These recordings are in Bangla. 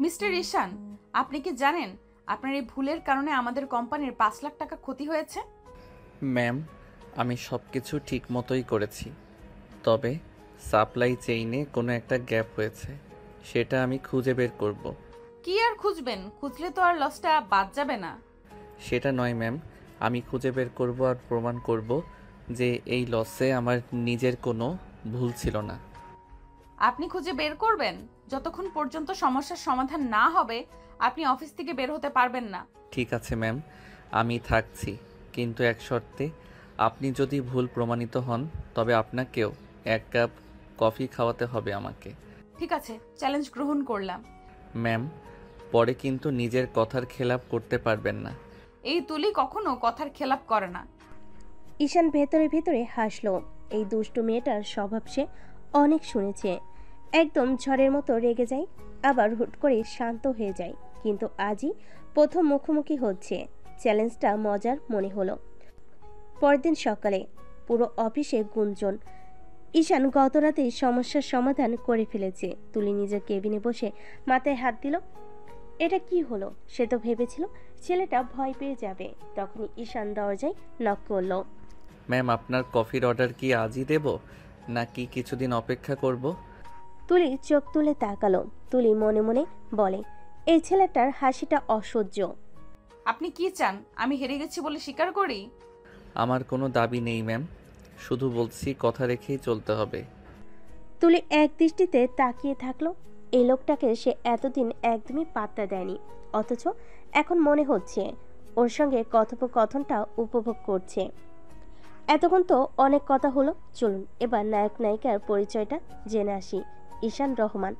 মিস্টার ঈশান, আপনি কি জানেন আপনার এই ভুলের কারণে আমাদের কোম্পানির 5 লাখ টাকা ক্ষতি হয়েছে? ম্যাম, আমি সব কিছু ঠিক মতোই করেছি, তবে সাপ্লাই চেইনে কোনো একটা গ্যাপ হয়েছে, সেটা আমি খুঁজে বের করব। কি আর খুঁজবেন? খুঁজলে তো আর লসটা বাদ যাবে না। সেটা নয় ম্যাম, আমি খুঁজে বের করব আর প্রমাণ করব যে এই লসে আমার নিজের কোনো ভুল ছিল না। আপনি খুঁজে বের করবেন? যতক্ষণ পর্যন্ত সমস্যার সমাধান না হবে আপনি অফিস থেকে বের হতে পারবেন না। ঠিক আছে ম্যাম, আমি থাকছি, কিন্তু এক শর্তে, আপনি যদি ভুল প্রমাণিত হন তবে আপনাকেও 1 কাপ কফি খাওয়াতে হবে আমাকে। ঠিক আছে, চ্যালেঞ্জ গ্রহণ করলাম। ম্যাম, পরে কিন্তু নিজের কথার খেলাপ করতে পারবেন না। এই তুলি কখনো কথার খেলাপ করে না। ঈশান ভেতরে ভেতরে হাসল। এই দুষ্টু মেয়েটার স্বভাব সে অনেক শুনেছে। একদম ঝড়ের মতো রেগে যায়, আবার হুট করে শান্ত হয়ে যায়। কিন্তু আজই প্রথম মুখোমুখি হচ্ছে, চ্যালেঞ্জটা মজার মনে হলো। পরের দিন সকালে পুরো অফিসে গুঞ্জন। ঈশান গত রাতেই সমস্যার সমাধান করে ফেলেছে। তুলি নিজের কেবিনে বসে মাথায় হাত দিল। এটা কি হলো? সে তো ভেবেছিল ছেলেটা ভয় পেয়ে যাবে। তখনই ঈশান দরজায় নক করলো। ম্যাম, আপনার কফির অর্ডার কি আজই দেব নাকি কিছুদিন অপেক্ষা করব? তুলি চোখ তুলে তাকালো। তুলি মনে মনে বলে, এই ছেলেটার হাসিটা অসহ্য। আপনি কি চান আমি হেরে গেছি বলে স্বীকার করি? আমার কোনো দাবি নেই ম্যাম, শুধু বলছি কথা রেখেই চলতে হবে। তুলি এক দৃষ্টিতে তাকিয়ে থাকলো। এই লোকটাকে সে এতদিন একদমই পাত্তা দেয়নি, অথচ এখন মনে হচ্ছে ওর সঙ্গে কথোপকথনটা উপভোগ করছে। এতক্ষণ তো অনেক কথা হলো, চলুন এবার নায়ক নায়িকার পরিচয়টা জেনে আসি। ঈশান রহমান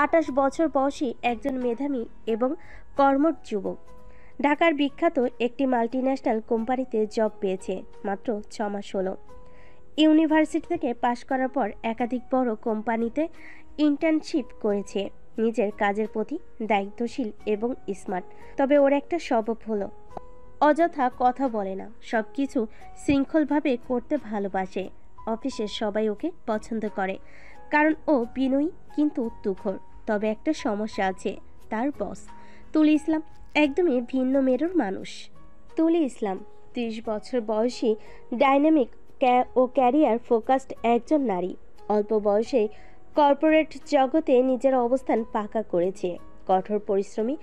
28 বছর বয়সী একজন মেধাবী এবং কর্মঠ যুবক। ঢাকার বিখ্যাত একটি মাল্টিন্যাশনাল কোম্পানিতে জব পেয়েছে। মাত্র 6 মাস হলো। ইউনিভার্সিটি থেকে পাশ করার পর একাধিক বড় কোম্পানিতে ইন্টার্নশিপ করেছে। নিজের কাজের প্রতি দায়িত্বশীল এবং স্মার্ট। তবে ওর একটা স্বভাব হলো অযথা কথা বলে না, সবকিছু শৃঙ্খলভাবে করতে ভালোবাসে। অফিসের সবাই ওকে পছন্দ করে, কারণ ও বিনয়ী কিন্তু তুখোড়। তবে একটা সমস্যা আছে, তার বস তুলি ইসলাম একদমই ভিন্ন মেরুর মানুষ। তুলি ইসলাম 30 বছর বয়সী, ডাইনামিক ও ক্যারিয়ার ফোকাসড একজন নারী। অল্প বয়সে কর্পোরেট জগতে নিজের অবস্থান পাকা করেছে। কঠোর পরিশ্রমী,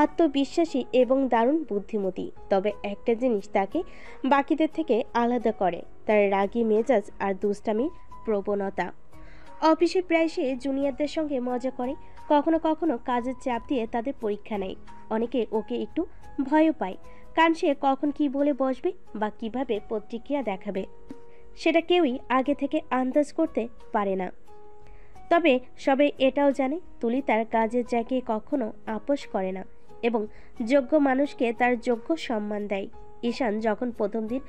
আত্মবিশ্বাসী এবং দারুণ বুদ্ধিমতী। তবে একটা জিনিস তাকে বাকিদের থেকে আলাদা করে, তার রাগী মেজাজ আর দুষ্টামির প্রবণতা। অফিসে প্রায় সে জুনিয়রদের সঙ্গে মজা করে, কখনো কখনো কাজের চাপ দিয়ে তাদের পরীক্ষা নেয়। অনেকে ওকে একটু ভয়ও পায়, কারণ সে কখন কি বলে বসবে বা কিভাবে প্রতিক্রিয়া দেখাবে সেটা কেউই আগে থেকে আন্দাজ করতে পারে না। তবে সবাই এটাও জানে তুলি তার কাজের জায়গায় কখনো আপোষ করে না এবং যোগ্য মানুষকে তার যোগ্য সম্মান দেয়। ঈশান যখন প্রথম দিন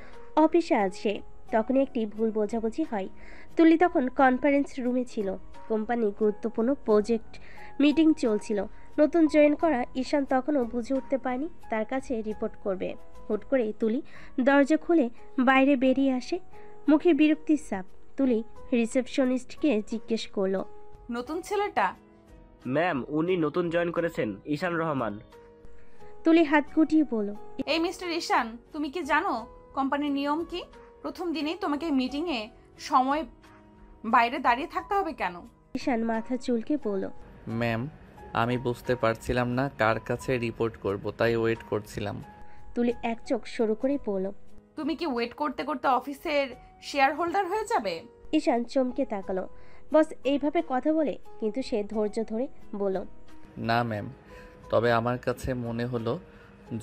অফিসে আসে তখনই একটি ভুল বোঝাবুঝি হয়। তুলি তখন কনফারেন্স রুমে ছিল। কোম্পানির গুরুত্বপূর্ণ প্রজেক্ট মিটিং চলছিল। নতুন জয়েন করা ঈশান তখনও বুঝে উঠতে পারেনি তার কাছে রিপোর্ট করবে। হুট করে তুলি দরজা খুলে বাইরে বেরিয়ে আসে, মুখে বিরক্তির ছাপ। তুলি রিসেপশনিস্টকে জিজ্ঞেস করলো, নতুন ছেলেটা? ম্যাম, উনি নতুন জয়েন করেছেন, ঈশান রহমান। তুলি হাত গুটিয়ে বলল, এই মিস্টার ঈশান, তুমি কি জানো কোম্পানির নিয়ম কি? প্রথম দিনেই তোমাকে মিটিংয়ে সময় বাইরে দাঁড়িয়ে থাকতে হবে কেন? ঈশান মাথা চুলকে বলল, ম্যাম, আমি বুঝতে পারছিলাম না কার কাছে রিপোর্ট করব, তাই ওয়েট করছিলাম। তুলি এক চোখ সরু করে বলল, তুমি কি ওয়েট করতে করতে অফিসের শেয়ার হোল্ডার হয়ে যাবে? ঈশান চমকে তাকালো। বস এইভাবে কথা বলে? কিন্তু সে ধৈর্য ধরে বলল, না ম্যাম, তবে আমার কাছে মনে হলো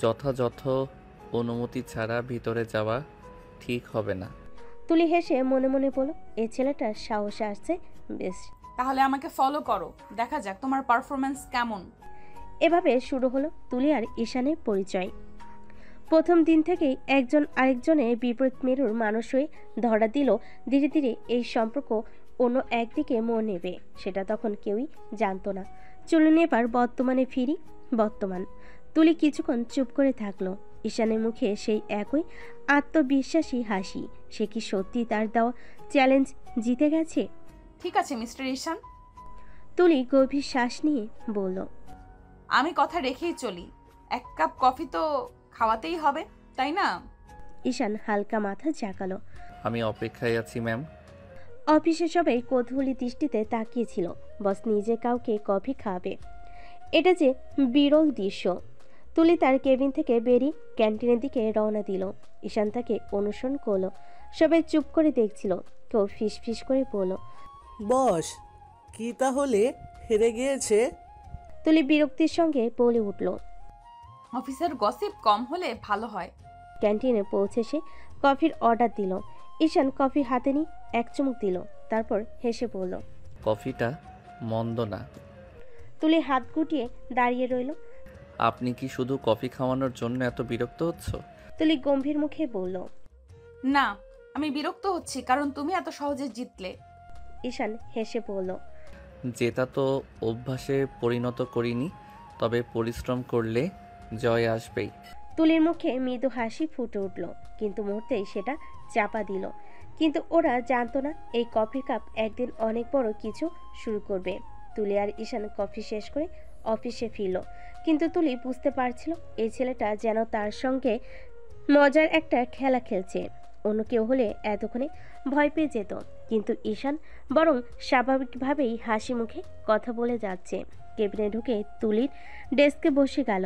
যথাযথ অনুমতি ছাড়া ভিতরে যাওয়া ঠিক হবে না। তুলি হেসে মনে মনে বলল, এই ছেলেটার সাহস আসছে বেশ। তাহলে আমাকে ফলো করো, দেখা যাক তোমার পারফরম্যান্স কেমন। এভাবে শুরু হলো তুলি আর ঈশানের পরিচয়। প্রথম দিন থেকেই একজন আরেকজনের বিপরীত মেরুর মানুষ হয়ে ধরা দিল। ধীরে ধীরে এই সম্পর্ক অন্য একদিকে মোড় নেবে, সেটা তখন কেউই জানতো না। চলুন এবার বর্তমানে ফিরি। বর্তমান। তুলি কিছুক্ষণ চুপ করে থাকলো। ঈশানের মুখে সেই একই আত্মবিশ্বাসী হাসি। সে কি সত্যি তার দেওয়া চ্যালেঞ্জ জিতে গেছে? ঠিক আছে মিস্টার ঈশান। তুলি গভীর শ্বাস নিয়ে বলল, আমি কথা রেখেই চলি। 1 কাপ কফি তো খাওয়াতেই হবে, তাই না? ঈশান হালকা মাথা ঝাঁকালো। আমি অপেক্ষায় আছি ম্যাম। অফিসে সবাই কৌতূহলী দৃষ্টিতে তাকিয়েছিল বস নিজে কাউকে কফি খাওয়াবে। এটা যে বিরল দৃশ্য। তুলি তার কেবিন থেকে বেরিয়ে ক্যান্টিনের দিকে রওনা দিল। ঈশান তাকে অনুসরণ করলো। সবাই চুপ করে দেখছিল। কেউ ফিস ফিস করে বলল, বস কি তাহলে হেরে গিয়েছে? তুলি বিরক্তির সঙ্গে বলে উঠল। অফিসের গসিপ কম হলে ভালো হয়। ক্যান্টিনে পৌঁছে সে কফির অর্ডার দিল। ঈশান কফি হাতে নিয়ে এক চুমুক দিল, তারপর হেসে বলল, কফিটা মন্দ না। তুলি হাত গুটিয়ে দাঁড়িয়ে রইল। আপনি কি শুধু কফি খাওয়ানোর জন্য এত বিরক্ত হচ্ছ? তুলি গম্ভীর মুখে বলল। না, আমি বিরক্ত হচ্ছি কারণ তুমি এত সহজে জিতলে। ঈশান হেসে বলল, জেতা তো অভ্যাসে পরিণত করিনি, তবে পরিশ্রম করলে জয় আসবেই। তুলির মুখে মৃদু হাসি ফুটে উঠল, কিন্তু মুহূর্তেই সেটা চাপা দিল। কিন্তু ওরা জানতো না এই কফির কাপ একদিন অনেক বড় কিছু শুরু করবে। তুলি আর ঈশান কফি শেষ করে অফিসে ফিরল, কিন্তু তুলি বুঝতে পারছিল এই ছেলেটা যেন তার সঙ্গে মজার একটা খেলা খেলছে। অন্য কেউ হলে এতক্ষণে ভয় পেয়ে যেত, কিন্তু ঈশান বরং স্বাভাবিকভাবেই হাসি মুখে কথা বলে যাচ্ছে। কেবিনে ঢুকে তুলির ডেস্কে বসে গেল।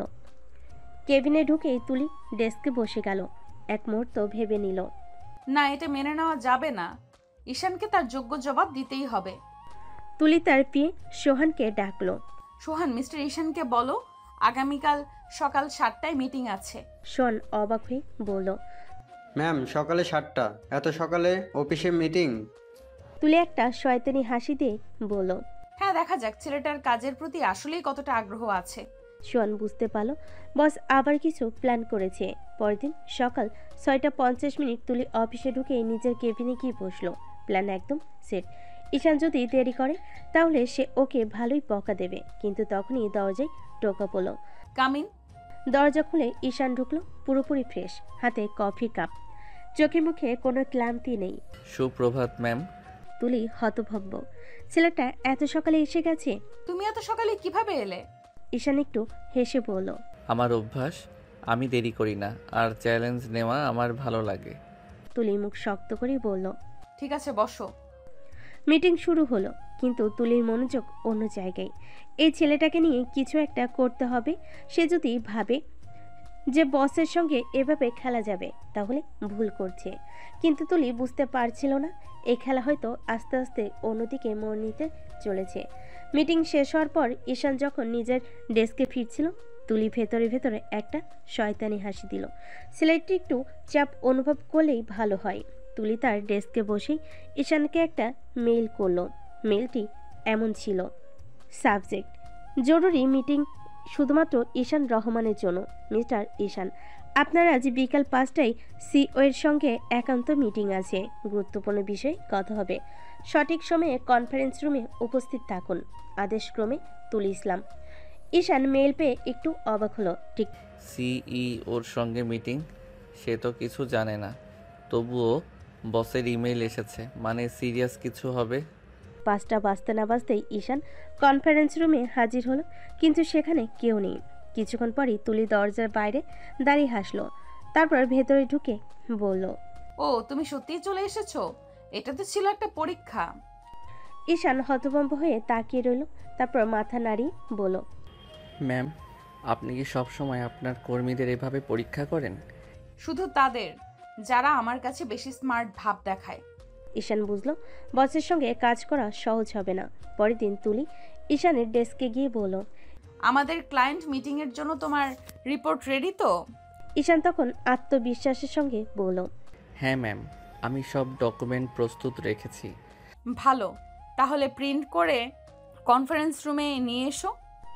ডেস্কে বসে গেল। এক মুহূর্ত ভেবে নিল। না, এটা মেনে নেওয়া যাবে না। ঈশানকে তার যোগ্য জবাব দিতেই হবে। তুলি তার প্রিয় সোহানকে ডাকলো। সোহান, মিস্টার ঈশানকে বলো আগামীকাল সকাল 7টায় মিটিং আছে। সোহান অবাক হয়ে বলল, ম্যাম সকালে 7টা? এত সকালে অফিসে মিটিং? তুলি একটা শয়তানি হাসি দিয়ে বলল। হ্যাঁ, দেখা যাক ছেলেটার কাজের প্রতি আসলেই কতটা আগ্রহ আছে। সোহান বুঝতে পারল বস আবার কিছু প্ল্যান করেছে। পরের দিন সকাল 6:50 তুলি অফিসে ঢুকে নিজের কেবিনে গিয়ে বসলো। প্ল্যান একদম সেট। ঈশান যদি দেরি করে তাহলে সে ওকে ভালোই বকা দেবে। কিন্তু তখনই দরজায় টোকা পড়ল। কামিন। দরজা খুলে ঈশান ঢুকলো, পুরোপুরি ফ্রেশ, হাতে কফি কাপ, চোখে মুখে কোনো ক্লান্তি নেই। সুপ্রভাত ম্যাম। তুলি হতভম্ব, ছেলেটা এত সকালে এসে গেছে। তুমি এত সকালে কিভাবে এলে? ঈশান একটু হেসে বলল, আমার অভ্যাস, আমি দেরি করি না, আর চ্যালেঞ্জ নেওয়া আমার ভালো লাগে। তুলি মুখ শক্ত করে বলল। ঠিক আছে, বসো। মিটিং শুরু হলো, কিন্তু তুলির মনোযোগ অন্য জায়গায়। এই ছেলেটাকে নিয়ে কিছু একটা করতে হবে। সে যদি ভাবে যে বসের সঙ্গে এভাবে খেলা যাবে তাহলে ভুল করছে। কিন্তু তুলি বুঝতে পারছিল না এই খেলা হয়তো আস্তে আস্তে অন্যদিকে মোড় নিতে চলেছে। মিটিং শেষ হওয়ার পর ঈশান যখন নিজের ডেস্কে ফিরছিল, তুলি ভেতরে ভেতরে একটা শয়তানি হাসি দিল। ছেলেটি একটু চাপ অনুভব করলেই ভালো হয়। তুলি তার ডেস্কে বসেই ঈশানকে একটা মেইল করলো। মেইলটি এমন ছিল, সাবজেক্ট জরুরি মিটিং শুধুমাত্র ঈশান রহমানের জন্য। মিস্টার ঈশান, আপনার আজ বিকাল 5টায় সিও এর সঙ্গে একান্ত মিটিং আছে। গুরুত্বপূর্ণ বিষয়ে কথা হবে। সঠিক সময়ে কনফারেন্স রুমে উপস্থিত থাকুন। আদেশক্রমে তুলি ইসলাম। ঈশান মেইল পেয়ে একটু অবাক হলো। ঠিক সিইওর সঙ্গে মিটিং? সে তো কিছু জানে না, তবুও বসের ইমেইল এসেছে, মানে সিরিয়াস কিছু হবে। 5টা বাজতে না বাজতেই ঈশান কনফারেন্স রুমে হাজির হলো, কিন্তু সেখানে কেউ নেই। কিছুক্ষণ পরই তুলি দরজার বাইরে দাঁড়িয়ে হাসলো, তারপর ভেতরে ঢুকে বলল, ও, তুমি সত্যিই চলে এসেছো? এটা তো ছিল একটা পরীক্ষা। ঈশান হতভম্ব হয়ে তাকিয়ে রইল, তারপর মাথা নাড়িয়ে বলল, ম্যাম, আপনি কি সবসময় আপনার কর্মীদের এভাবে পরীক্ষা করেন? শুধু তাদের যারা আমার কাছে বেশি স্মার্ট ভাব দেখায়। ঈশান বুঝলো বসের সঙ্গে কাজ করা সহজ হবে না। পরের দিন তুলি ঈশানের ডেস্কে গিয়ে বলল, আমাদের ক্লায়েন্ট মিটিং এর জন্য তোমার রিপোর্ট রেডি তো? ঈশান তখন আত্মবিশ্বাসের সঙ্গে বলল, হ্যাঁ ম্যাম, আমি সব ডকুমেন্ট প্রস্তুত রেখেছি। ভালো, তাহলে প্রিন্ট করে কনফারেন্স রুমে নিয়ে এসো।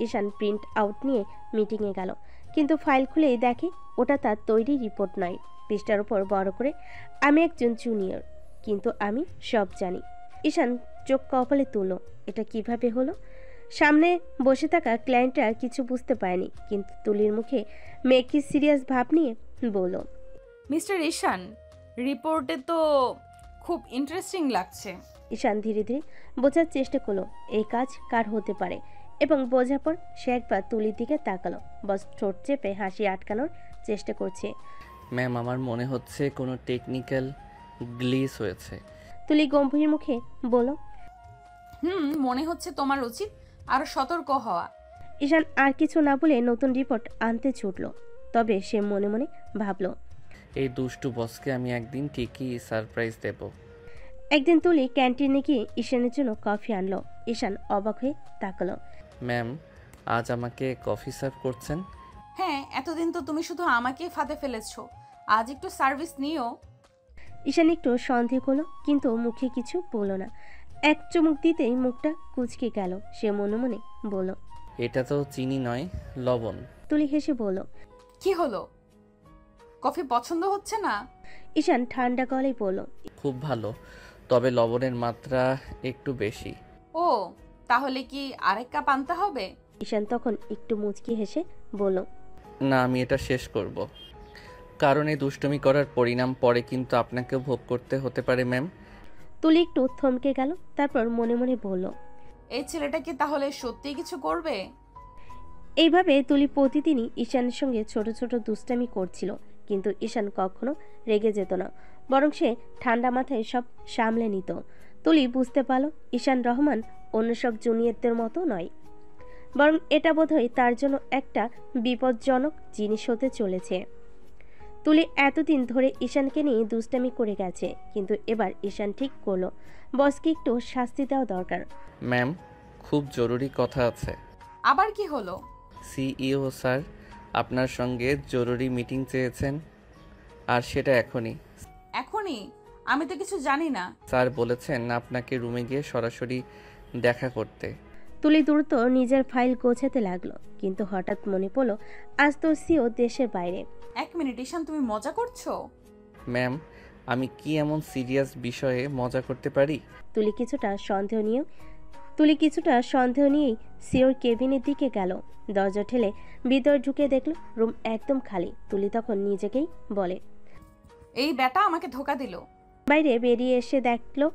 ঈশান প্রিন্ট আউট নিয়ে মিটিংয়ে গেল, কিন্তু ফাইল খুলেই দেখে ওটা তার তৈরি রিপোর্ট নয়। পৃষ্ঠার উপর বড় করে, আমি একজন জুনিয়র, কিন্তু আমি সব জানি। ঈশান চোখ কপালে তুলল, এটা কিভাবে হলো? সামনে বসে থাকা ক্লায়েন্টরা কিছু বুঝতে পারেনি, কিন্তু তুলির মুখে মেকি সিরিয়াস ভাব নিয়ে বলল, মিস্টার ঈশান, রিপোর্টে তো খুব ইন্টারেস্টিং লাগছে। ঈশান ধীরে ধীরে বোঝার চেষ্টা করলো এই কাজ কার হতে পারে। এবং বোঝার পর সে একবার তুলির দিকে তাকালো। বস ঠোঁট চেপে হাসি আটকানোর চেষ্টা করছে। ম্যাম, আমার মনে হচ্ছে কোনো টেকনিক্যাল গ্লিচ হয়েছে। তুলি গম্ভীর মুখে বলল। মনে হচ্ছে তোমার উচিত আরো সতর্ক হওয়া। ঈশান আর কিছু না বলে নতুন রিপোর্ট আনতে ছুটল। তবে সে মনে মনে ভাবল, এই দুষ্টু বসকে আমি একদিন ঠিকই সারপ্রাইজ দেব। একদিন তুলি ক্যান্টিনে গিয়ে ঈশানের জন্য কফি আনলো। ঈশান অবাক হয়ে তাকালো। ম্যাম, আজ আমাকে কফি সার্ভ করছেন? হ্যাঁ, এতদিন তো তুমি শুধু আমাকেই ফাঁদে ফেলেছো, আজ একটু সার্ভিস নিও। ঈশান একটু সন্দেহ করলো, কিন্তু মুখে কিছু বলল না। এক চুমুক দিতেই মুখটা কুঁচকে গেল। সে মনে মনে বলল, এটা তো চিনি নয়, লবণ। তুলি হেসে বলল। কি হলো, কফি পছন্দ হচ্ছে না? ঈশান ঠান্ডা গলায় বলল, খুব ভালো, তবে লবণের মাত্রা একটু বেশি। ও, তাহলে কি আরেক কাপ আনতে হবে? ঈশান তখন একটু মুচকি হেসে বলল, না, আমি এটা শেষ করব। কারণ এই দুষ্টুমি করার পরিণাম পরে কিন্তু আপনাকেও ভোগ করতে হতে পারে ম্যাম। তুলি একটু থমকে গেল, তারপর মনে মনে বলল, এই ছেলেটা কি তাহলে সত্যি কিছু করবে? এইভাবে তুলি প্রতিদিনই ঈশানের সঙ্গে ছোট ছোট দুষ্টামি করছিল, কিন্তু ঈশান কখনো রেগে যেত না, বরং সে ঠান্ডা মাথায় সব সামলে নিত। তুলি বুঝতে পারল ঈশান রহমান অন্য সব জুনিয়রদের মতো নয়, বরং এটা বোধহয় তার জন্য একটা বিপজ্জনক জিনিস হতে চলেছে। তুলি এতদিন ধরে ঈশানকে নিয়ে দুষ্টামি করে গেছে, কিন্তু এবার ঈশান ঠিক করলো বসকে একটু শাস্তি দেওয়া দরকার। ম্যাম, খুব জরুরি কথা আছে। আবার কি হলো? সিইও স্যার আপনার সঙ্গে জরুরি মিটিং চেয়েছেন, আর সেটা এখনই। এখনই? আমি তো কিছু জানি না। স্যার বলেছেন আপনাকে রুমে গিয়ে সরাসরি দেখা করতে। তুলি দ্রুত নিজের ফাইল গোছাতে লাগলো, কিন্তু হঠাৎ মনে পড়লো আজ তো সিও দেশের বাইরে। এক মিনিট, ঈশান তুমি মজা করছো? ম্যাম, আমি কি এমন সিরিয়াস বিষয়ে মজা করতে পারি? তুলি কিছুটা সন্দেহ নিয়েই সিওর কেবিনের দিকে গেল। দরজা ঠেলে ভিতর ঢুকে দেখলো রুম একদম খালি। তুলি তখন নিজেকেই বলে, এই ব্যাটা আমাকে ধোকা দিল। বাইরে বেরিয়ে এসে দেখলো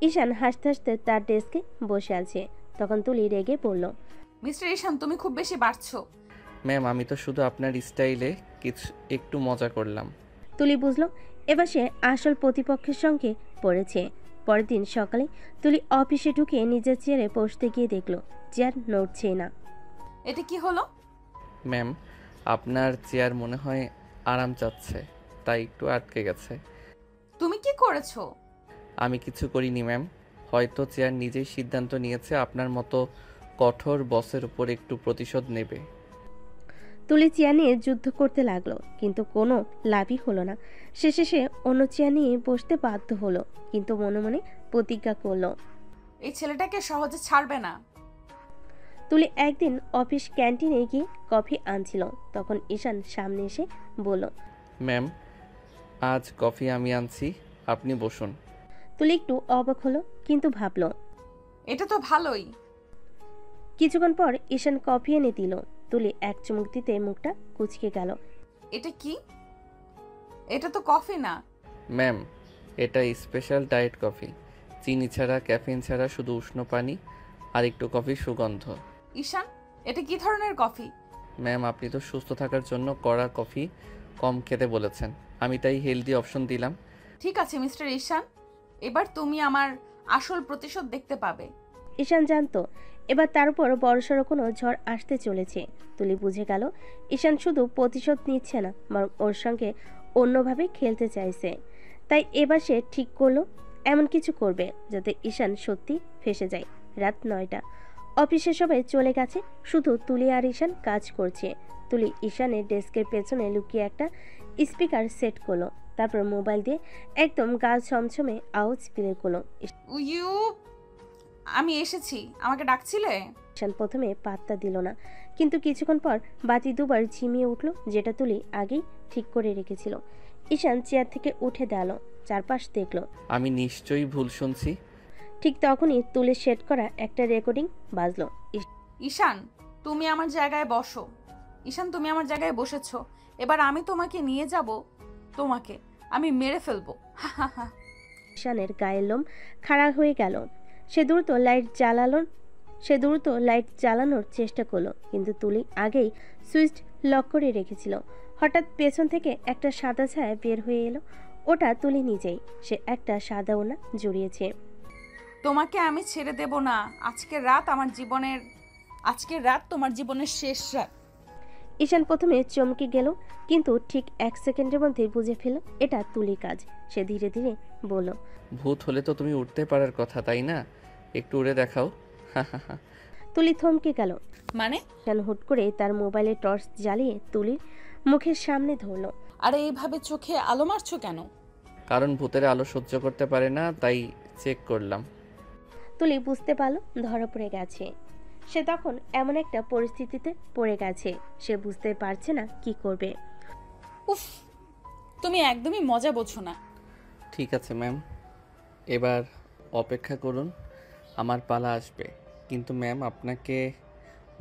ঈশান হাসতে হাসতে তার ডেস্কে বসে আছে। তখন তুলি রেগে বলল, মিস্টার ঈশান, তুমি খুব বেশি বাড়ছো। ম্যাম, আমি তো শুধু আপনার স্টাইলে একটু মজা করলাম। তুলি বুঝলো এবার সে আসল প্রতিপক্ষের সঙ্গে পড়েছে। পরের দিন সকালে তুলি অফিসে ঢুকে নিজের চেয়ারে বসতে গিয়ে দেখলো চেয়ার নড়ছে না। এটা কি হলো? ম্যাম, আপনার চেয়ার মনে হয় আরাম চাচ্ছে, তাই একটু আটকে গেছে। তুমি কি করেছো? আমি কিছু করিনি ম্যাম, হয়তো চেয়ার নিজেই সিদ্ধান্ত নিয়েছে আপনার মতো কঠোর বসের উপর একটু প্রতিশোধ নেবে। তুলি চেয়ার নিয়ে যুদ্ধ করতে লাগলো, কিন্তু কোনো লাভই হলো না। শেষে সে অন্য চেয়ার নিয়ে বসতে বাধ্য হলো, কিন্তু মনে মনে প্রতিজ্ঞা করলো এই ছেলেটাকে সহজে ছাড়বে না। তুলি একদিন অফিস ক্যান্টিনে গিয়ে কফি আনছিল। তখন ঈশান সামনে এসে বলল, ম্যাম, আজ কফি আমি আনছি, আপনি বসুন। তুলি একটু অবাক হলো, কিন্তু ভাবলো। এটা তো ভালোই। কিছুক্ষণ পর ঈশান কফি এনে দিল। তুলি এক চুমুক দিতে মুখটা কুঁচকে গেল। এটা কি? এটা তো কফি না। ম্যাম, এটা স্পেশাল ডায়েট কফি, চিনি ছাড়া, ক্যাফিন ছাড়া, শুধু উষ্ণ পানি আর একটু কফির সুগন্ধ। ঈশান, এটা কি ধরনের কফি? ম্যাম, আপনি তো সুস্থ থাকার জন্য কড়া কফি কম খেতে বলেছেন, আমি তাই হেলদি অপশন দিলাম। ঠিক আছে মিস্টার ঈশান, এবার তুমি আমার আসল প্রতিশোধ দেখতে পাবে। ঈশান জানতো এবার তার উপর বড়সড় কোনো ঝড় আসতে চলেছে। তুলি বুঝে গেল ঈশান শুধু প্রতিশোধ নিচ্ছে না, বরং ওর সঙ্গে অন্যভাবে খেলতে চাইছে। তাই এবার সে ঠিক করলো এমন কিছু করবে যাতে ঈশান সত্যি ফেঁসে যায়। রাত 9টা, অফিসে সবাই চলে গেছে, শুধু তুলি আর ঈশান কাজ করছে। তুলি ঈশানের ডেস্কের পেছনে লুকিয়ে একটা স্পিকার সেট করলো, তারপর মোবাইল দিয়ে একদম গা ছমছমে আওয়াজ প্লে করলো। ইউ, আমি এসেছি, আমাকে ডাকছিলে? ঈশান প্রথমে পাত্তা দিল না, কিন্তু কিছুক্ষণ পর বাতি দুবার ঝিমিয়ে উঠল, যেটা তুলি আগেই ঠিক করে রেখেছিল। ঈশান চেয়ার থেকে উঠে দাঁড়ালো, চারপাশ দেখলো। আমি নিশ্চয়ই ভুল শুনছি। ঠিক তখনই তুলি সেট করা একটা রেকর্ডিং বাজলো। ঈশান, তুমি আমার জায়গায় বসো। ঈশান, তুমি আমার জায়গায় বসেছো, এবার আমি তোমাকে নিয়ে যাব, তোমাকে আমি মেরে ফেলবো। ঈশানের গায়ের লোম খাড়া হয়ে গেল। সে দ্রুত লাইট জ্বালালো, সে দ্রুত লাইট জ্বালানোর চেষ্টা করলো, কিন্তু তুলি আগেই সুইচ লক করে রেখেছিল। হঠাৎ পেছন থেকে একটা সাদা ছায়া বের হয়ে এলো। ওটা তুলি নিজেই। সে একটা সাদা ওড়না জড়িয়েছে। তোমাকে আমি ছেড়ে দেব না। আজকের রাত তোমার জীবনের শেষ রাত। ঈশান প্রথমে চমকে গেল, কিন্তু ঠিক 1 সেকেন্ডের মধ্যে বুঝে ফেলল এটা তুলির কাজ। সে ধীরে ধীরে বলল, ভূত হলে তো তুমি উঠতে পারার কথা, তাই না? একটু উড়ে দেখাও। তুলি থমকে গেল। মানে? ঈশান হুট করে তার মোবাইলে টর্চ জ্বালিয়ে তুলির মুখের সামনে ধরল। আরে এইভাবে চোখে আলো মারছো কেন? কারণ ভূতের আলো সহ্য করতে পারে না, তাই চেক করলাম। তুলি বুঝতে পারল ধরা পড়ে গেছে। সে তখন এমন একটা পরিস্থিতিতে পড়ে গেছে, সে বুঝতে পারছে না কি করবে। উফ, তুমি একদমই মজা বোঝো না। ঠিক আছে ম্যাম, এবার অপেক্ষা করুন, আমার পালা আসবে। কিন্তু ম্যাম, আপনাকে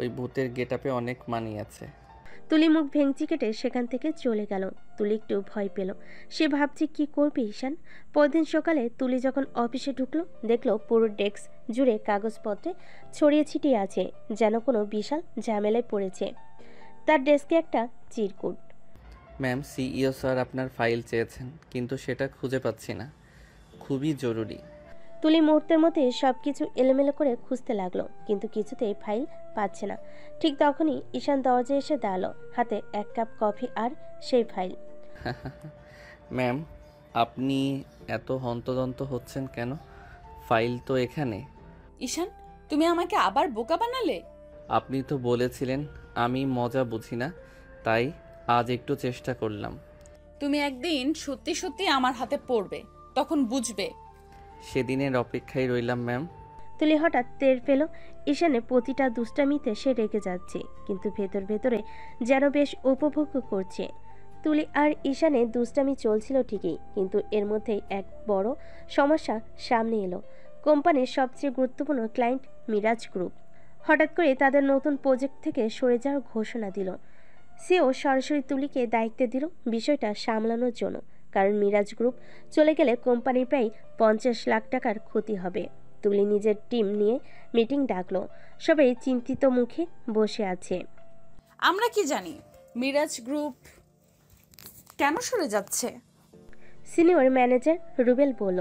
ওই ভূতের গেটআপে অনেক মানিয়েছে। তুলি মুখ ভেঙচি কেটে সেখান থেকে চলে গেল। তুলি একটু ভয় পেল। সে ভাবছে কি করবে ঈশান। পরদিন সকালে তুলি যখন অফিসে ঢুকলো, দেখলো পুরো ডেস্ক জুড়ে কাগজপত্রে ছড়িয়ে ছিটিয়ে আছে, যেন কোনো বিশাল ঝামেলায় পড়েছে। তার ডেস্কে একটা চিরকুট। ম্যাম, সিইও স্যার আপনার ফাইল চেয়েছেন, কিন্তু সেটা খুঁজে পাচ্ছি না, খুবই জরুরি। তুলি মুহূর্তের মধ্যে সবকিছু এলোমেলো করে খুঁজতে লাগলো, কিন্তু কিছুতেই ফাইল পাচ্ছে না। ঠিক তখনই ঈশান দরজায় এসে দাঁড়ালো, হাতে 1 কাপ কফি আর সেই ফাইল। ম্যাম, আপনি এত হন্তদন্ত হচ্ছেন কেন? ফাইল তো এখানে। ঈশান, তুমি আমাকে আবার বোকা বানালে। আপনি তো বলেছিলেন আমি মজা বুঝি না, তাই আজ একটু চেষ্টা করলাম। তুমি একদিন সত্যি সত্যি আমার হাতে পড়বে, তখন বুঝবে। সেদিনের অপেক্ষায় রইলাম ম্যাম। তুলি হঠাৎ টের পেল ঈশানের প্রতিটা দুষ্টামিতে সে রেগে যাচ্ছে, কিন্তু ভেতর ভেতরে যেন বেশ উপভোগ করছে। তুলি আর ঈশানের দুষ্টামি চলছিল ঠিকই, কিন্তু এর মধ্যেই এক বড় সমস্যা সামনে এলো। কোম্পানির সবচেয়ে গুরুত্বপূর্ণ ক্লায়েন্ট মিরাজ গ্রুপ হঠাৎ করে তাদের নতুন প্রজেক্ট থেকে সরে যাওয়ার ঘোষণা দিল। সিও সরাসরি তুলিকে দায়িত্ব দিল বিষয়টা সামলানোর জন্য, কারণ মিরাজ গ্রুপ চলে গেলে কোম্পানির প্রায় 50 লাখ টাকার ক্ষতি হবে। তুলি নিজের টিম নিয়ে মিটিং ডাকলো। সবাই চিন্তিত মুখে বসে আছে। আমরা কি জানি মিরাজ গ্রুপ কেন সরে যাচ্ছে? সিনিয়র ম্যানেজার রুবেল বলল,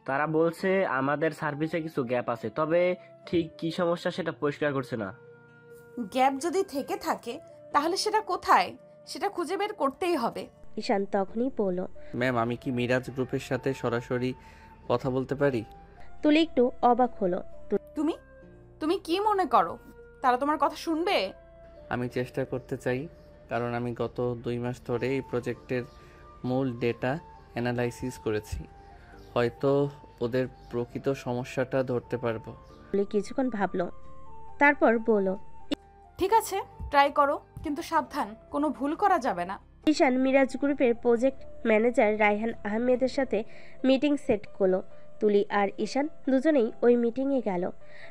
তারা বলছে আমাদের সার্ভিসে কিছু গ্যাপ আছে, তবে ঠিক কি সমস্যা সেটা পরিষ্কার করছে না। গ্যাপ যদি থেকে থাকে তাহলে সেটা কোথায়, সেটা খুঁজে বের করতেই হবে। ঈশান তখনই বলল। ম্যাম, আমি কি মিরাজ গ্রুপের সাথে সরাসরি কথা বলতে পারি? তুলি একটু অবাক হলো। তুমি তুমি কি মনে করো তারা তোমার কথা শুনবে? আমি চেষ্টা করতে চাই, কারণ আমি গত 2 মাস ধরে এই প্রজেক্টের মূল ডেটা অ্যানালাইসিস করেছি। হয়তো ওদের প্রকৃত সমস্যাটা ধরতে পারবো। তুলি কিছুক্ষণ ভাবলো, তারপর বলল, ঠিক আছে, ট্রাই করো, কিন্তু সাবধান, কোনো ভুল করা যাবে না। ঈশান মিরাজ গ্রুপের প্রজেক্ট ম্যানেজার রায়হান আহমেদের সাথে মিটিং সেট করলো। তুলি আর ঈশান দুজনেই ওই মিটিংয়ে গেল।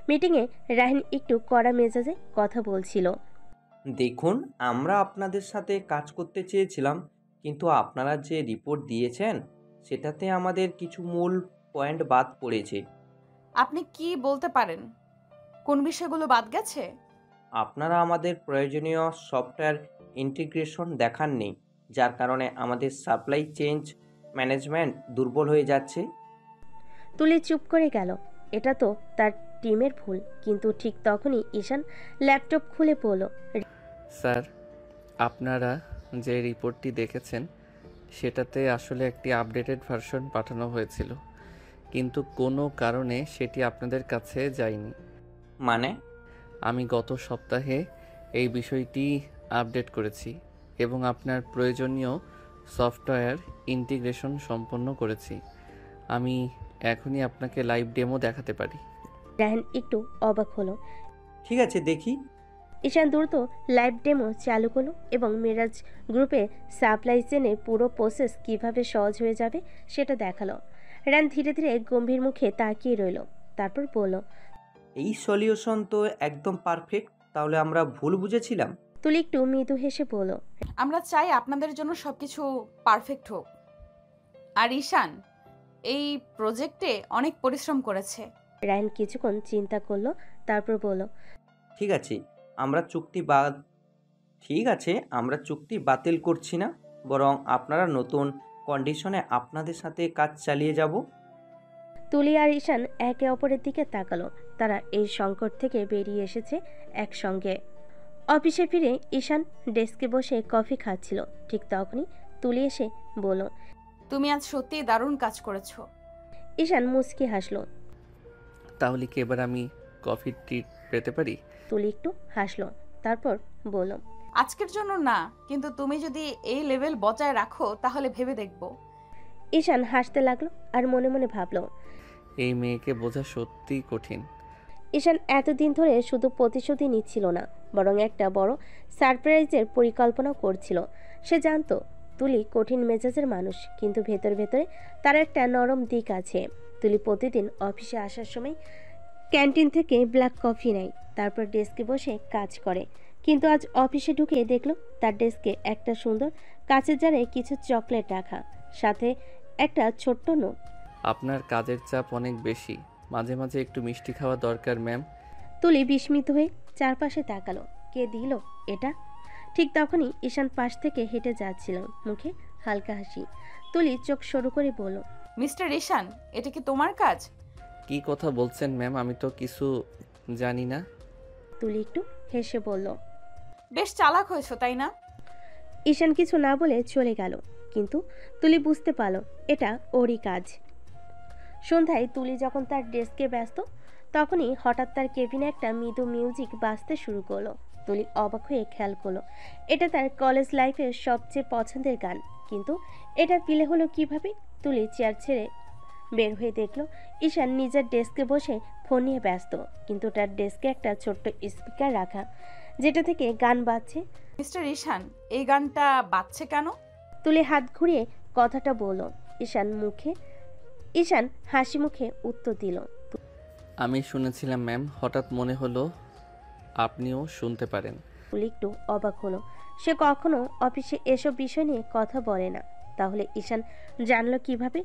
মিটিংয়ে রায়হান একটু কড়া মেজাজে কথা বলছিল। দেখুন, আমরা আপনাদের সাথে কাজ করতে চেয়েছিলাম, কিন্তু আপনারা যে রিপোর্ট দিয়েছেন সেটাতে আমাদের কিছু মূল পয়েন্ট বাদ পড়েছে। আপনি কি বলতে পারেন, কোন বিষয়গুলো বাদ গেছে? আপনারা আমাদের প্রয়োজনীয় সফটওয়্যার ইন্টিগ্রেশন দেখাননি, যার কারণে আমাদের সাপ্লাই চেইন ম্যানেজমেন্ট দুর্বল হয়ে যাচ্ছে। তুলি চুপ করে গেল। এটা তো তার টিমের ভুল। কিন্তু ঠিক তখনই ঈশান ল্যাপটপ খুলে বলল, স্যার, আপনারা যে রিপোর্টটি দেখেছেন সেটাতে আসলে একটি আপডেটেড ভার্সন পাঠানো হয়েছিল, কিন্তু কোনো কারণে সেটি আপনাদের কাছে যায়নি। মানে? আমি গত সপ্তাহে এই বিষয়টি আপডেট করেছি এবং আপনার প্রয়োজনীয় সফটওয়্যার ইন্টিগ্রেশন সম্পন্ন করেছি। আমি এখনই আপনাকে লাইভ ডেমো দেখাতে পারি। রায়হান একটু অবাক হলো। ঠিক আছে, দেখি। ঈশান দ্রুত লাইভ ডেমো চালু করলো এবং মিরাজ গ্রুপে সাপ্লাই চেনের পুরো প্রসেস কিভাবে সহজ হয়ে যাবে সেটা দেখালো। রায়হান ধীরে ধীরে গম্ভীর মুখে তাকিয়ে রইল, তারপর বলল, এই সলিউশন তো একদম পারফেক্ট। তাহলে আমরা ভুল বুঝেছিলাম। তুলি একটু মৃদু হেসে বলল, আমরা চাই আপনাদের জন্য সবকিছু পারফেক্ট হোক। আর ঈশান এই প্রজেক্টে অনেক পরিশ্রম করেছে। রায়হান কিছুক্ষণ চিন্তা করলো, তারপর বলল, ঠিক আছে আমরা চুক্তি বা ঠিক আছে আমরা চুক্তি বাতিল করছি না, বরং আপনারা নতুন কন্ডিশনে আপনাদের সাথে কাজ চালিয়ে যাব। তুলি আর ঈশান একে অপরের দিকে তাকালো। তারা এই সংকট থেকে বেরিয়ে এসেছে একসঙ্গে। অফিসে ফিরে ঈশান ডেস্কে বসে কফি খাচ্ছিল। ঠিক তখনই তুলি এসে বলল, তুমি আজ সত্যিই দারুণ কাজ করেছো। ঈশান মুচকি হাসলো। তাহলে কি এবার আমি কফি ট্রিট পেতে পারি? তুলি একটু হাসলো, তারপর বলল, আজকের জন্য না, কিন্তু তুমি যদি এই লেভেল বজায় রাখো তাহলে ভেবে দেখবো। ঈশান হাসতে লাগলো আর মনে মনে ভাবলো, এই মেয়েকে বোঝা সত্যিই কঠিন। ঈশান এতদিন ধরে শুধু প্রতিশোধই নিচ্ছিল না, বরং একটা বড় সারপ্রাইজের পরিকল্পনাও করছিল। সে জানতো তুলি কঠিন মেজাজের মানুষ, কিন্তু ভেতরে ভেতরে তার একটা নরম দিক আছে। তুলি প্রতিদিন অফিসে আসার সময় ক্যান্টিন থেকে ব্ল্যাক কফি নেয়, তারপর ডেস্কে বসে কাজ করে। কিন্তু আজ অফিসে ঢুকে দেখলো তার ডেস্কে একটা সুন্দর কাঁচের জারে কিছু চকলেট রাখা, সাথে একটা ছোট্ট নোট। আপনার কাজের চাপ অনেক বেশি, মাঝে মাঝে একটু মিষ্টি খাওয়া দরকার ম্যাম। তুলি বিস্মিত হয়ে চারপাশে তাকালো, কে দিল এটা? ঠিক তখনই ঈশান পাশ থেকে হেঁটে যাচ্ছিল, মুখে হালকা হাসি। তুলি চোখ সরু করে বলল, মিস্টার ঈশান, এটা কি তোমার কাজ? কি কথা বলছেন ম্যাম, আমি তো কিছু জানি না। তুলি একটু হেসে বলল। বেশ চালাক হয়েছো, তাই না? ঈশান কিছু না বলে চলে গেল, কিন্তু তুলি বুঝতে পারল এটা ওরই কাজ। সন্ধ্যায় তুলি যখন তার ডেস্কে ব্যস্ত, তখনই হঠাৎ তার কেবিনে একটা মৃদু মিউজিক বাজতে শুরু করলো। তুলি অবাক হয়ে খেয়াল করলো এটা তার কলেজ লাইফের সবচেয়ে পছন্দের গান, কিন্তু এটা ফিলে হলো কিভাবে? তুলি চেয়ার ছেড়ে বের হয়ে দেখলো ঈশান নিজের ডেস্কে বসে ফোন নিয়ে ব্যস্ত, কিন্তু তার ডেস্কে একটা ছোট্ট স্পিকার রাখা, যেটা থেকে গান বাজছে। মিস্টার ঈশান, এই গানটা বাজছে কেন? তুলি হাত ঘুরিয়ে কথাটা বলল। ঈশান হাসি মুখে উত্তর দিল, আমি শুনেছিলাম ম্যাম, হঠাৎ মনে হলো আপনিও শুনতে পারেন। তুলি একটু অবাক হলো। সে কখনো অফিসে এসব বিষয় নিয়ে কথা বলে না, তাহলে ঈশান জানলো কিভাবে?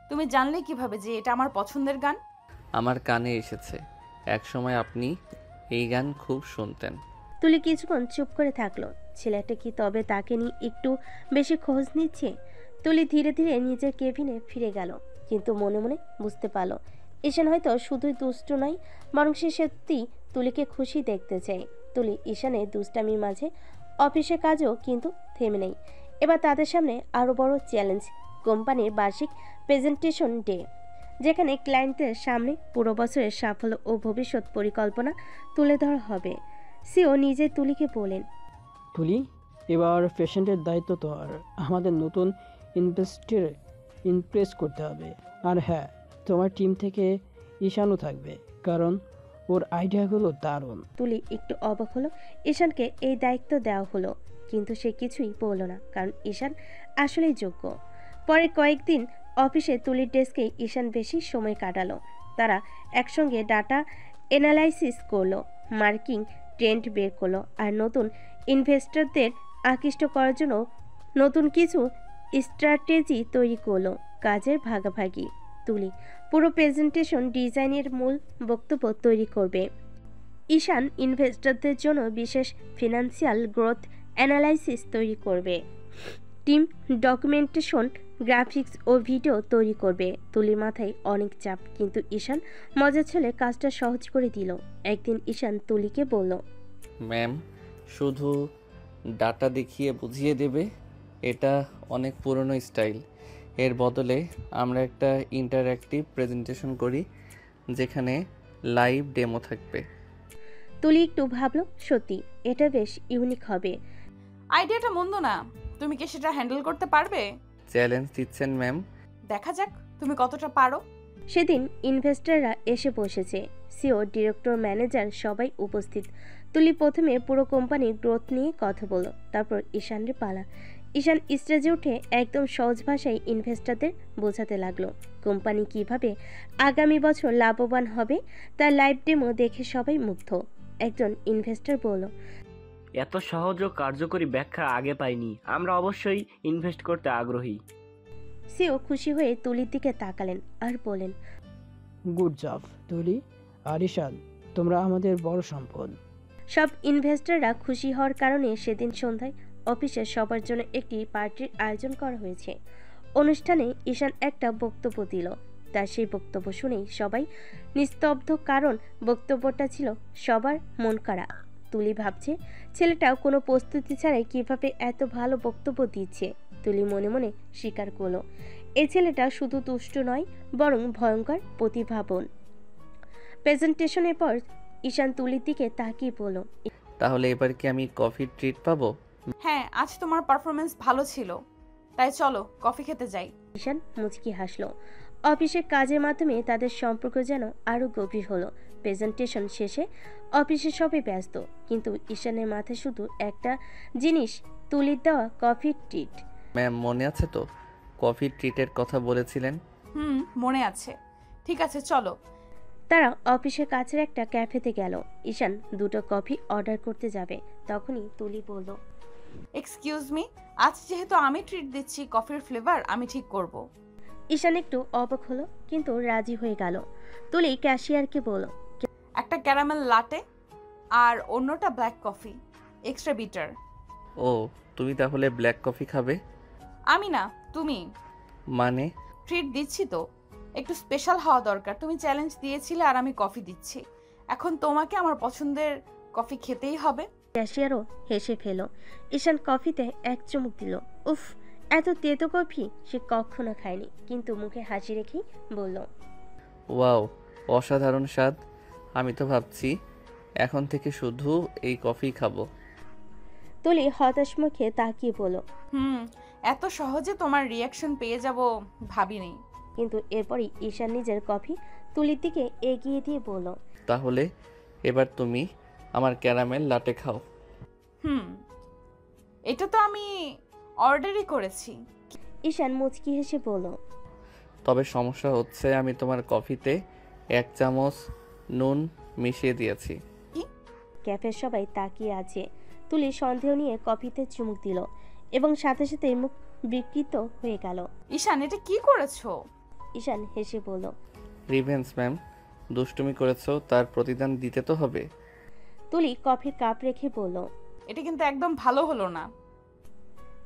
তুমি জানলে কিভাবে যে এটা আমার পছন্দের গান? আমার কানে এসেছে, একসময় আপনি এই গান খুব শুনতেন। তুলি কিছুক্ষণ চুপ করে থাকলো। ছেলেটা কি তবে তাকে নিয়ে একটু বেশি খোঁজ নিচ্ছে? তুলি ধীরে ধীরে নিজের কেবিনে ফিরে গেল, কিন্তু মনে মনে বুঝতে পারলো ঈশান হয়তো শুধুই দুষ্টু নয়, বরং সে সত্যি তুলিকে খুশি দেখতে চায়। তুলি ঈশানের দুষ্টামির মাঝে অফিসের কাজও কিন্তু থেমে নেই। এবার তাদের সামনে আরও বড় চ্যালেঞ্জ, কোম্পানির বার্ষিক প্রেজেন্টেশন ডে, যেখানে ক্লায়েন্টদের সামনে পুরো বছরের সাফল্য ও ভবিষ্যৎ পরিকল্পনা তুলে ধরা হবে। সিও নিজে তুলিকে বলেন, তুলি, এবার পেশেন্টের দায়িত্ব তো আর আমাদের নতুন ইনভেস্টর ইমপ্রেস করতে হবে। আর হ্যাঁ, তোমার টিম থেকে ঈশানও থাকবে, কারণ ওর আইডিয়াগুলো দারুণ। তুলি একটু অবাক হলো ঈশানকে এই দায়িত্ব দেওয়া হলো, কিন্তু সে কিছুই বলল না, কারণ ঈশান আসলেই যোগ্য। পরে কয়েকদিন অফিসে তুলির ডেস্কে ঈশান বেশি সময় কাটালো। তারা একসঙ্গে ডাটা অ্যানালাইসিস করলো, মার্কিং ট্রেন্ড বের করলো, আর নতুন ইনভেস্টরদের আকৃষ্ট করার জন্য নতুন কিছু স্ট্র্যাটেজি তৈরি করলো। কাজের ভাগাভাগি। তুলি পুরো প্রেজেন্টেশন ডিজাইনের মূল বক্তব্য তৈরি করবে। ঈশান ইনভেস্টরদের জন্য বিশেষ ফিনান্সিয়াল গ্রোথ অ্যানালাইসিস তৈরি করবে। টিম ডকুমেন্টেশন, গ্রাফিক্স ও ভিডিও তৈরি করবে। তুলির মাথায় অনেক চাপ, কিন্তু ঈশান মজা ছেলে কাজটা সহজ করে দিল। একদিন ঈশান তুলিকে বলল, ম্যাম, শুধু ডাটা দেখিয়ে বুঝিয়ে দেবে এটা অনেক পুরনো স্টাইল। এর বদলে আমরা একটা ইন্টারঅ্যাক্টিভ প্রেজেন্টেশন করি, যেখানে লাইভ ডেমো থাকবে। তুলি একটু ভাবলো, সত্যি এটা বেশ ইউনিক হবে। আইডিয়াটা মন্দ না, তুমি কি সেটা হ্যান্ডেল করতে পারবে? চ্যালেঞ্জ দিচ্ছেন ম্যাম? দেখা যাক তুমি কতটা পারো। সেদিন ইনভেস্টররা এসে বসেছে, সিও, ডিরেক্টর, ম্যানেজার সবাই উপস্থিত। তুলি প্রথমে পুরো কোম্পানির গ্রোথ নিয়ে কথা বলল, তারপর ঈশানের পালা। ঈশান স্টেজে উঠে একদম সহজ ভাষায় ইনভেস্টরদের বোঝাতে লাগলো কোম্পানি কিভাবে আগামী বছর লাভবান হবে। তার লাইভ ডেমো দেখে সবাই মুগ্ধ। একজন ইনভেস্টর বলল, এত সহজ ও কার্যকরী ব্যাখ্যা আগে পাইনি। আমরা অবশ্যই ইনভেস্ট করতে আগ্রহী। সিও খুশি হয়ে তুলির দিকে তাকালেন আর বলেন, গুড জব তুলি আর ঈশান, তোমরা আমাদের বড় সম্পদ। সব ইনভেস্টররা খুশি হওয়ার কারণে সেদিন সন্ধ্যায় অফিসে সবার জন্য একটি পার্টির আয়োজন করা হয়েছে। অনুষ্ঠানে ঈশান একটা বক্তব্য দিল। তার সেই বক্তব্য শুনেই সবাই নিস্তব্ধ, কারণ বক্তব্যটা ছিল সবার মন কাড়া। তুলি ভাবছে ছেলেটাও কোনো প্রস্তুতি ছাড়াই কিভাবে এত ভালো বক্তব্য দিচ্ছে। তুলি মনে মনে স্বীকার করলো, এই ছেলেটা শুধু দুষ্ট নয়, বরং ভয়ঙ্কর প্রতিভাবান। প্রেজেন্টেশনের পর ঈশান তুলির দিকে তাকিয়ে বলল, তাহলে এবার কি আমি কফির ট্রিট পাবো? হ্যাঁ, আজ তোমার পারফরমেন্স ভালো ছিল, তাই চলো কফি খেতে যাই। ঈশান মুচকি হাসলো। অফিসের কাজের মাধ্যমে তাদের সম্পর্ক যেন আরো গভীর হলো। প্রেজেন্টেশন শেষে অফিসে সবাই ব্যস্ত, কিন্তু ঈশানের মাথায় শুধু একটা জিনিস, তুলির দেওয়া কফির ট্রিট। ম্যাম, মনে আছে তো কফির ট্রিটের কথা বলেছিলেন? মনে আছে। ঠিক আছে, চলো। তারা অফিসের কাছের একটা ক্যাফেতে গেল। ঈশান দুটো কফি অর্ডার করতে যাবে, তখনই তুলি বলল, এক্সকিউজ মি, আজ যেহেতু আমি ট্রিট দিচ্ছি, কফির ফ্লেভার আমি ঠিক করব। ঈশান একটু অবাক হলো, কিন্তু রাজি হয়ে গেল। তুলি ক্যাশিয়ারকে বলল, একটা ক্যারামেল লাটে আর অন্যটা ব্ল্যাক কফি, এক্সট্রা বিটার। ও, তুমি তাহলে ব্ল্যাক কফি খাবে? আমি না, তুমি। মানে? ট্রিট দিচ্ছি তো, একটু স্পেশাল হওয়া দরকার। তুমি চ্যালেঞ্জ দিয়েছিলে আর আমি কফি দিচ্ছি, এখন তোমাকে আমার পছন্দের কফি খেতেই হবে। ক্যাশিয়ারও হেসে ফেল। ঈশান কফিতে এক চুমুক দিল। উফ, এত তেতো কফি সে কখনো খায়নি, কিন্তু মুখে হাসি রেখেই বলল, ওয়াও, অসাধারণ স্বাদ। আমি তো ভাবছি এখন থেকে শুধু এই কফি খাবো। তুলি হতাশ মুখে তাকিয়ে বলল, এত সহজে তোমার রিয়াকশন পেয়ে যাব ভাবিনি। কিন্তু এরপরই ঈশান নিজের কফি তুলির দিকে এগিয়ে দিয়ে বলল, তাহলে এবার তুমি আমার ক্যারামেল লাটে খাও। এটা তো আমি অর্ডারই করেছি। ঈশান মুচকি হেসে বলল, তবে সমস্যা হচ্ছে আমি তোমার কফিতে 1 চামচ নুন মিশিয়ে দিয়েছি। ক্যাফের সবাই তাকিয়ে আছে। তুলি সন্দেহ নিয়ে কফিতে চুমুক দিল এবং সাথে সাথে মুখ বিকৃত হয়ে গেল। ঈশান, এটা কি করেছো? ঈশান হেসে বলল, রিভেন্স ম্যাম, দুষ্টুমি করেছো, তার প্রতিদান দিতে তো হবে। তুলি কফির কাপ রেখে বলল, এটা কিন্তু একদম ভালো হলো না।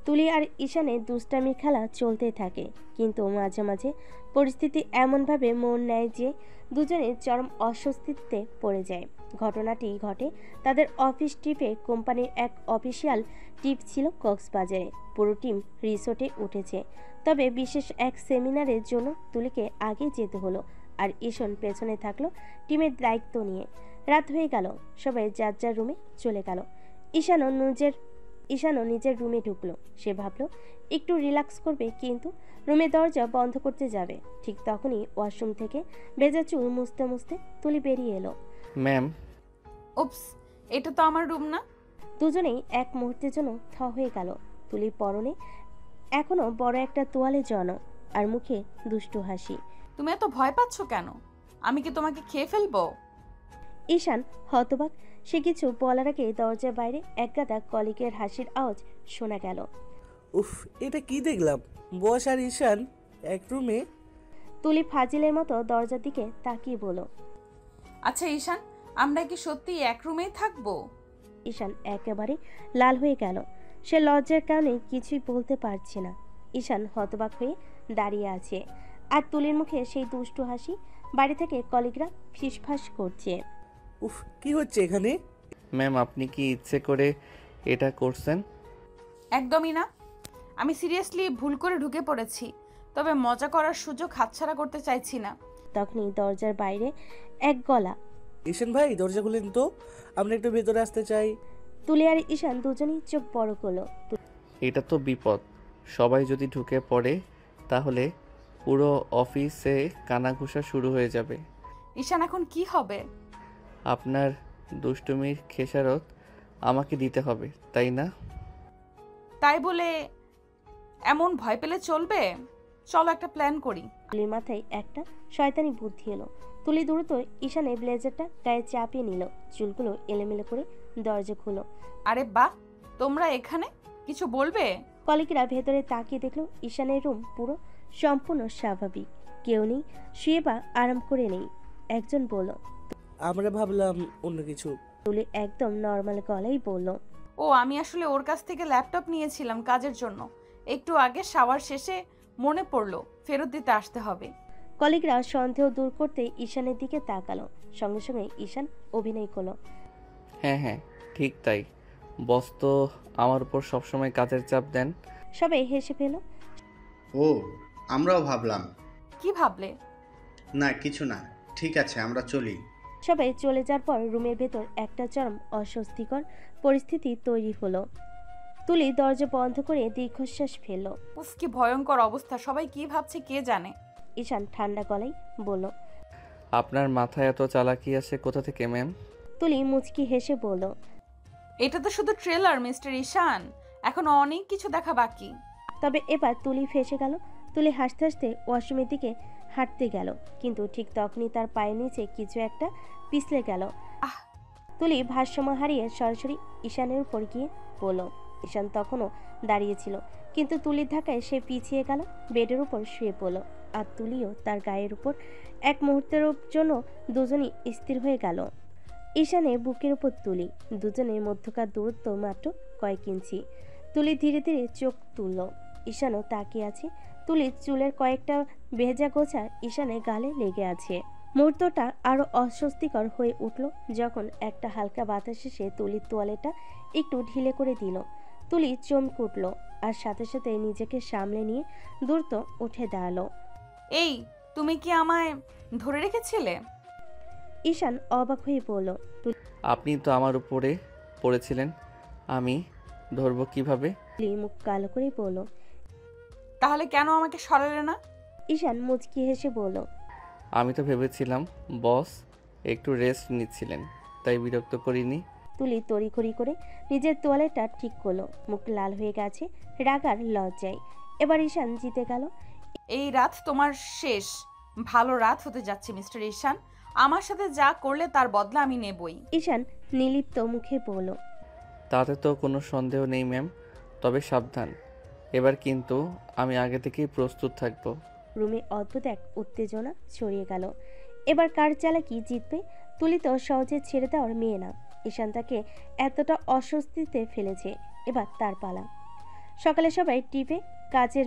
তুলি আর ঈশানের দুষ্টামির খেলা চলতেই থাকে, কিন্তু মাঝে মাঝে পরিস্থিতি এমনভাবে মোড় নেয় যে দুজনে চরম অস্বস্তিতে পড়ে যায়। ঘটনাটি ঘটে তাদের অফিস ট্রিপে। কোম্পানির এক অফিসিয়াল ট্রিপ ছিল কক্সবাজারে। পুরো টিম রিসোর্টে উঠেছে, তবে বিশেষ এক সেমিনারের জন্য তুলিকে আগে যেতে হলো, আর ঈশান পেছনে থাকলো টিমের দায়িত্ব নিয়ে। রাত হয়ে গেল, সবাই যার যার রুমে চলে গেল। ঈশানও নিজের রুমে ঢুকলো। সে ভাবলো একটু রিল্যাক্স করবে, কিন্তু রুমের দরজা বন্ধ করতে যাবে, ঠিক তখনই ওয়াশরুম থেকে ভেজা চুল মুছতে মুছতে তুলি বেরিয়ে এলো। ম্যাম। উপস, এটা তো আমার রুম না। দুজনেই এক মুহূর্তের জন্য থ হয়ে গেল। তুলির পরনে এখনো বড় একটা তোয়ালে জড়ানো, আর মুখে দুষ্টু হাসি। তুমি এত ভয় পাচ্ছ কেন? আমি কি তোমাকে খেয়ে ফেলবো? ঈশান হতবাক। সে কিছু বলার আগে দরজার বাইরে একগাদা কলিগের হাসির আওয়াজ শোনা গেল। উফ, এটা কি দেখলাম? বস আর ঈশান এক রুমে। তুলি ফাজিলের মতো দরজার দিকে তাকিয়ে বলল, আচ্ছা ঈশান, আমরা কি সত্যি এক রুমেই থাকবো? ঈশান একেবারে লাল হয়ে গেল। সে লজ্জার কারণে কিছুই বলতে পারছে না। ঈশান হতবাক হয়ে দাঁড়িয়ে আছে, আর তুলির মুখে সেই দুষ্টু হাসি। বাড়ি থেকে কলিগরা ফিসফাস করছে। উফ, কি হচ্ছে এখানে? ম্যাম, আপনি কি ইচ্ছে করে এটা করছেন? একদমই না, আমি সিরিয়াসলি ভুল করে ঢুকে পড়েছি, তবে মজা করার সুযোগ হাতছাড়া করতে চাইছি না। তখনই দরজার বাইরে এক গলা, ঈশান ভাই, দরজা খুলেন তো, আমরা একটু ভেতরে আসতে চাই। তুলি আর ঈশান দুজনেই চোখ বড় করলো। এটা তো বিপদ। সবাই যদি ঢুকে পড়ে তাহলে পুরো অফিসে কানাঘুষা শুরু হয়ে যাবে। ঈশান, এখন কি হবে? আপনার দুষ্টুমির খেসারত আমাকে দিতে হবে, তাই না? তাই বলে এমন ভয় পেলে চলবে? চলো একটা প্ল্যান করি। তুলির মাথায় একটা শয়তানি বুদ্ধি এলো। তুলি দ্রুত ঈশানের ব্লেজারটা গায়ে চাপিয়ে নিল, চুলগুলো এলোমেলো করে দরজা খুলো। আরে বাহ, তোমরা এখানে কিছু বলবে? কলিগরা ভেতরে তাকিয়ে দেখলো ঈশানের রুম পুরো সম্পূর্ণ স্বাভাবিক, কেউ নেই, শুয়ে বা আরাম করে নেই। একজন বলল, আমরা ভাবলাম অন্য কিছু। তুলি একদম নর্মাল গলায় বলল। ও আমি আসলে ওর কাছ থেকে ল্যাপটপ নিয়েছিলাম কাজের জন্য। একটু আগে শাওয়ার শেষে মনে পড়লো ফেরত দিতে আসতে হবে। কলিগরা সন্দেহ দূর করতে ঈশানের দিকে তাকালো। সঙ্গে সঙ্গে ঈশান অভিনয় করলো। হ্যাঁ হ্যাঁ, ঠিক তাই। বস তো আমার উপর সবসময় কাজের চাপ দেন। সবাই হেসে ফেল। ও, আমরাও ভাবলাম। কি ভাবলে? না কিছু না, ঠিক আছে আমরা চলি। সবাই চলে যাওয়ার পর রুমের ভেতর একটা চরম অস্বস্তিকর পরিস্থিতি তৈরি হলো। তুলি দরজা বন্ধ করে দীর্ঘশ্বাস ফেলল। উফ কি ভয়ঙ্কর অবস্থা, সবাই কি ভাবছে কে জানে। ঈশান ঠান্ডা গলায় বলল। আপনার মাথায় এত চালাকি আসে কোথা থেকে ম্যাম? তুলি মুচকি হেসে বলল। এটা তো শুধু ট্রেলার মিস্টার ঈশান, এখনো অনেক কিছু দেখা বাকি। তবে এবার তুলি ফেসে গেল। তুলি হাসতে হাসতে ওয়াশরুমের দিকে হাঁটতে গেল, কিন্তু ঠিক তখনই তার পায়ের নিচে কিছু একটা পিছলে গেল। আহ! তুলি ভারসাম্য হারিয়ে সরাসরি ঈশানের উপর গিয়ে পড়ল। ঈশান তখনও দাঁড়িয়েছিল, কিন্তু তুলির ধাক্কায় সে পিছিয়ে গেল, বেডের উপর শুয়ে পড়ল। আর তুলিও তার গায়ের উপর। এক মুহূর্তের জন্য দুজনই স্থির হয়ে গেল। ঈশানের বুকের উপর তুলি, দুজনের মধ্যকার দূরত্ব মাত্র কয়েক ইঞ্চি। তুলি ধীরে ধীরে চোখ তুলল। ঈশানও তাকিয়ে আছে। তুলির চুলের কয়েকটা ভেজা গোছা ঈশানের গালে লেগে আছে। মুহূর্তটা আরো অস্বস্তিকর হয়ে উঠল যখন একটা হালকা বাতাস এসে তুলির তোয়ালেটা একটু ঢিলে করে দিল। তুলি চমকে উঠল, আর সাথে সাথে নিজেকে সামলে নিয়ে দ্রুত উঠে দাঁড়ালো। এই তুমি কি আমায় ধরে রেখেছিলে? ঈশান অবাক হয়ে বলল। আপনি তো আমার উপরে পড়েছিলেন, আমি ধরবো কিভাবে? তুলি মুখ কালো করে বলল। তাহলে কেন আমাকে সরালে না? ঈশান মুচকি হেসে বলল। আমি তো ভেবেছিলাম বস একটু রেস্ট নিচ্ছিলেন, তাই বিরক্ত করিনি। তুলি তড়িঘড়ি করে নিজের তোয়ালেটা ঠিক করলো। মুখ লাল হয়ে গেছে রাগার লজ্জায়। এবার ঈশান জিতে গেল। এই রাত তোমার শেষ ভালো রাত হতে যাচ্ছে মিস্টার ঈশান। আমার সাথে যা করলে তার বদলা আমি নেবই। ঈশান নিলিপ্ত মুখে বলল। তাতে তো কোনো সন্দেহ নেই ম্যাম, তবে সাবধান, এবার কিন্তু আমি আগে থেকেই প্রস্তুত থাকবো। রুমে অদ্ভুত এক উত্তেজনা ছড়িয়ে গেল। এবার কার চালাকি জিতবে? তুলি তো সহজে ছেড়ে দেওয়ার মেয়ে না। ঈশান তাকে এতটা অস্বস্তিতে ফেলেছে, এবার তার পালা। সকালে সবাই কাজে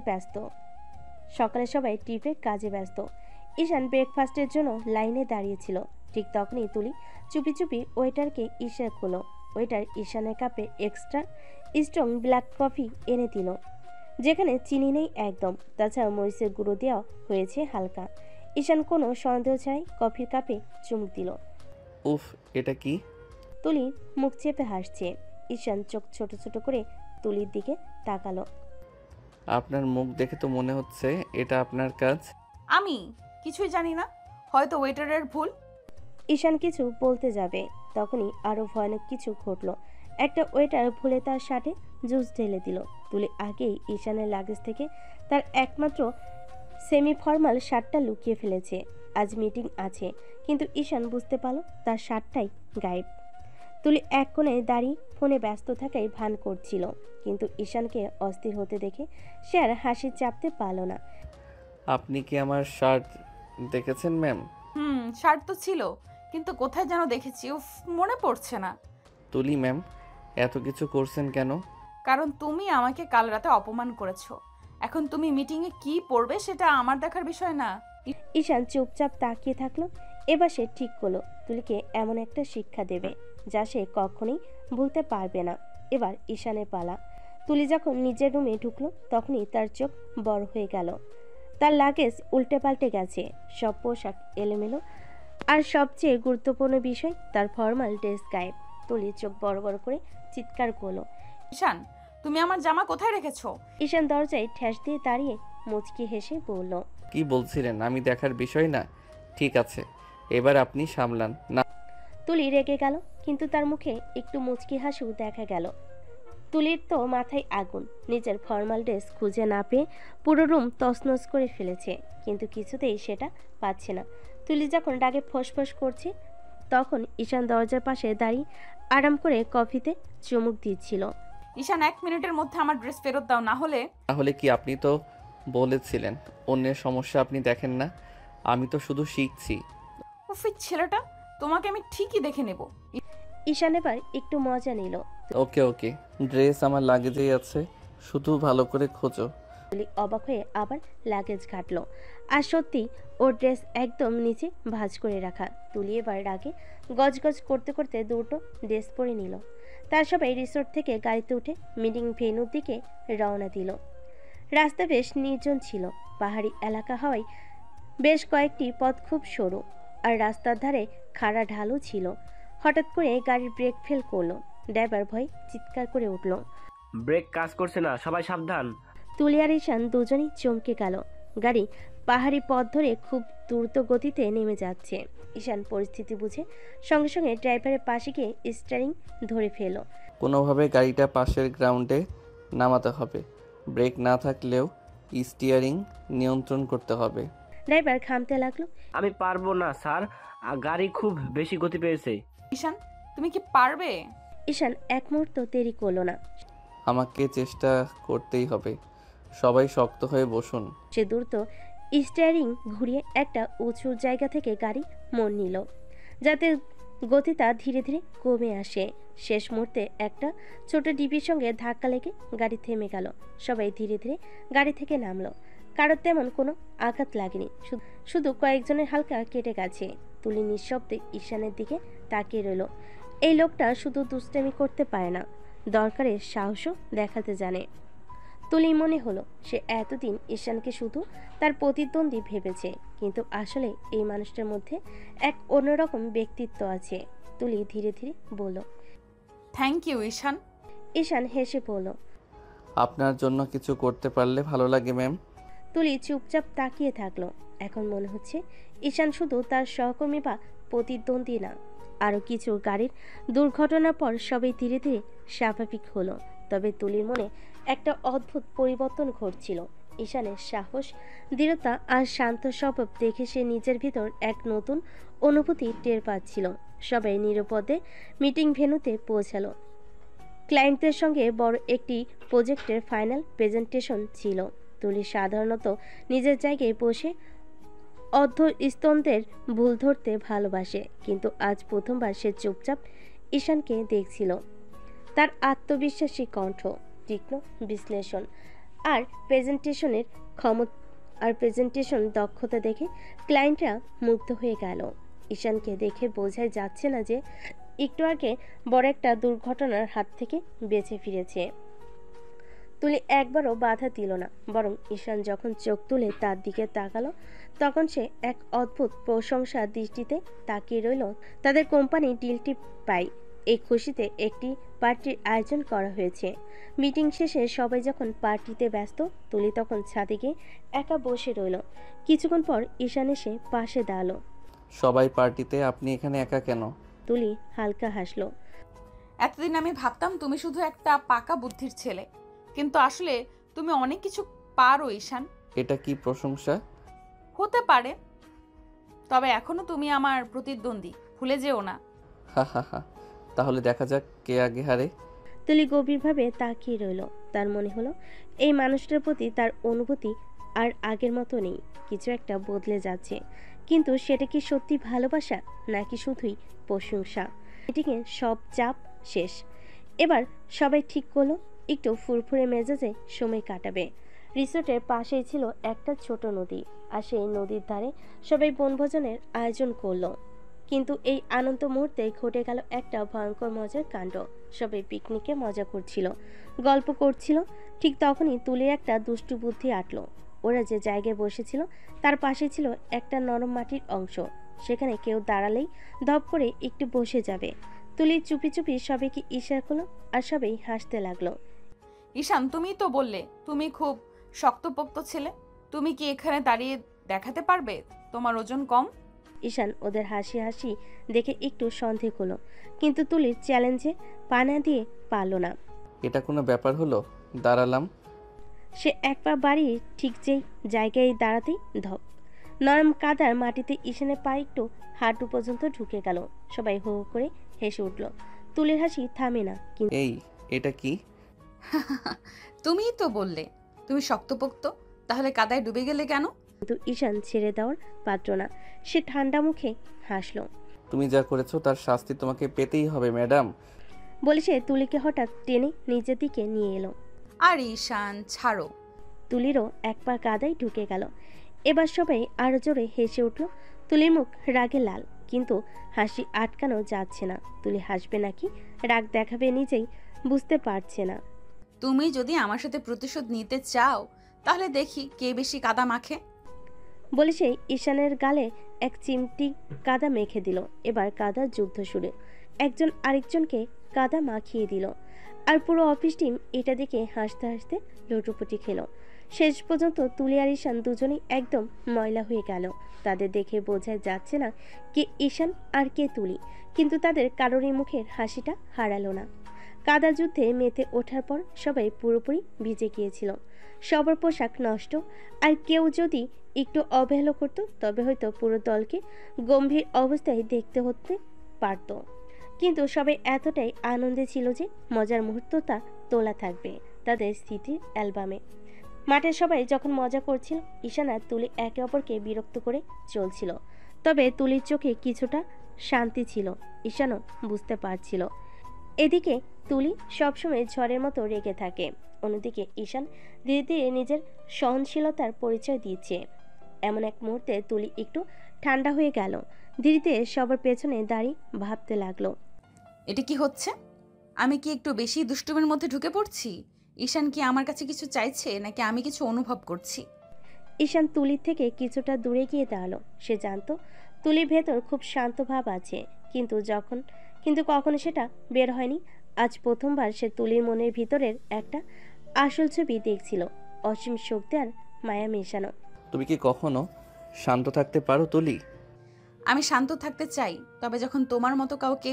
ব্যস্ত। ঈশান ব্রেকফাস্টের জন্য লাইনে দাঁড়িয়েছিল। ঠিক তখনই তুলি চুপি চুপি ওয়েটারকে ইশারা করলো। ওয়েটার ঈশানের কাপে এক্সট্রা স্ট্রং ব্ল্যাক কফি এনে দিল, যেখানে চিনি নেই একদম, তাছাড়া মরিচের গুঁড়ো দেওয়া হয়েছে হালকা। ঈশান কোনো সন্দেহ ছাড়াই কফির কাপে চুমুক দিল। উফ, এটা কি? তুলি মুখ চেপে হাসছে। ঈশান চোখ ছোট ছোট করে তুলির দিকে তাকালো। আপনার মুখ দেখে তো মনে হচ্ছে এটা আপনার কাজ। আমি কিছুই জানি না, হয়তো ওয়েটারের ভুল। ঈশান কিছু বলতে যাবে, তখনই আরো ভয়ানক কিছু ঘটলো। একটা ওয়েটার ভুলে তার শার্টে জুস ঢেলে দিল। তুলি আগেই ঈশানের লাগেজ থেকে তার একমাত্র সেমি ফর্মাল শার্টটা লুকিয়ে ফেলেছে। আজ মিটিং আছে, কিন্তু ঈশান বুঝতে পারল তার শার্টটাই গায়েব। তুলি এক কোণে দাঁড়িয়ে ফোনে ব্যস্ত থাকাই ভান করছিল, কিন্তু ঈশানকে অস্থির হতে দেখে সে আর হাসি চাপতে পারল না। আপনি কি আমার শার্ট দেখেছেন ম্যাম? শার্ট তো ছিল, কিন্তু কোথায় যেন দেখেছি, উফ মনে পড়ছে না। তুলি ম্যাম, এত কিছু করছেন কেন? কারণ তুমি আমাকে কাল রাতে অপমান করেছো। এখন তুমি মিটিংয়ে কি পড়বে সেটা আমার দেখার বিষয় না। ঈশান চুপচাপ তাকিয়ে থাকলো। এবার সে ঠিক করলো তুলিকে এমন একটা শিক্ষা দেবে যা সে কখনোই ভুলতে পারবে না। এবার ঈশানের পালা। তুলি যখন নিজের রুমে ঢুকলো তখনই তার চোখ বড় হয়ে গেল। তার লাগেজ উল্টে পাল্টে গেছে, সব পোশাক এলোমেলো, আর সবচেয়ে গুরুত্বপূর্ণ বিষয় তার ফর্মাল ড্রেস গায়েব। তুলি চোখ বড় বড় করে চিৎকার করলো। ঈশান, তুমি আমার জামা কোথায় রেখেছো? ঈশান দরজায় ঠেস দিয়ে দাঁড়িয়ে মুচকি হেসে বলল। কি বলছিলেন? আমি দেখার বিষয় না। ঠিক আছে, এবার আপনি সামলান না। তুলি রেগে গেল, কিন্তু তার মুখে একটু মুচকি হাসিও দেখা গেল। তুলির তো মাথায় আগুন। নিজের ফর্মাল ড্রেস খুঁজে না পেয়ে পুরো রুম তছনছ করে ফেলেছে, কিন্তু কিছুতেই সেটা পাচ্ছে না। তুলি যখন রাগে ফোঁস করছে, তখন ঈশান দরজার পাশে দাঁড়িয়ে আরাম করে কফিতে চুমুক দিচ্ছিল। ঈশান, 1 মিনিটের মধ্যে আমার ড্রেস ফেরত দাও, না হলে। তাহলে কি? আপনি তো বলেছিলেন অন্যের সমস্যা আপনি দেখেন না। আমি তো শুধু শিখছি। উফ, এই ছেলেটা তোমাকে আমি ঠিকই দেখে নেব। ঈশান এবার একটু মজা নিল। ওকে ওকে, ড্রেস আমার লাগেজেই আছে, শুধু ভালো করে খোঁজো। তুলি অবাক হয়ে আবার লাগেজ ঘাটলো। আর সত্যি ওর ড্রেস একদম নিচে ভাঁজ করে রাখা। তুলি এবার রাগে গজগজ করতে করতে দুটো ড্রেস পরে নিল। তার সবাই রিসোর্ট থেকে গাড়িতে উঠে মিটিং ভেন্যুর দিকে রওনা দিল। রাস্তা বেশ নির্জন ছিল, পাহাড়ি এলাকা হওয়ায় বেশ কয়েকটি পথ খুব সরু, আর রাস্তার ধারে খাড়া ঢালু ছিল। হঠাৎ করে গাড়ির ব্রেক ফেল করলো। ড্রাইভার ভয় চিৎকার করে উঠল। ব্রেক কাজ করছে না, সবাই সাবধান। তুলি আর ঈশান দুজনেই চমকে গেল। গাড়ি পাহাড়ি পথ ধরে খুব দ্রুত গতিতে নেমে যাচ্ছে। ঈশান পরিস্থিতি বুঝে সঙ্গে সঙ্গে ড্রাইভারের পাশে গিয়ে স্টিয়ারিং ধরে ফেলল। কোনোভাবে গাড়িটা পাশের গ্রাউন্ডে নামাতে হবে, ব্রেক না থাকলেও স্টিয়ারিং নিয়ন্ত্রণ করতে হবে। ড্রাইভার ঘামতে লাগলো। আমি পারবো না স্যার, গাড়ি খুব বেশি গতি পেয়েছে। ঈশান, তুমি কি পারবে? ঈশান এক মুহূর্ত দেরি করলো না। আমাকে চেষ্টা করতেই হবে, সবাই শক্ত হয়ে বসুন। সে দ্রুত স্টিয়ারিং ঘুরিয়ে একটা উঁচু জায়গা থেকে গাড়ি মোড় নিল, যাতে গতিটা ধীরে ধীরে কমে আসে। শেষ মুহূর্তে একটা ছোট ডিবির সঙ্গে ধাক্কা লেগে গাড়ি থেমে গেল। সবাই ধীরে ধীরে গাড়ি থেকে নামলো। কারোর তেমন কোনো আঘাত লাগেনি, শুধু কয়েকজনের হালকা কেটে গেছে। তুলি নিঃশব্দে ঈশানের দিকে তাকিয়ে রইল। এই লোকটা শুধু দুষ্টামি করতে পারে না, দরকারে সাহসও দেখাতে জানে। তুলি মনে হলো সে এতদিন ঈশানকে শুধু তার প্রতিদ্বন্দ্বী ভেবেছে, কিন্তু আসলে এই মানুষটার মধ্যে এক অন্যরকম ব্যক্তিত্ব আছে। তুলি ধীরে ধীরে বলল, থ্যাংক ইউ ঈশান। ঈশান হেসে বলল, আপনার জন্য কিছু করতে পারলে ভালো লাগে ম্যাম। তুলি চুপচাপ তাকিয়ে থাকলো। এখন মনে হচ্ছে ঈশান শুধু তার সহকর্মী বা প্রতিদ্বন্দ্বী না, আরও কিছু গাড়ির দুর্ঘটনার পর সবাই ধীরে ধীরে স্বাভাবিক হলো। তবে তুলির মনে একটা অদ্ভুত পরিবর্তন ঘটছিল। ঈশানের সাহস, দৃঢ়তা আর শান্ত স্বভাব দেখে সে নিজের ভিতর এক নতুন অনুভূতি টের পাচ্ছিল। সবাই নিরাপদে মিটিং ভেন্যুতে পৌঁছালো। ক্লায়েন্টদের সঙ্গে বড় একটি প্রজেক্টের ফাইনাল প্রেজেন্টেশন ছিল। তুলি সাধারণত নিজের জায়গায় বসে অর্ধস্তন্ত্রের ভুল ধরতে ভালোবাসে, কিন্তু আজ প্রথমবার সে চুপচাপ ঈশানকে দেখছিল। তার আত্মবিশ্বাসী কণ্ঠ, তীক্ষ্ণ বিশ্লেষণ আর প্রেজেন্টেশন দক্ষতা দেখে ক্লায়েন্টরা মুগ্ধ হয়ে গেল। ঈশানকে দেখে বোঝাই যাচ্ছে না যে একটু আগে বড় একটা দুর্ঘটনার হাত থেকে বেঁচে ফিরেছে। তুলি একবারও বাধা দিল না, বরং ঈশান যখন চোখ তুলে তার দিকে তাকালো, তখন সে এক অদ্ভুত প্রশংসার দৃষ্টিতে তাকিয়ে রইল। তাদের কোম্পানি ডিলটি পায়, এই খুশিতে একটি পার্টির আয়োজন করা হয়েছে। মিটিং শেষে সবাই যখন পার্টিতে ব্যস্ত, তুলি তখন ছাদে গিয়ে একা বসে রইল। কিছুক্ষণ পর ঈশান এসে পাশে দাঁড়ালো। সবাই পার্টিতে, আপনি এখানে একা কেন? তুলি হালকা হাসলো। এতদিন আমি ভাবতাম তুমি শুধু একটা পাকা বুদ্ধির ছেলে, কিন্তু আসলে তুমি অনেক কিছু পারো ঈশান। এটা কি প্রশংসা? হতে পারে, তবে এখনো তুমি আমার প্রতিদ্বন্দ্বী, ভুলে যেও না। হা হা হা, তাহলে দেখা যাক কে আগে হারে। তুলি গভীরভাবে তাকিয়ে রইল। তার মনে হলো এই মানুষটার প্রতি তার অনুভূতি আর আগের মতো নেই, কিছু একটা বদলে যাচ্ছে। কিন্তু সেটা কি সত্যি ভালোবাসা, নাকি শুধুই প্রশংসা? এটিকে সব চাপ শেষ। এবার সবাই ঠিক করলো একটু ফুরফুরে মেজাজে সময় কাটাবে। রিসোর্টের পাশেই ছিল একটা ছোট নদী, আর সেই নদীর ধারে সবাই বনভোজনের আয়োজন করলো। কিন্তু এই আনন্দ মুহূর্তে ঘটে গেল একটা ভয়ঙ্কর মজার কাণ্ড। সবাই পিকনিকে মজা করছিল, গল্প করছিল, ঠিক তখনই তুলির একটা দুষ্টু বুদ্ধি আটলো। ওরা যে জায়গায় বসেছিল তার পাশে ছিল একটা নরম মাটির অংশ, সেখানে কেউ দাঁড়ালেই ধপ করে একটু বসে যাবে। তুলি চুপি চুপি সবাইকে ইশারা করলো, আর সবাই হাসতে লাগলো। ঈশান, তুমিই তো বললে তুমি খুব শক্তপোক্ত ছেলে, তুমি কি এখানে দাঁড়িয়ে দেখাতে পারবে তোমার ওজন কম? ঈশান ওদের হাসি হাসি দেখে একটু সন্দেহ হলো, কিন্তু তুলির চ্যালেঞ্জে পা না দিয়ে পারল না। এটা কোনো ব্যাপার হলো? দাঁড়ালাম। সে এক পা বাড়িয়ে ঠিক যেই জায়গায় দাঁড়াতেই ধপ, নরম কাদার মাটিতে ঈশানের পা একটু হাঁটু পর্যন্ত ঢুকে গেল। সবাই হো হো করে হেসে উঠল। তুলির হাসি থামে না। এই, এটা কি? তুমিই তো বললে তুমি শক্তপোক্ত, তাহলে কাদায় ডুবে গেলে কেন? কিন্তু ঈশান ছেড়ে দেওয়ার পাত্র না। সে ঠান্ডা মুখে হাসলো। তুমি যা করেছো তার শাস্তি তোমাকে পেতেই হবে ম্যাডাম। বলে সে তুলিকে হঠাৎ টেনে নিজের দিকে নিয়ে এলো। আর ঈশান ছাড়ো। তুলিরও এক পা কাদায় ঢুকে গেল। এবার সবাই আরো জোরে হেসে উঠল। তুলির মুখ রাগে লাল, কিন্তু হাসি আটকানো যাচ্ছে না। তুলি হাসবে নাকি রাগ দেখাবে নিজেই বুঝতে পারছে না। তুমি যদি আমার সাথে প্রতিশোধ নিতে চাও তাহলে দেখি কে বেশি কাদা মাখে। বলে সে ঈশানের গালে এক চিমটি কাদা মেখে দিল। এবার কাদা যুদ্ধ শুরু। একজন আরেকজনকে কাদা মাখিয়ে দিল। আর পুরো অফিস টিম এটা দেখে হাসতে হাসতে লুটোপুটি খেলো। শেষ পর্যন্ত তুলি আর ঈশান দুজনেই একদম ময়লা হয়ে গেল। তাদের দেখে বোঝা যাচ্ছে না কে ঈশান আর কে তুলি, কিন্তু তাদের কারোরই মুখের হাসিটা হারালো না। কাদা যুদ্ধে মেতে ওঠার পর সবাই পুরোপুরি ভিজে গিয়েছিল। সবার পোশাক নষ্ট, আর কেউ যদি একটু অবহেলা করত তবে হয়তো পুরো দলকে গম্ভীর অবস্থায় দেখতে হতে পারত। কিন্তু সবাই এতটাই আনন্দে ছিল যে মজার মুহূর্তটা তোলা থাকবে তাদের স্মৃতির অ্যালবামে। মাঠে সবাই যখন মজা করছিল, ঈশান আর তুলি একে অপরকে বিরক্ত করে চলছিল। তবে তুলির চোখে কিছুটা শান্তি ছিল, ঈশানও বুঝতে পারছিল। এদিকে তুলি সবসময় ঝড়ের মতো রেগে থাকে, অন্যদিকে ঈশান ধীরে ধীরে নিজের সহনশীলতার পরিচয় দিচ্ছে। এমন এক মুহূর্তে তুলি একটু ঠান্ডা হয়ে গেল। ধীরে ধীরে সবার পেছনে দাঁড়িয়ে ভাবতে লাগলো, এটা কি হচ্ছে? আমি কি একটু বেশি দুষ্টুমির মধ্যে ঢুকে পড়ছি? ঈশান কি আমার কাছে কিছু চাইছে নাকি আমি কিছু অনুভব করছি? ঈশান তুলির থেকে কিছুটা দূরে গিয়ে দাঁড়ালো। সে জানতো তুলির ভেতর খুব শান্ত ভাব আছে, কিন্তু কখনো সেটা বের হয়নি। আজ প্রথমবার সে তুলির মনের ভিতরের একটা আসল ছবি দেখছিল, অসীম শক্তি আর মায়া মেশানো। তুমি কি কখনো শান্ত থাকতে পারো তুলি? আমি শান্ত থাকতে চাই, তবে যখন তোমার মতো কাউকে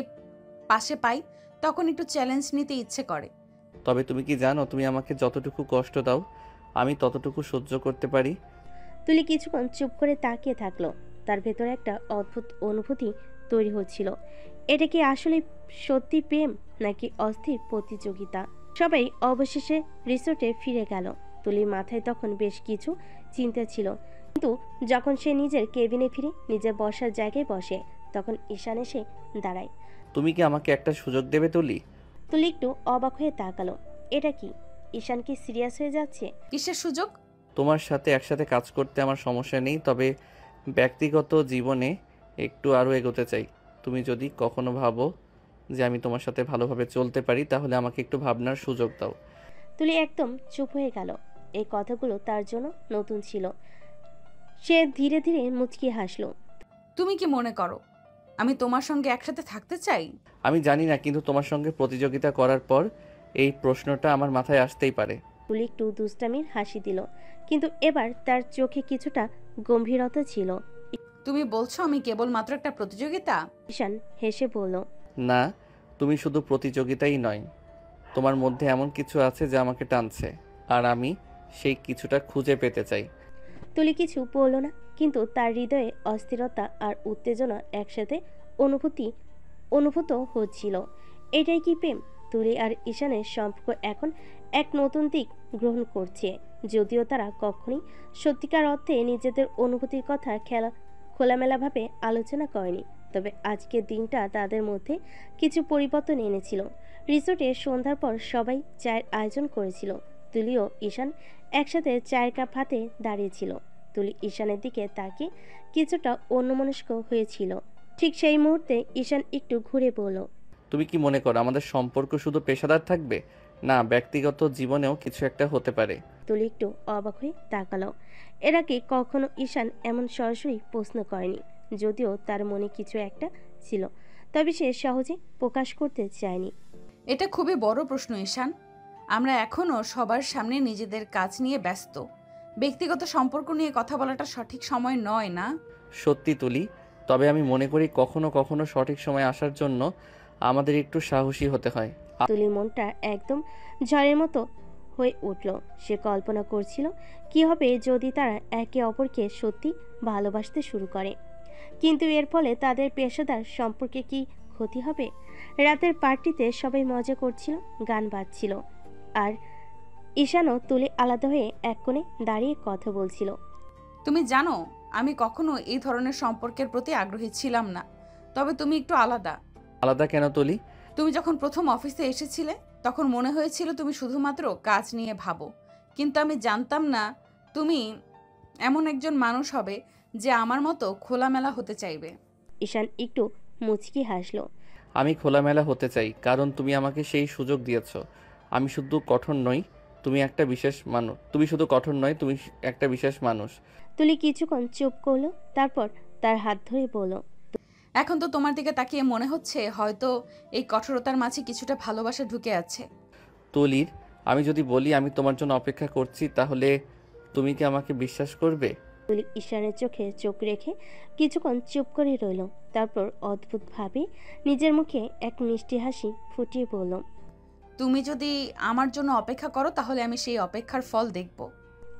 পাশে পাই তখন একটু চ্যালেঞ্জ নিতে ইচ্ছে করে। তবে তুমি কি জানো তুমি আমাকে যতটুকু কষ্ট দাও আমি ততটুকু সহ্য করতে পারি। তুলি কিছুক্ষণ চুপ করে তাকিয়ে থাকলো। তার ভেতরে একটা অদ্ভুত অনুভূতি তৈরি হচ্ছিল। এটা কি আসলে সত্যি প্রেম নাকি অস্থির প্রতিযোগিতা? সবাই অবশেষে রিসোর্টে ফিরে গেল। তুলির মাথায় তখন বেশ কিছু চিন্তা ছিল, কিন্তু যখন সে নিজের কেবিনে ফিরে নিজের বসার জায়গায় বসে তখন ঈশান এসে দাঁড়ায়। তুমি কি আমাকে একটা সুযোগ দেবে তুলি? তুলি একটু অবাক হয়ে তাকালো। এটা কি? ঈশান কি সিরিয়াস হয়ে যাচ্ছে? কিসের সুযোগ? তোমার সাথে একসাথে কাজ করতে আমার সমস্যা নেই, তবে ব্যক্তিগত জীবনে একটু আরও এগোতে চাই। তুমি যদি কখনো ভাবো যে আমি তোমার সাথে ভালোভাবে চলতে পারি তাহলে আমাকে একটু ভাবনার সুযোগ দাও। তুলি একদম চুপ হয়ে গেল। এই কথাগুলো তার জন্য নতুন ছিল। সে ধীরে ধীরে মুচকি হাসলো। তুমি কি মনে করো আমি তোমার সঙ্গে একসাথে থাকতে চাই? আমি জানি না, কিন্তু তোমার সঙ্গে প্রতিযোগিতা করার পর এই প্রশ্নটা আমার মাথায় আসতেই পারে। তুলি একটু দুষ্টামির হাসি দিল, কিন্তু এবার তার চোখে কিছুটা গম্ভীরতা ছিল। তুমি বলছো আমি কেবলমাত্র একটা প্রতিযোগিতা? ঈশান হেসে বলল, না, তুমি শুধু প্রতিযোগিতাই নয়, তোমার মধ্যে এমন কিছু আছে যা আমাকে টানছে, আর আমি সেই কিছুটা খুঁজে পেতে চাই। তুলি কিছু বলল না, কিন্তু তার হৃদয়ে অস্থিরতা আর উত্তেজনা একসাথে অনুভূত হচ্ছিল। এটাই কি প্রেম? তুলি আর ঈশানের সম্পর্ক এখন এক নতুন দিক গ্রহণ করছে। যদিও তারা কখনোই সত্যিকার অর্থে নিজেদের অনুভূতির কথা খোলামেলাভাবে আলোচনা করেনি, তবে আজকের দিনটা তাদের মধ্যে কিছু পরিবর্তন এনেছিল। রিসোর্টে সন্ধ্যার পর সবাই চায়ের আয়োজন করেছিল। তুলি ও ঈশান একসাথে চায়ের কাপ হাতে দাঁড়িয়েছিল। তুলি ঈশানের দিকে তাকিয়ে কিছুটা অন্যমনস্ক হয়েছিল। ঠিক সেই মুহূর্তে ঈশান একটু ঘুরে বলল, তুমি কি মনে করো আমাদের সম্পর্ক শুধু পেশাদার থাকবে, না ব্যক্তিগত জীবনেও কিছু একটা হতে পারে? তুলি একটু অবাক হয়ে তাকালো। এর আগে কখনো ঈশান এমন সরাসরি প্রশ্ন করেনি, যদিও তার মনে কিছু একটা ছিল, তবে সে সহজে প্রকাশ করতে চায়নি। এটা খুবই বড় প্রশ্ন ঈশান। আমরা এখনও সবার সামনে নিজেদের কাজ নিয়ে ব্যস্ত। ব্যক্তিগত সম্পর্ক নিয়ে কথা বলাটা সঠিক সময় নয়, না? সত্যি তুলি, তবে আমি মনে করি কখনো কখনো সঠিক সময় আসার জন্য আমাদের একটু সাহসী হতে হয়। তুলির মনটা একদম ঝড়ের মতো হয়ে উঠল। সে কল্পনা করছিল কি হবে যদি তারা একে অপরকে সত্যি ভালোবাসতে শুরু করে, কিন্তু এর ফলে তাদের পেশাদার সম্পর্কে কি ক্ষতি হবে? রাতের পার্টিতে সবাই মজা করছিল, গান বাজছিল, আর ঈশানও তুলি আলাদা হয়ে এক কোণে দাঁড়িয়ে কথা বলছিল। তুমি জানো আমি কখনো এই ধরনের সম্পর্কের প্রতি আগ্রহী ছিলাম না, তবে তুমি একটু আলাদা। আলাদা কেন তুলি? তুমি যখন প্রথম অফিসে এসেছিলে তখন মনে হয়েছিল তুমি শুধুমাত্র কাজ নিয়ে ভাবো, কিন্তু আমি জানতাম না তুমি এমন একজন মানুষ হবে যে আমার মতো খোলামেলা হতে চাইবে। ঈশান একটু মুচকি হাসলো। আমি খোলামেলা হতে চাই কারণ তুমি আমাকে সেই সুযোগ দিয়েছ। আমি শুধু কঠোর নই, তুমি একটা বিশেষ মানুষ। তুমি শুধু কঠোর নয়, তুমি একটা বিশেষ মানুষ। তুলি কিছুক্ষণ চুপ করলো, তারপর তার হাত ধরে বলল, এখন তো তোমার দিকে তাকিয়ে মনে হচ্ছে হয়তো এই কঠোরতার মাঝে কিছুটা ভালোবাসা ঢুকে আছে। তুলির, আমি যদি বলি আমি তোমার জন্য অপেক্ষা করছি তাহলে তুমি কি আমাকে বিশ্বাস করবে? তুলি ঈশানের চোখে চোখ রেখে কিছুক্ষণ চুপ করে রইল, তারপর অদ্ভুতভাবে নিজের মুখে এক মিষ্টি হাসি ফুটিয়ে বলল, তুমি যদি আমার জন্য অপেক্ষা করো তাহলে আমি সেই অপেক্ষার ফল দেখব।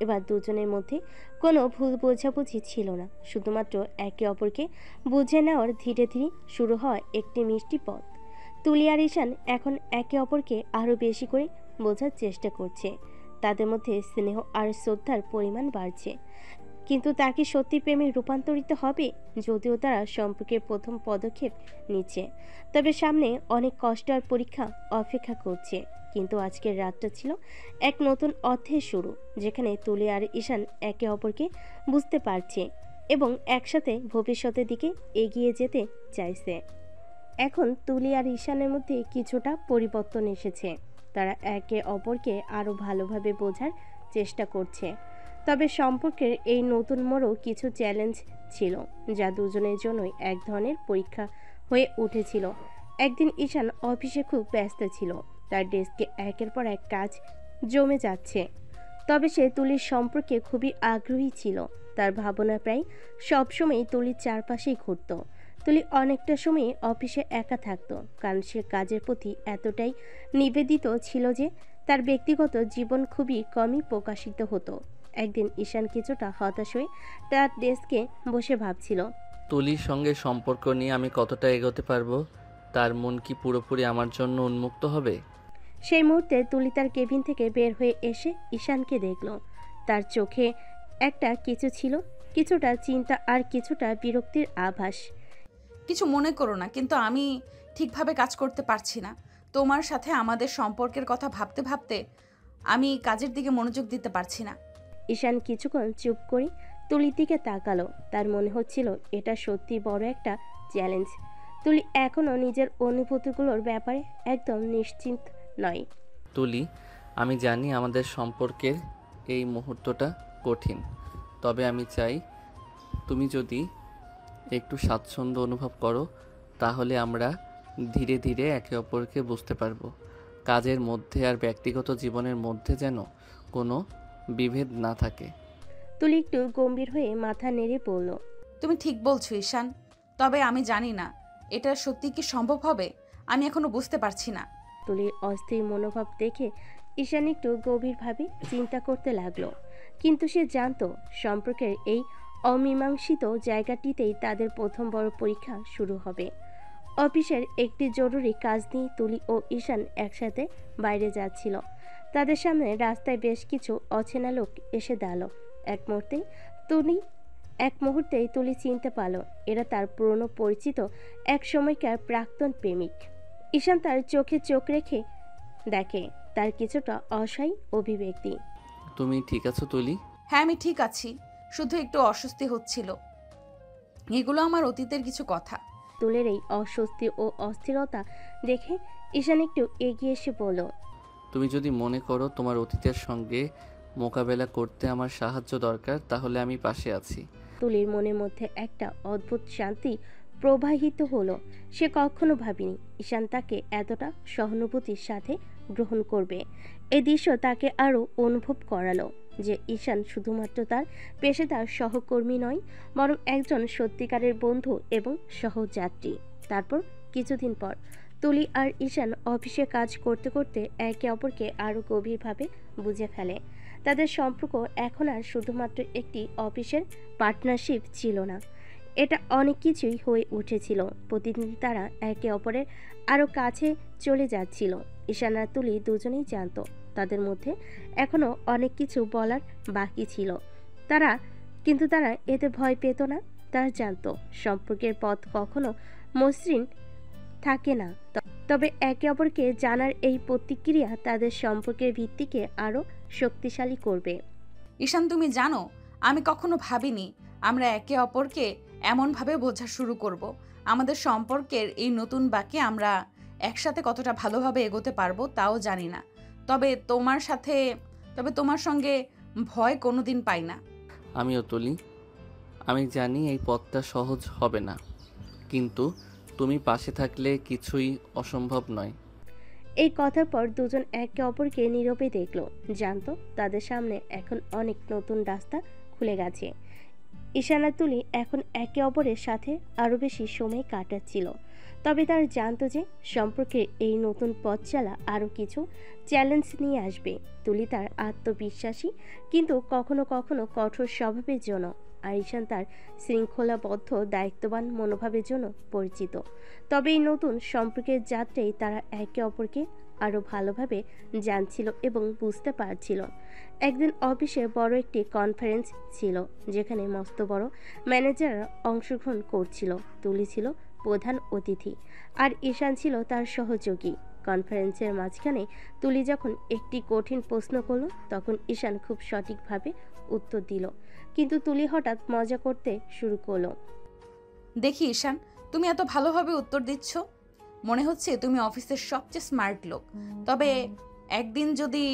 এবার দুজনের মধ্যে কোনো ভুল বোঝাবুঝি ছিল না, শুধুমাত্র একে অপরকে বুঝে নেওয়ার ধীরে ধীরে শুরু হয় একটি মিষ্টি পথ। তুলি আর ঈশান এখন একে অপরকে আরও বেশি করে বোঝার চেষ্টা করছে। তাদের মধ্যে স্নেহ আর শ্রদ্ধার পরিমাণ বাড়ছে, কিন্তু তা কি সত্যি প্রেমে রূপান্তরিত হবে? যদিও তারা সম্পর্কের প্রথম পদক্ষেপ নিচ্ছে, তবে সামনে অনেক কষ্ট আর পরীক্ষা অপেক্ষা করছে। কিন্তু আজকের রাতটা ছিল এক নতুন অধ্যায়ের শুরু, যেখানে তুলি আর ঈশান একে অপরকে বুঝতে পারছে এবং একসাথে ভবিষ্যতের দিকে এগিয়ে যেতে চাইছে। এখন তুলি আর ঈশানের মধ্যে কিছুটা পরিবর্তন এসেছে। তারা একে অপরকে আরও ভালোভাবে বোঝার চেষ্টা করছে। তবে সম্পর্কের এই নতুন মোড়ও কিছু চ্যালেঞ্জ ছিল, যা দুজনের জন্যই এক ধরনের পরীক্ষা হয়ে উঠেছিল। একদিন ঈশান অফিসে খুব ব্যস্ত ছিল, তার ডেস্কে একের পর এক কাজ জমে যাচ্ছে। তবে সে তুলির সম্পর্কে খুবই আগ্রহী ছিল। তার ভাবনা প্রায় সবসময়ই তুলির চারপাশেই ঘুরত। তুলি অনেকটা সময় অফিসে একা থাকতো, কারণ সে কাজের প্রতি এতটাই নিবেদিত ছিল যে তার ব্যক্তিগত জীবন খুবই কমই প্রকাশিত হতো। একদিন ঈশান কিছুটা হতাশ হয়ে তার ডেস্কে বসে ভাবছিল, তুলির সঙ্গে সম্পর্ক নিয়ে আমি কতটা এগোতে পারবো? তার মন কি পুরোপুরি আমার জন্য উন্মুক্ত হবে? সেই মুহূর্তে তুলি তার কেবিন থেকে বের হয়ে এসে ঈশানকে দেখল। তার চোখে একটা কিছু ছিল, কিছুটা চিন্তা আর কিছুটা বিরক্তির আভাস। কিছু মনে করো না, কিন্তু আমি ঠিকভাবে কাজ করতে পারছি না। তোমার সাথে আমাদের সম্পর্কের কথা ভাবতে ভাবতে আমি কাজের দিকে মনোযোগ দিতে পারছি না। ঈশান কিছুক্ষণ চুপ করে তুলির দিকে তাকালো। তার মনে হচ্ছিল এটা সত্যি বড় একটা চ্যালেঞ্জ। তুলি এখনও নিজের অনুভূতিগুলোর ব্যাপারে একদম নিশ্চিন্ত নয়। তুলি, আমি জানি আমাদের সম্পর্কের এই মুহূর্তটা কঠিন, তবে আমি চাই তুমি যদি একটু স্বাচ্ছন্দ্য অনুভব করো তাহলে আমরা ধীরে ধীরে একে অপরকে বুঝতে পারবো। কাজের মধ্যে আর ব্যক্তিগত জীবনের মধ্যে যেন কোনো বিভেদ না থাকে। তুলি একটু গম্ভীর হয়ে মাথা নেড়ে বলল, তুমি ঠিক বলছো ঈশান, তবে আমি জানি না এটা সত্যি কি সম্ভব হবে। আমি এখনো বুঝতে পারছি না। তুলির অস্থির মনোভাব দেখে ঈশান একটু গভীরভাবে চিন্তা করতে লাগলো, কিন্তু সে জানতো সম্পর্কের এই অমীমাংসিত জায়গাটিতেই তাদের প্রথম বড় পরীক্ষা শুরু হবে। অফিসের একটি জরুরি কাজ নিয়ে তুলি ও ঈশান একসাথে বাইরে যাচ্ছিল। তাদের সামনে রাস্তায় বেশ কিছু অচেনা লোক এসে দাঁড়ালো। এক মুহূর্তেই তুলি চিনতে পারল এরা তার পুরনো পরিচিত এক সময়কার প্রাক্তন প্রেমিক। ঈশান তার চোখে চোখ রেখে দেখে তার কিছুটা অসহায় অভিব্যক্তি। তুমি ঠিক আছো তুলি? হ্যাঁ, আমি ঠিক আছি, শুধু একটু অস্বস্তি হচ্ছিল। এগুলো আমার অতীতের কিছু কথা। তুলের এই অস্বস্তি ও অস্থিরতা দেখে ঈশান একটু এগিয়ে এসে বলল, তুমি যদি মনে করো তোমার অতীতের সঙ্গে মোকাবেলা করতে আমার সাহায্য দরকার তাহলে আমি পাশে আছি। তুলির মনের মধ্যে একটা অদ্ভুত শান্তি প্রবাহিত হলো। সে কখনো ভাবেনি ঈশান তাকে এতটা সহানুভূতির সাথে গ্রহণ করবে। এই দৃশ্য তাকে আরও অনুভব করালো যে ঈশান শুধুমাত্র তার পেশাদার সহকর্মী নয়, বরং একজন সত্যিকারের বন্ধু এবং সহযাত্রী। তারপর কিছুদিন পর তুলি আর ঈশান অফিসে কাজ করতে করতে একে অপরকে আরও গভীরভাবে বুঝে ফেলে। তাদের সম্পর্ক এখন আর শুধুমাত্র একটি অফিসের পার্টনারশিপ ছিল না, এটা অনেক কিছুই হয়ে উঠেছিল। প্রতিদিন তারা একে অপরের আরও কাছে চলে যাচ্ছিল। ঈশান আর তুলি দুজনেই জানতো তাদের মধ্যে এখনও অনেক কিছু বলার বাকি ছিল। তারা এতে ভয় পেত না। তারা জানতো সম্পর্কের পথ কখনো মসৃণ থাকে না। তবে একে অপরকে জানার এই প্রতিক্রিয়া তাদের সম্পর্কের ভিত্তিকে আরও শক্তিশালী করবে। ঈশান, তুমি জানো আমি কখনো ভাবিনি আমরা একে অপরকে এমনভাবে বোঝা শুরু করব। আমাদের সম্পর্কের এই নতুন বাঁকে আমরা একসাথে কতটা ভালোভাবে এগোতে পারবো তাও জানি না। তবে তোমার সঙ্গে ভয় কোনোদিন পাই না। আমিও তুলি, আমি জানি এই পথটা সহজ হবে না, কিন্তু তুমি পাশে থাকলে কিছুই অসম্ভব নয়। এই কথার পর দুজন একে অপরকে নীরবে দেখল, জানতো তাদের সামনে এখন অনেক নতুন রাস্তা খুলে গেছে। ঈশান আর তুলি এখন একে অপরের সাথে আরও বেশি সময় কাটাচ্ছিল। তবে তার জানতো যে সম্পর্কে এই নতুন পথ চলা আরও কিছু চ্যালেঞ্জ নিয়ে আসবে। তুলি তার আত্মবিশ্বাসী কিন্তু কখনো কখনো কঠোর স্বভাবের জন্য, আর ঈশান তার শৃঙ্খলাবদ্ধ দায়িত্ববান মনোভাবের জন্য পরিচিত। তবে এই নতুন সম্পর্কের যাত্রায় তারা একে অপরকে আরও ভালোভাবে জানছিল এবং বুঝতে পারছিল। একদিন অফিসে বড় একটি কনফারেন্স ছিল, যেখানে মস্ত বড় ম্যানেজাররা অংশগ্রহণ করছিল। তুলি ছিল প্রধান অতিথি আর ঈশান ছিল তার সহযোগী। কনফারেন্সের মাঝখানে তুলি যখন একটি কঠিন প্রশ্ন করল, তখন ঈশান খুব সঠিকভাবে উত্তর দিল, কিন্তু তুলি হঠাৎ মজা করতে শুরু করলো। দেখি ঈশান, তুমি এত ভালোভাবে উত্তর দিচ্ছ, মনে হচ্ছে তুমি অফিসের সবচেয়ে স্মার্ট লোক। তবে একদিন যদি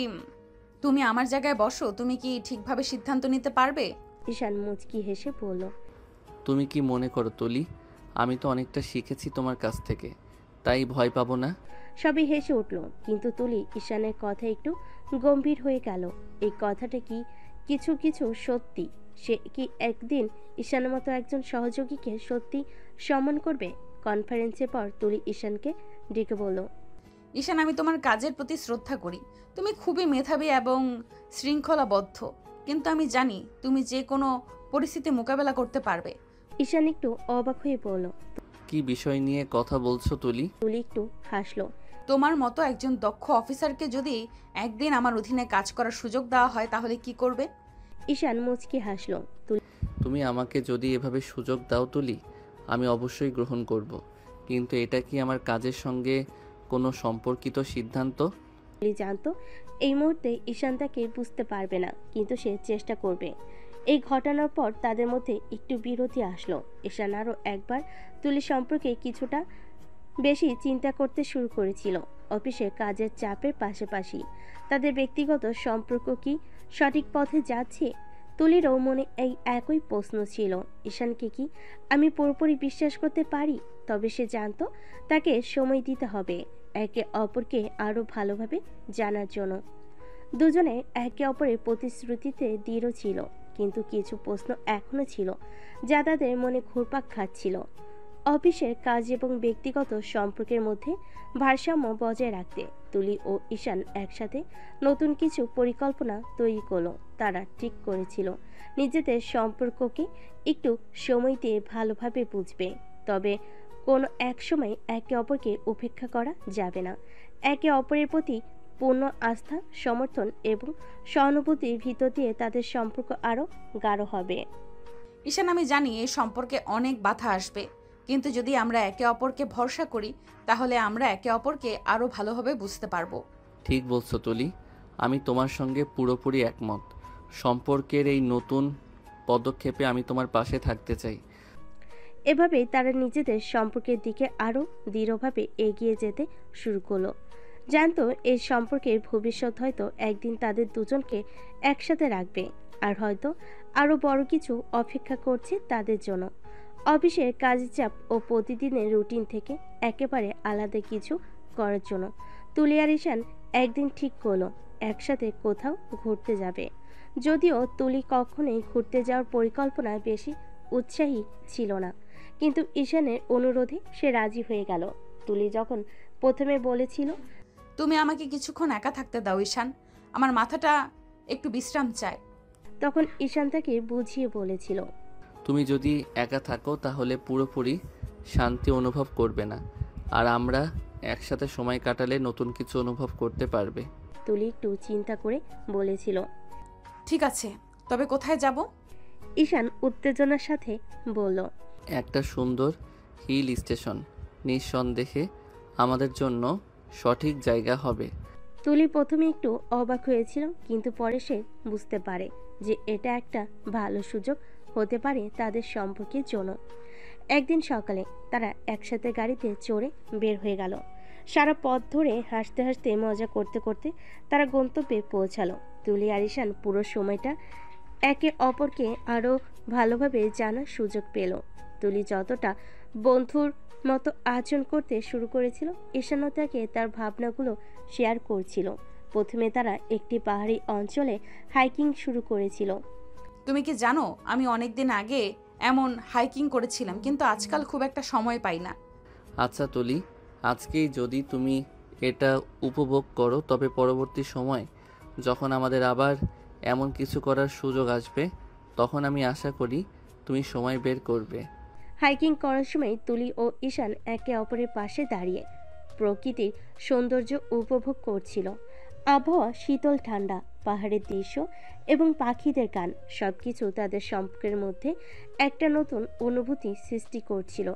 তুমি আমার জায়গায় বসো, তুমি কি ঠিকভাবে সিদ্ধান্ত নিতে পারবে? ঈশান মুচকি হেসে বলল, তুমি কি মনে করো তুলি, আমি তো অনেকটা শিখেছি তোমার কাছ থেকে, তাই ভয় পাবো না? সবাই হেসে উঠল, কিন্তু তুলি ঈশানের কথা একটু গম্ভীর হয়ে গেল। এই কথাটা কি কিছু কিছু সত্যি? সে কি একদিন ঈশানের মতো একজন সহযোগীকে সত্যি সম্মান করবে? কনফারেন্সের পর তুলি ঈশানকে ডেকে বলল, ঈশান, আমি তোমার কাজের প্রতি শ্রদ্ধা করি। তুমি খুবই মেধাবী এবং শৃঙ্খলাবদ্ধ, কিন্তু আমি জানি তুমি যে কোনো পরিস্থিতি মোকাবেলা করতে পারবে। ঈশান একটু অবাক হয়ে বলল। কি বিষয় নিয়ে কথা বলছো তুলি? তুলি একটু হাসলো। তোমার মতো একজন দক্ষ অফিসারকে যদি একদিন আমার অধীনে কাজ করার সুযোগ দেওয়া হয়, তাহলে কি করবে? ঈশান মুচকি হাসলো। তুমি আমাকে যদি এভাবে সুযোগ দাও তুলি, আমি অবশ্যই গ্রহণ করব, কিন্তু এটা কি আমার কাজের সঙ্গে কোনো সম্পর্কিত সিদ্ধান্ত? তুলি জানতো এই মুহূর্তে ঈশান তাকে বুঝতে পারবে না, কিন্তু সে চেষ্টা করবে। এই ঘটনার পর তাদের মধ্যে একটু বিরতি আসলো। ঈশান আরও একবার তুলি সম্পর্কে কিছুটা বেশি চিন্তা করতে শুরু করেছিল। অফিসে কাজের চাপের পাশাপাশি তাদের ব্যক্তিগত সম্পর্ক কি সঠিক পথে যাচ্ছে? তুলিরও মনে এই একই প্রশ্ন ছিল, ঈশানকে কি আমি পুরোপুরি বিশ্বাস করতে পারি? তবে সে জানতো তাকে সময় দিতে হবে একে অপরকে আরও ভালোভাবে জানার জন্য। দুজনে একে অপরের প্রতিশ্রুতিতে দৃঢ় ছিল, কিন্তু কিছু প্রশ্ন এখনও ছিল যা তাদের মনে ঘুরপাক খাচ্ছিল। অফিসের কাজ এবং ব্যক্তিগত সম্পর্কের মধ্যে ভারসাম্য বজায় রাখতে তুলি ও ঈশান একসাথে নতুন কিছু পরিকল্পনা তৈরি করলো। তারা ঠিক করেছিল নিজেদের সম্পর্ককে একটু সময় দিয়ে ভালোভাবে বুঝবে, তবে কোনো এক সময় একে অপরকে উপেক্ষা করা যাবে না। একে অপরের প্রতি পূর্ণ আস্থা, সমর্থন এবং সহানুভূতির ভিতর দিয়ে তাদের সম্পর্ক আরও গাঢ় হবে। ঈশান, আমি জানি এই সম্পর্কে অনেক বাধা আসবে, কিন্তু যদি আমরা একে অপরকে ভরসা করি, তাহলে আমরা একে অপরকে আরও ভালোভাবে বুঝতে পারবো। ঠিক বলছো তুলি, আমি তোমার সঙ্গে পুরোপুরি একমত। সম্পর্কের এই নতুন পদক্ষেপে আমি তোমার পাশে থাকতে চাই। এভাবেই তারা নিজেদের সম্পর্কের দিকে আরও দৃঢ়ভাবে এগিয়ে যেতে শুরু করলো। জানতো এই সম্পর্কের ভবিষ্যৎ হয়তো একদিন তাদের দুজনকে একসাথে রাখবে, আর হয়তো আরও বড় কিছু অপেক্ষা করছে তাদের জন্য। অফিসের কাজের চাপ ও প্রতিদিনের রুটিন থেকে একেবারে আলাদা কিছু করার জন্য তুলি আর ঈশান একদিন ঠিক করলো একসাথে কোথাও ঘুরতে যাবে। যদিও তুলি কখনোই ঘুরতে যাওয়ার পরিকল্পনায় বেশি উৎসাহী ছিল না, কিন্তু ঈশানের অনুরোধে সে রাজি হয়ে গেল। তুলি যখন প্রথমে বলেছিল, তুমি আমাকে কিছুক্ষণ একা থাকতে দাও ঈশান, আমার মাথাটা একটু বিশ্রাম চায়, তখন ঈশান তাকে বুঝিয়ে বলেছিল, তুমি যদি একা থাকো তাহলে পুরোপুরি শান্তি অনুভব করবে না, আর আমরা একসাথে সময় কাটালে নতুন কিছু অনুভব করতে পারবে। তুলি একটু চিন্তা করে বলেছিল, ঠিক আছে, তবে কোথায় যাব? ঈশান উত্তেজনার সাথে বলল, একটা সুন্দর হিল স্টেশন নিঃসন্দেহে আমাদের জন্য সঠিক জায়গা হবে। তুলি প্রথমে একটু অবাক হয়েছিল, কিন্তু পরে সে বুঝতে পারে যে এটা একটা ভালো সুযোগ হতে পারে তাদের সম্পর্কের জন্য। একদিন সকালে তারা একসাথে গাড়িতে চড়ে বের হয়ে গেল। সারা পথ ধরে হাসতে হাসতে মজা করতে করতে তারা গন্তব্যে পৌঁছালো। তুলি আর ঈশান পুরো সময়টা একে অপরকে আরও ভালোভাবে জানার সুযোগ পেল। তুলি যতটা বন্ধুর মতো আচরণ করতে শুরু করেছিল, ঈশানও তাকে তার ভাবনাগুলো শেয়ার করছিল। প্রথমে তারা একটি পাহাড়ি অঞ্চলে হাইকিং শুরু করেছিল। তুমি কি জানো, আমি অনেক দিন আগে এমন হাইকিং করেছিলাম, কিন্তু আজকাল খুব একটা সময় পাই না। আচ্ছা তুলি, আজকেই যদি তুমি এটা উপভোগ করো, তবে পরবর্তী সময় যখন আমাদের আবার এমন কিছু করার সুযোগ আসবে, তখন আমি আশা করি তুমি সময় বের করবে। হাইকিং করার সময় তুলি ও ঈশান একে অপরের পাশে দাঁড়িয়ে প্রকৃতির সৌন্দর্য উপভোগ করছিল। আবহাওয়া শীতল ঠান্ডা, পাহাড়ের দৃশ্য এবং পাখিদের গান সবকিছু তাদের সম্পর্কের মধ্যে একটা নতুন অনুভূতি সৃষ্টি করছিল।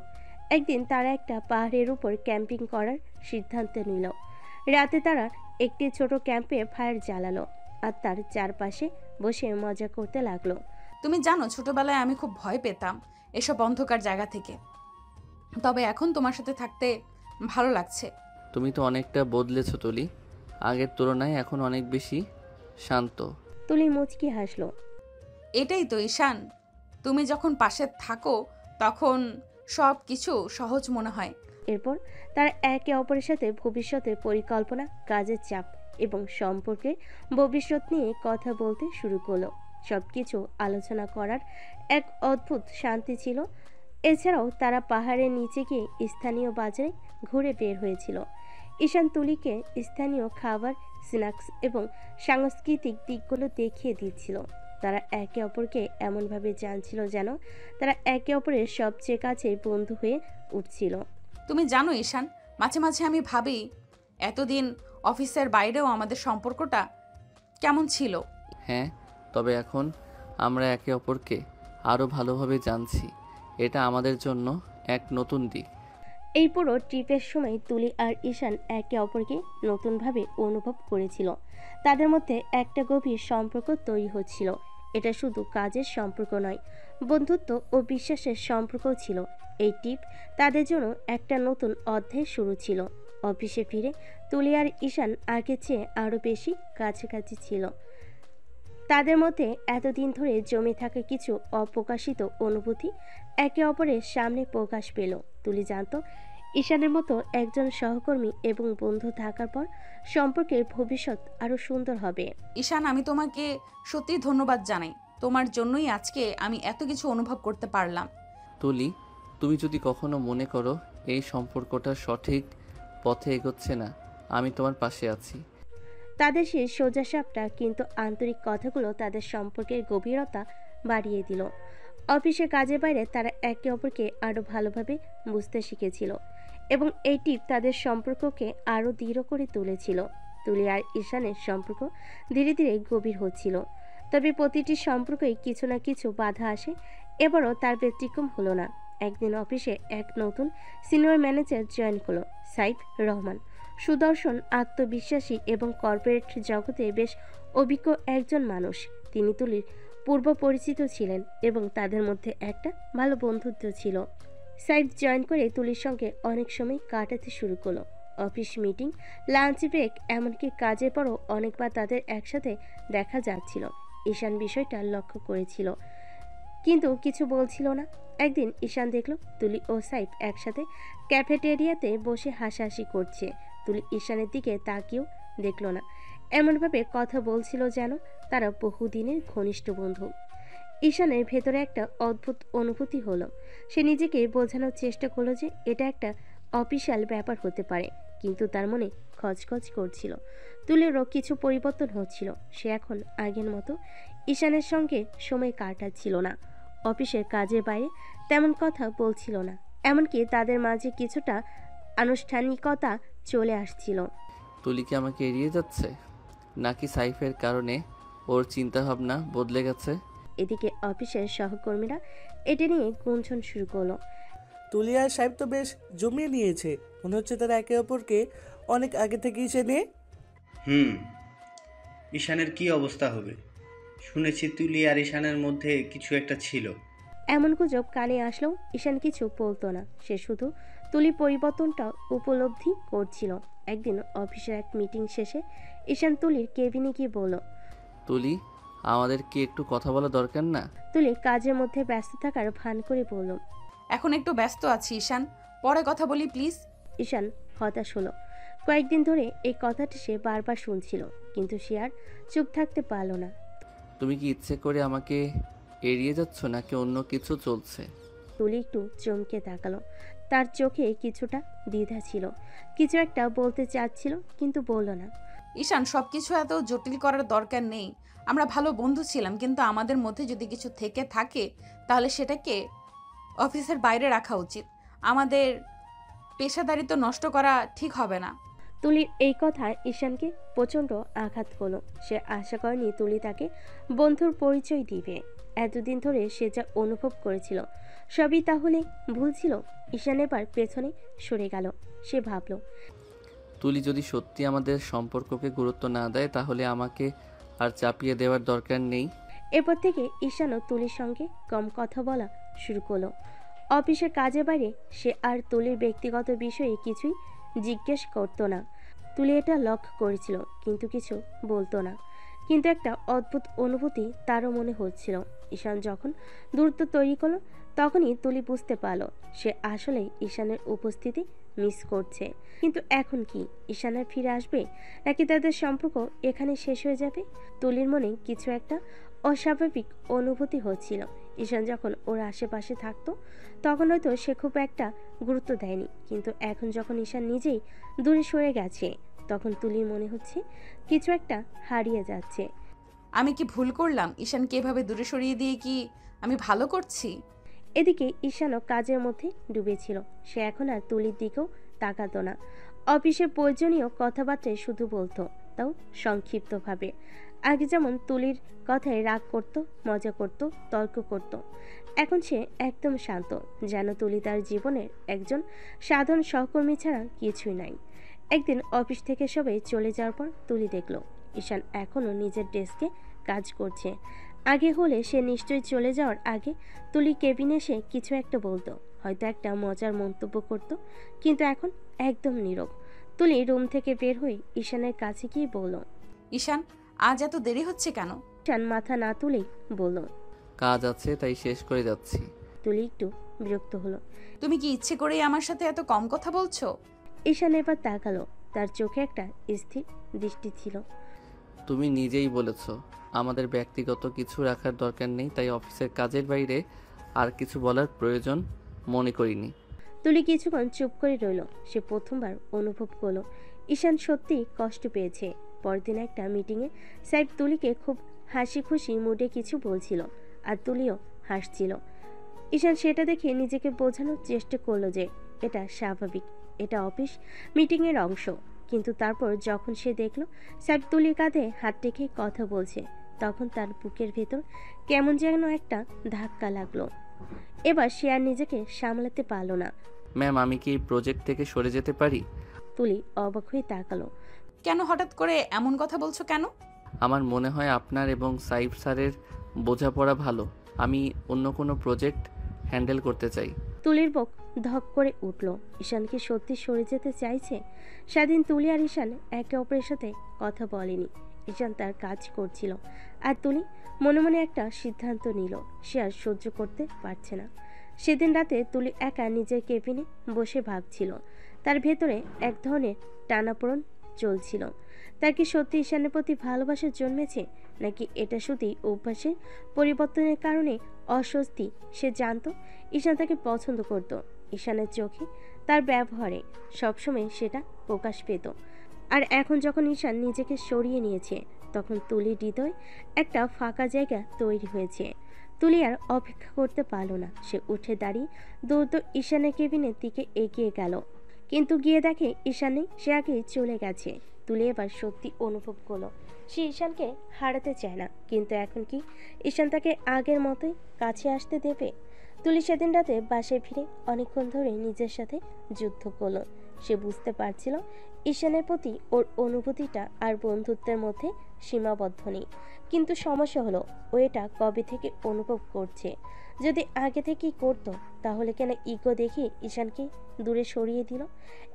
একদিন তারা একটা পাহাড়ের উপর ক্যাম্পিং করার সিদ্ধান্ত নিল। রাতে তারা একটি ছোট ক্যাম্পে ফায়ার জ্বালালো আর তার চারপাশে বসে মজা করতে লাগলো। তুমি জানো, ছোটবেলায় আমি খুব ভয় পেতাম এসব অন্ধকার জায়গা থেকে, তবে এখন তোমার সাথে থাকতে ভালো লাগছে। তুমি তো অনেকটা বদলেছো তুলি, আগের তুলনায় এখন অনেক বেশি শান্ত। তুলি মুচকি হাসলো। এটাই তো ঈশান, তুমি যখন পাশে থাকো তখন সব কিছু সহজ মনে হয়। এরপর তারা একে অপরের সাথে ভবিষ্যতের পরিকল্পনা, কাজের চাপ এবং সম্পর্কে ভবিষ্যৎ নিয়ে কথা বলতে শুরু করলো। সবকিছু আলোচনা করার এক অদ্ভুত শান্তি ছিল। এছাড়াও তারা পাহাড়ের নিচে গিয়ে স্থানীয় বাজারে ঘুরে বের হয়েছিল। ঈশান তুলিকে স্থানীয় খাবার, স্ন্যাক্স এবং সাংস্কৃতিক দিকগুলো দেখিয়ে দিচ্ছিল। তারা একে অপরকে এমনভাবে জানছিল যেন তারা একে অপরের সবচেয়ে কাছে বন্ধু হয়ে উঠছিল। তুমি জানো ঈশান, মাঝে মাঝে আমি ভাবি এতদিন অফিসের বাইরেও আমাদের সম্পর্কটা কেমন ছিল। হ্যাঁ, তবে এখন আমরা একে অপরকে আরও ভালোভাবে জানছি। এটা আমাদের জন্য এক নতুন দিক। এই পুরো ট্রিপের সময় তুলি আর ঈশান একে অপরকে নতুনভাবে অনুভব করেছিল। তাদের মধ্যে একটা গভীর সম্পর্ক তৈরি হচ্ছিল। এটা শুধু কাজের সম্পর্ক নয়, বন্ধুত্ব ও বিশ্বাসের সম্পর্কও ছিল। এই ট্রিপ তাদের জন্য একটা নতুন অধ্যায় শুরু ছিল। অফিসে ফিরে তুলি আর ঈশান আগের চেয়ে আরও বেশি কাছাকাছি ছিল। তাদের মধ্যে এতদিন ধরে জমে থাকা কিছু অপ্রকাশিত অনুভূতি একে অপরের সামনে প্রকাশ পেল। তুলি জানত, ঈশানের মতো একজন সহকর্মী এবং বন্ধু থাকার পর সম্পর্কের ভবিষ্যৎ আরও সুন্দর হবে। ঈশান, আমি তোমাকে সত্যি ধন্যবাদ জানাই। তোমার জন্যই আজকে আমি এত কিছু অনুভব করতে পারলাম। তুলি, তুমি যদি কখনো মনে করো এই সম্পর্কটা সঠিক পথে এগোচ্ছে না, আমি তোমার পাশে আছি। তাদের সেই সোজাসাপটা কিন্তু আন্তরিক কথাগুলো তাদের সম্পর্কের গভীরতা বাড়িয়ে দিল। অফিসে কাজের বাইরে তারা একে অপরকে আরও ভালোভাবে বুঝতে শিখেছিল এবং এই টিপ তাদের সম্পর্ককে আরও দৃঢ় করে তুলেছিল। তুলি আর ঈশানের সম্পর্ক ধীরে ধীরে গভীর হচ্ছিল, তবে প্রতিটি সম্পর্কেই কিছু না কিছু বাধা আসে। এবারও তার ব্যতিক্রম হলো না। একদিন অফিসে এক নতুন সিনিয়র ম্যানেজার জয়েন করলো, সাইফ রহমান। সুদর্শন, আত্মবিশ্বাসী এবং কর্পোরেট জগতে বেশ অভিজ্ঞ একজন মানুষ। তিনি তুলির পূর্ব পরিচিত ছিলেন এবং তাদের মধ্যে একটা ভালো বন্ধুত্ব ছিল। সাইফ জয়েন করে তুলির সঙ্গে অনেক সময় কাটাতে শুরু করলো। অফিস মিটিং, লাঞ্চ ব্রেক, এমনকি কাজের পরও অনেকবার তাদের একসাথে দেখা যাচ্ছিল। ঈশান বিষয়টা লক্ষ্য করেছিল কিন্তু কিছু বলছিল না। একদিন ঈশান দেখল তুলি ও সাইফ একসাথে ক্যাফেটেরিয়াতে বসে হাসাহাসি করছে। তুলি ঈশানের দিকে তাকিয়েও দেখল না, এমনভাবে কথা বলছিল যেন তারা বহুদিনের ঘনিষ্ঠ বন্ধু। ঈশানের ভেতরে একটা অদ্ভুত অনুভূতি হলো। সে নিজেকে বোঝানোর চেষ্টা করলো যে এটা একটা অফিসিয়াল ব্যাপার হতে পারে, কিন্তু তার মনে খচখচ করছিল। তুলিরও কিছু পরিবর্তন হচ্ছিল। সে এখন আগের মতো ঈশানের সঙ্গে সময় কাটাচ্ছিল না, অফিসের কাজের বাইরে তেমন কথা বলছিল না, এমনকি তাদের মাঝে কিছুটা আনুষ্ঠানিকতা চলে আসছিল। তুলি কি আমাকে এড়িয়ে যাচ্ছে, নাকি সাইফের কারণে ওর চিন্তাভাবনা বদলে গেছে? এদিকে অফিসের সহকর্মীরা এটা নিয়ে গুঞ্জন শুরু করলো। তুলি আর সাহেব তো বেশ জমিয়ে নিয়েছে, মনে হচ্ছে তারা একে অপরকে অনেক আগে থেকেই চেনে। হুম, ঈশানের কি অবস্থা হবে? শুনেছি তুলি আর ঈশানের মধ্যে কিছু একটা ছিল। এমন গুজব কানে আসলেও ঈশান কিছু বলতো না। সে শুধু তুলি পরিবর্তনটা উপলব্ধি করছিল। একদিন অফিসের এক মিটিং শেষে ঈশান তুলির কেবিনে গিয়ে বলল, তুলি, আমাদের কি একটু কথা বলা দরকার না? তুলি কাজের মধ্যে ব্যস্ত থাকার ভান করে বলল। এখন একটু ব্যস্ত আছি ঈশান, পরে কথা বলি প্লিজ। ঈশান হতাশ হলো। কয়েকদিন ধরে এই কথাটি সে বারবার শুনছিল, কিন্তু সে আর চুপ থাকতে পারল না। তুমি কি ইচ্ছে করে আমাকে এড়িয়ে যাচ্ছ নাকি অন্য কিছু চলছে? তুলি একটু চমকে তাকালো। তার চোখে কিছুটা দ্বিধা ছিল, কিছু একটা বলতে চাচ্ছিল কিন্তু বলল না। ঈশান, সবকিছু এত জটিল করার দরকার নেই। আমরা ভালো বন্ধু ছিলাম, কিন্তু আমাদের মধ্যে যদি কিছু থেকে থাকে তাহলে সেটাকে অফিসের বাইরে রাখা উচিত। আমাদের পেশাদারিত্ব নষ্ট করা ঠিক হবে না। তুলির এই কথা ঈশানকে প্রচণ্ড আঘাত করলো। সে আশা করেনি তুলি তাকে বন্ধুর পরিচয় দিবে। এতদিন ধরে সে যা অনুভব করেছিল সবই তাহলে ভুল ছিল। ঈশান এবার পেছনে সরে গেল। সে ভাবল, তুলি যদি সত্যি আমাদের সম্পর্ককে গুরুত্ব না দেয় তাহলে আমাকে আর চাপিয়ে দেওয়ার দরকার নেই। এরপর থেকে ঈশানও তুলির সঙ্গে কম কথা বলা শুরু করলো। অফিসের কাজে বাইরে সে আর তুলির ব্যক্তিগত বিষয়ে কিছুই জিজ্ঞেস করতো না। তুলি এটা লক্ষ্য করেছিল কিন্তু কিছু বলতো না। কিন্তু একটা অদ্ভুত অনুভূতি তারও মনে হচ্ছিল। ঈশান যখন দূরত্ব তৈরি করলো তখনই তুলি বুঝতে পারলো সে আসলে ঈশানের উপস্থিতি মিস করছে। কিন্তু এখন কি ঈশানের ফিরে আসবে, নাকি তাদের সম্পর্ক এখানে শেষ হয়ে যাবে? তুলির মনে কিছু একটা অস্বাভাবিক অনুভূতি হচ্ছিল। ঈশান যখন ওর আশেপাশে থাকতো তখন হয়তো সে খুব একটা গুরুত্ব দেয়নি, কিন্তু এখন যখন ঈশান নিজেই দূরে সরে গেছে তখন তুলির মনে হচ্ছে কিছু একটা হারিয়ে যাচ্ছে। আমি কি ভুল করলাম? ঈশানকে এভাবে দূরে সরিয়ে দিয়ে কি আমি ভালো করছি? এদিকে ঈশানও কাজের মধ্যে ডুবেছিল। সে এখন আর তুলির দিকেও তাকাতো না। অফিসের প্রয়োজনীয় কথাবার্তায় শুধু বলতো, তাও সংক্ষিপ্তভাবে। আগে যেমন তুলির কথায় রাগ করত, মজা করত, তর্ক করত, এখন সে একদম শান্ত, যেন তুলি তার জীবনের একজন সাধারণ সহকর্মী ছাড়া কিছুই নাই। একদিন অফিস থেকে সবাই চলে যাওয়ার পর তুলি দেখল ঈশান এখনও নিজের ডেস্কে কাজ করছে। আগে হলে সে নিশ্চয়ই চলে যাওয়ার আগে তুলি কেবিনে এসে কিছু একটা বলতো, হয়তো একটা মজার মন্তব্য করত, কিন্তু এখন একদম নীরব। তুলি রুম থেকে বের হয়ে ঈশানের কাছে গিয়ে বলল, ঈশান, আজ এত দেরি হচ্ছে কেন? ঈশান মাথা না তুলেই বলল, কাজ আছে তাই শেষ করে যাচ্ছি। তুলি একটু বিরক্ত হলো। তুমি কি ইচ্ছে করেই আমার সাথে এত কম কথা বলছো? ঈশান এবার তাকালো। তার চোখে একটা স্থির দৃষ্টি ছিল। তুমি নিজেই বলেছো আমাদের ব্যক্তিগত কিছু রাখার দরকার নেই, তাই অফিসের কাজের বাইরে আর কিছু বলার প্রয়োজন মনে করিনি। তুলি কিছুক্ষণ চুপ করে রইল। সে প্রথমবার অনুভব করলো ঈশান সত্যিই কষ্ট পেয়েছে। পরদিন একটা মিটিংয়ে সাহেব তুলিকে খুব হাসি খুশি মুডে কিছু বলছিল, আর তুলিও হাসছিল। ঈশান সেটা দেখে নিজেকে বোঝানোর চেষ্টা করলো যে এটা স্বাভাবিক, এটা অফিস মিটিংয়ের অংশ। কিন্তু তারপর যখন সে দেখলো সাহেব তুলির কাঁধে হাত রেখে কথা বলছে, তখন তার বুকের ভেতর কেমন যেন একটা ধাক্কা লাগলো। এবার সে আর নিজেকে সামলাতে পারল না। ম্যাম, আমি কি এই প্রজেক্ট থেকে সরে যেতে পারি? তুলি অবাক হয়ে তাকালো। কেন হঠাৎ করে এমন কথা বলছো কেন? আমার মনে হয় আপনার এবং সাইফ স্যারের বোঝাপড়া ভালো। আমি অন্য কোনো প্রজেক্ট হ্যান্ডেল করতে চাই। তুলির বুক ধক করে উঠল। ঈশান কি সত্যি সরে যেতে চাইছে? সেদিন তুলি আর ঈশান একে অপরের সাথে কথা বলেনি। ঈশান তার কাজ করছিল, আর তুলি মনে মনে একটা সিদ্ধান্ত নিল সে আর সহ্য করতে পারছে না। সেদিন রাতে তুলি একা নিজের কেবিনে বসে ভাবছিল। তার ভেতরে এক ধরনের টানাপোড়েন চলছিল। তার কি সত্যি ঈশানের প্রতি ভালোবাসা জন্মেছে, নাকি এটা শুধুই অভ্যাসের পরিবর্তনের কারণে অস্বস্তি? সে জানতো ঈশান তাকে পছন্দ করত। ঈশানের চোখে, তার ব্যবহারে সবসময় সেটা প্রকাশ পেত। আর এখন যখন ঈশান নিজেকে সরিয়ে নিয়েছে তখন তুলির হৃদয় একটা ফাঁকা জায়গা তৈরি হয়েছে। তুলি আর অপেক্ষা করতে পারল না। সে উঠে দাঁড়িয়ে দ্রুত ঈশানের কেবিনের দিকে এগিয়ে গেল, কিন্তু গিয়ে দেখে ঈশান নেই, সে আগেই চলে গেছে। তুলি এবার সত্যি অনুভব করলো সে ঈশানকে হারাতে চায় না, কিন্তু এখন কি ঈশান তাকে আগের মতোই কাছে আসতে দেবে? তুলি সেদিন রাতে বাসায় ফিরে অনেকক্ষণ ধরে নিজের সাথে যুদ্ধ করলো। সে বুঝতে পারছিল ঈশানের প্রতি ওর অনুভূতিটা আর বন্ধুত্বের মধ্যে সীমাবদ্ধ নেই, কিন্তু সমস্যা হলো ও এটা কবে থেকে অনুভব করছে। যদি আগে থেকেই করতো তাহলে কেন ইগো দেখিয়ে ঈশানকে দূরে সরিয়ে দিল?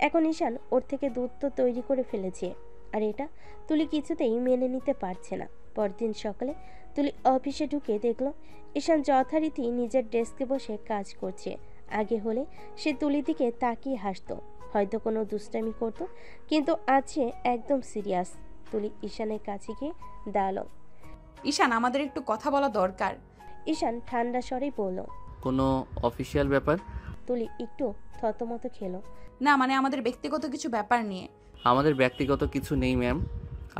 এখন ঈশান ওর থেকে দূরত্ব তৈরি করে ফেলেছে, আর এটা তুলি কিছুতেই মেনে নিতে পারছে না। পরদিন সকালে তুলি অফিসে ঢুকে দেখলো ঈশান যথারীতি নিজের ডেস্কে বসে কাজ করছে। আগে হলে সে তুলির দিকে তাকিয়ে হাসতো, হয়তো কোনো দুষ্টামি করতো, কিন্তু আজ সে একদম সিরিয়াস। তুলি ঈশানের কাছে গিয়ে দাঁড়ালো। ঈশান, আমাদের একটু কথা বলা দরকার। ঈশান ঠান্ডা স্বরে বলল। কোনো অফিসিয়াল ব্যাপার? তুলি একটু থতমত খেলো। না, মানে আমাদের ব্যক্তিগত কিছু ব্যাপার নিয়ে। আমাদের ব্যক্তিগত কিছু নেই ম্যাম,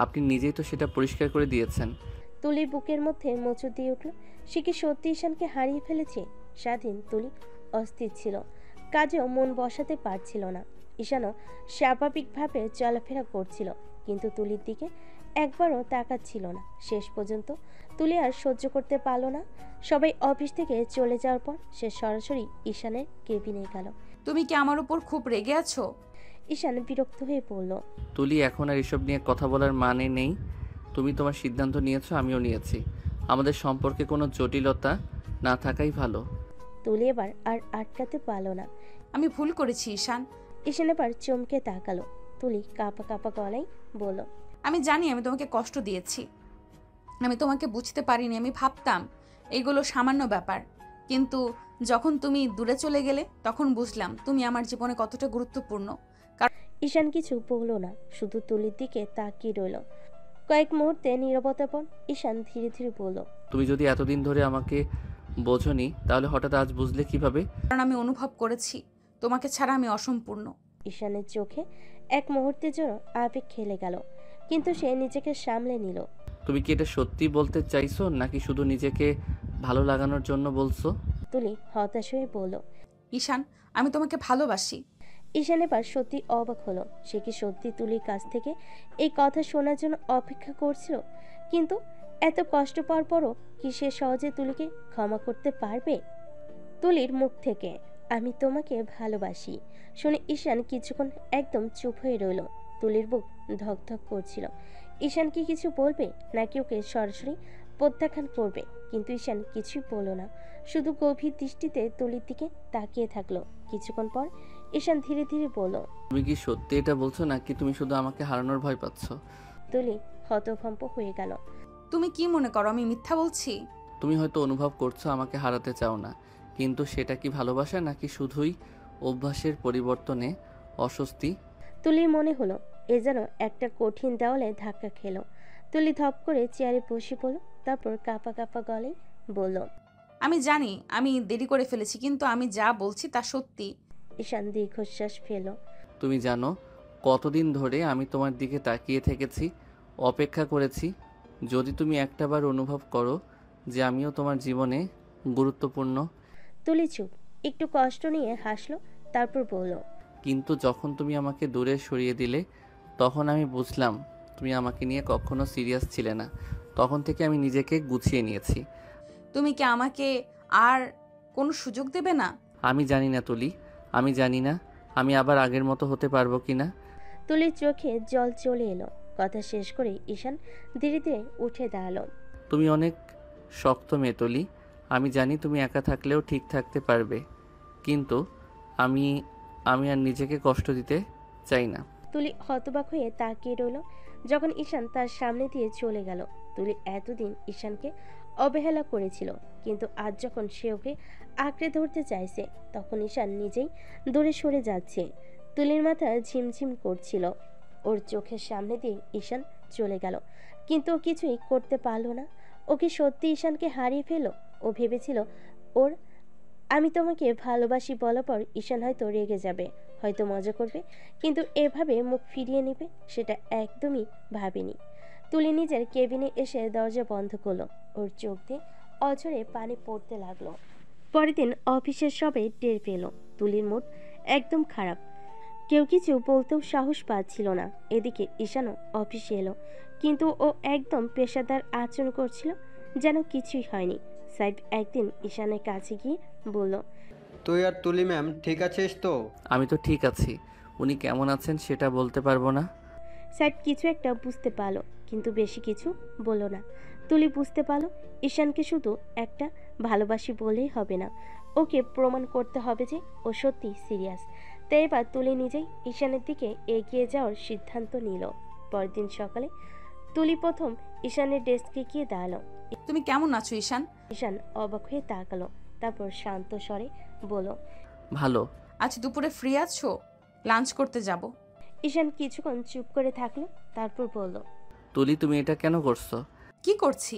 আপনি নিজেই তো সেটা পরিষ্কার করে দিয়েছেন। তুলির বুকের মধ্যে মোচড় দিয়ে উঠল। সে কি সত্যি ঈশানকে হারিয়ে ফেলেছে? স্বাধীন তুলি অস্থির ছিল, কাজেও মন বসাতে পারছিল না। ঈশানও স্বাভাবিকভাবে চলাফেরা করছিল, কিন্তু তুলির দিকে একবারও তাকাচ্ছিল না। শেষ পর্যন্ত তুলি আর সহ্য করতে পারল না। সবাই অফিস থেকে চলে যাওয়ার পর সে সরাসরি ঈশানের কেবিনে গেল। তুমি কি আমার উপর খুব রেগে আছো? ঈশান বিরক্ত হয়ে পড়ল। তুলি, এখন আর এসব নিয়ে কথা বলার মানে নেই। তুমি তোমার সিদ্ধান্ত নিয়েছো, আমিও নিয়েছি। আমাদের সম্পর্কে কোনো জটিলতা না থাকাই ভালো। তুলি এবার আর আটকাতে পারল না। আমি ভুল করেছি ঈশান। ঈশান এবার চমকে তাকালো। তুলি কাঁপা কাঁপা গলায় বলল। আমি জানি আমি তোমাকে কষ্ট দিয়েছি, আমি তোমাকে বুঝতে পারিনি। আমি ভাবতাম এগুলো সামান্য ব্যাপার, কিন্তু যখন তুমি দূরে চলে গেলে তখন বুঝলাম তুমি আমার জীবনে কতটা গুরুত্বপূর্ণ। ঈশান কিছু বলল না, শুধু তুলির দিকে তাকিয়ে রইল। কয়েক মুহূর্তে নীরবতার পর ঈশান ধীরে ধীরে বলল। তুমি যদি এতদিন ধরে আমাকে বোঝোনি, তাহলে হঠাৎ আজ বুঝলে কিভাবে? কারণ আমি অনুভব করেছি তোমাকে ছাড়া আমি অসম্পূর্ণ। ঈশানের চোখে এক মুহূর্তের জন্য আবেগ খেলে গেল, কিন্তু সে নিজেকে সামলে নিল। তুমি কি এটা সত্যি বলতে চাইছো, নাকি শুধু নিজেকে ভালো লাগানোর জন্য বলছো? তুলি হতাশ হয়ে বলল। ঈশান, আমি তোমাকে ভালোবাসি। ঈশান এবার সত্যি অবাক হলো। সে কি সত্যি তুলির কাছ থেকে এই কথা শোনার জন্য অপেক্ষা করছিল? কিন্তু এত কষ্ট পাওয়ার পরও কি সে সহজে তুলিকে ক্ষমা করতে পারবে? তুলির মুখ থেকে আমি তোমাকে ভালোবাসি শুনে ঈশান কিছুক্ষণ একদম চুপ হয়ে রইল। তুলির বুক ধকধক করছিল। ঈশান কি কিছু বলবে, নাকি ওকে সরাসরি প্রত্যাখ্যান করবে? কিন্তু ঈশান কিছুই বলল না, শুধু গভীর দৃষ্টিতে তুলির দিকে তাকিয়ে থাকলো। কিছুক্ষণ পর ঈশান ধীরে ধীরে বলল। তুমি কি সত্যি এটা বলছো, নাকি তুমি শুধু আমাকে হারানোর ভয় পাচ্ছ? তুলি হতভম্ব হয়ে গেল। তুমি কি মনে করো আমি মিথ্যা বলছি? তুমি হয়তো অনুভব করছো আমাকে হারাতে চাও না, কিন্তু সেটা কি ভালোবাসা, নাকি শুধুই অভ্যাসের পরিবর্তনে অস্বস্তি? তুলির মনে হলো এ যেন একটা কঠিন দেওয়ালে ধাক্কা খেলো। তুলি ধপ করে চেয়ারে বসে পড়ল, তারপর কাঁপা কাঁপা গলায় বলল। আমি জানি আমি দেরি করে ফেলেছি, কিন্তু আমি যা বলছি তা সত্যি। ঈশান দীর্ঘশ্বাস ফেল। তুমি জানো কতদিন ধরে আমি তোমার দিকে তাকিয়ে থেকেছি, অপেক্ষা করেছি। যদি তুমি একটাবার অনুভব করো যে আমিও তোমার জীবনে গুরুত্বপূর্ণ। তুলি চুপ, একটু কষ্ট নিয়ে হাসলো, তারপর বলল। কিন্তু যখন তুমি আমাকে দূরে সরিয়ে দিলে, তখন আমি বুঝলাম তুমি আমাকে নিয়ে কখনো সিরিয়াস ছিলে না। তখন থেকে আমি নিজেকে গুছিয়ে নিয়েছি। তুমি কি আমাকে আর কোনো সুযোগ দেবে না? আমি জানি না তুলি, আমি জানি না আমি আবার আগের মতো হতে পারবো কিনা। তুলির চোখে জল চলে এলো। কথা শেষ করে ঈশান ধীরে ধীরে উঠে দাঁড়ালো। তুমি অনেক শক্ত মেয়ে তুলি, আমি জানি তুমি একা থাকলেও ঠিক থাকতে পারবে, কিন্তু আমি আমি আর নিজেকে কষ্ট দিতে চাই না। তুলি হতবাক হয়ে তাকিয়ে রইল যখন ঈশান তার সামনে দিয়ে চলে গেল। তুলি এতদিন ঈশানকে অবহেলা করেছিল, কিন্তু আজ যখন সে ওকে আঁকড়ে ধরতে চাইছে, তখন ঈশান নিজেই দূরে সরে যাচ্ছে। তুলির মাথা ঝিমঝিম করছিল। ওর চোখের সামনে দিয়ে ঈশান চলে গেল, কিন্তু ও কিছুই করতে পারল না। ও কি সত্যি ঈশানকে হারিয়ে ফেল? ও ভেবেছিল ওর আমি তোমাকে ভালোবাসি বলার পর ঈশান হয়তো রেগে যাবে, হয়তো মজা করবে, কিন্তু এভাবে মুখ ফিরিয়ে নেবে সেটা একদমই ভাবেনি। তুলি নিজের কেবিনে এসে দরজা বন্ধ করলো। ওর চোখ দিয়ে অঝরে পানি পড়তে লাগলো। পরের দিন অফিসের সবাই টের পেল তুলির মুড একদম খারাপ। কেউ কিছু বলতেও সাহস পাচ্ছিল না। এদিকে ঈশানও অফিসে এলো, কিন্তু ও একদম পেশাদার আচরণ করছিল, যেন কিছুই হয়নি। সাইফ একদিন ঈশানের কাছে গিয়ে বলল, তুই আর তুলি ম্যাম ঠিক আছিস তো? আমি তো ঠিক আছি, উনি কেমন আছেন সেটা বলতে পারবো না। সাইফ কিছু একটা বুঝতে পারলো, কিন্তু বেশি কিছু বলল না। তুলি বুঝতে পারলো ঈশানকে শুধু একটা ভালোবাসি বলেই হবে না, ওকে প্রমাণ করতে হবে যে ও সত্যি সিরিয়াস। তাই এবার তুলি নিজেই ঈশানের দিকে এগিয়ে যাওয়ার সিদ্ধান্ত নিল। পরদিন সকালে তুলি প্রথম ঈশানের ডেস্কে গিয়ে দাঁড়ালো। তুমি কেমন আছো ঈশান? ঈশান অবাক হয়ে তাকালো, তারপর শান্ত স্বরে বলল, ভালো। আজ দুপুরে ফ্রি আছো? লাঞ্চ করতে যাব। ঈশান কিছুক্ষণ চুপ করে থাকলো, তারপর বলল, তুলি, তুমি এটা কেন করছো? কি করছি?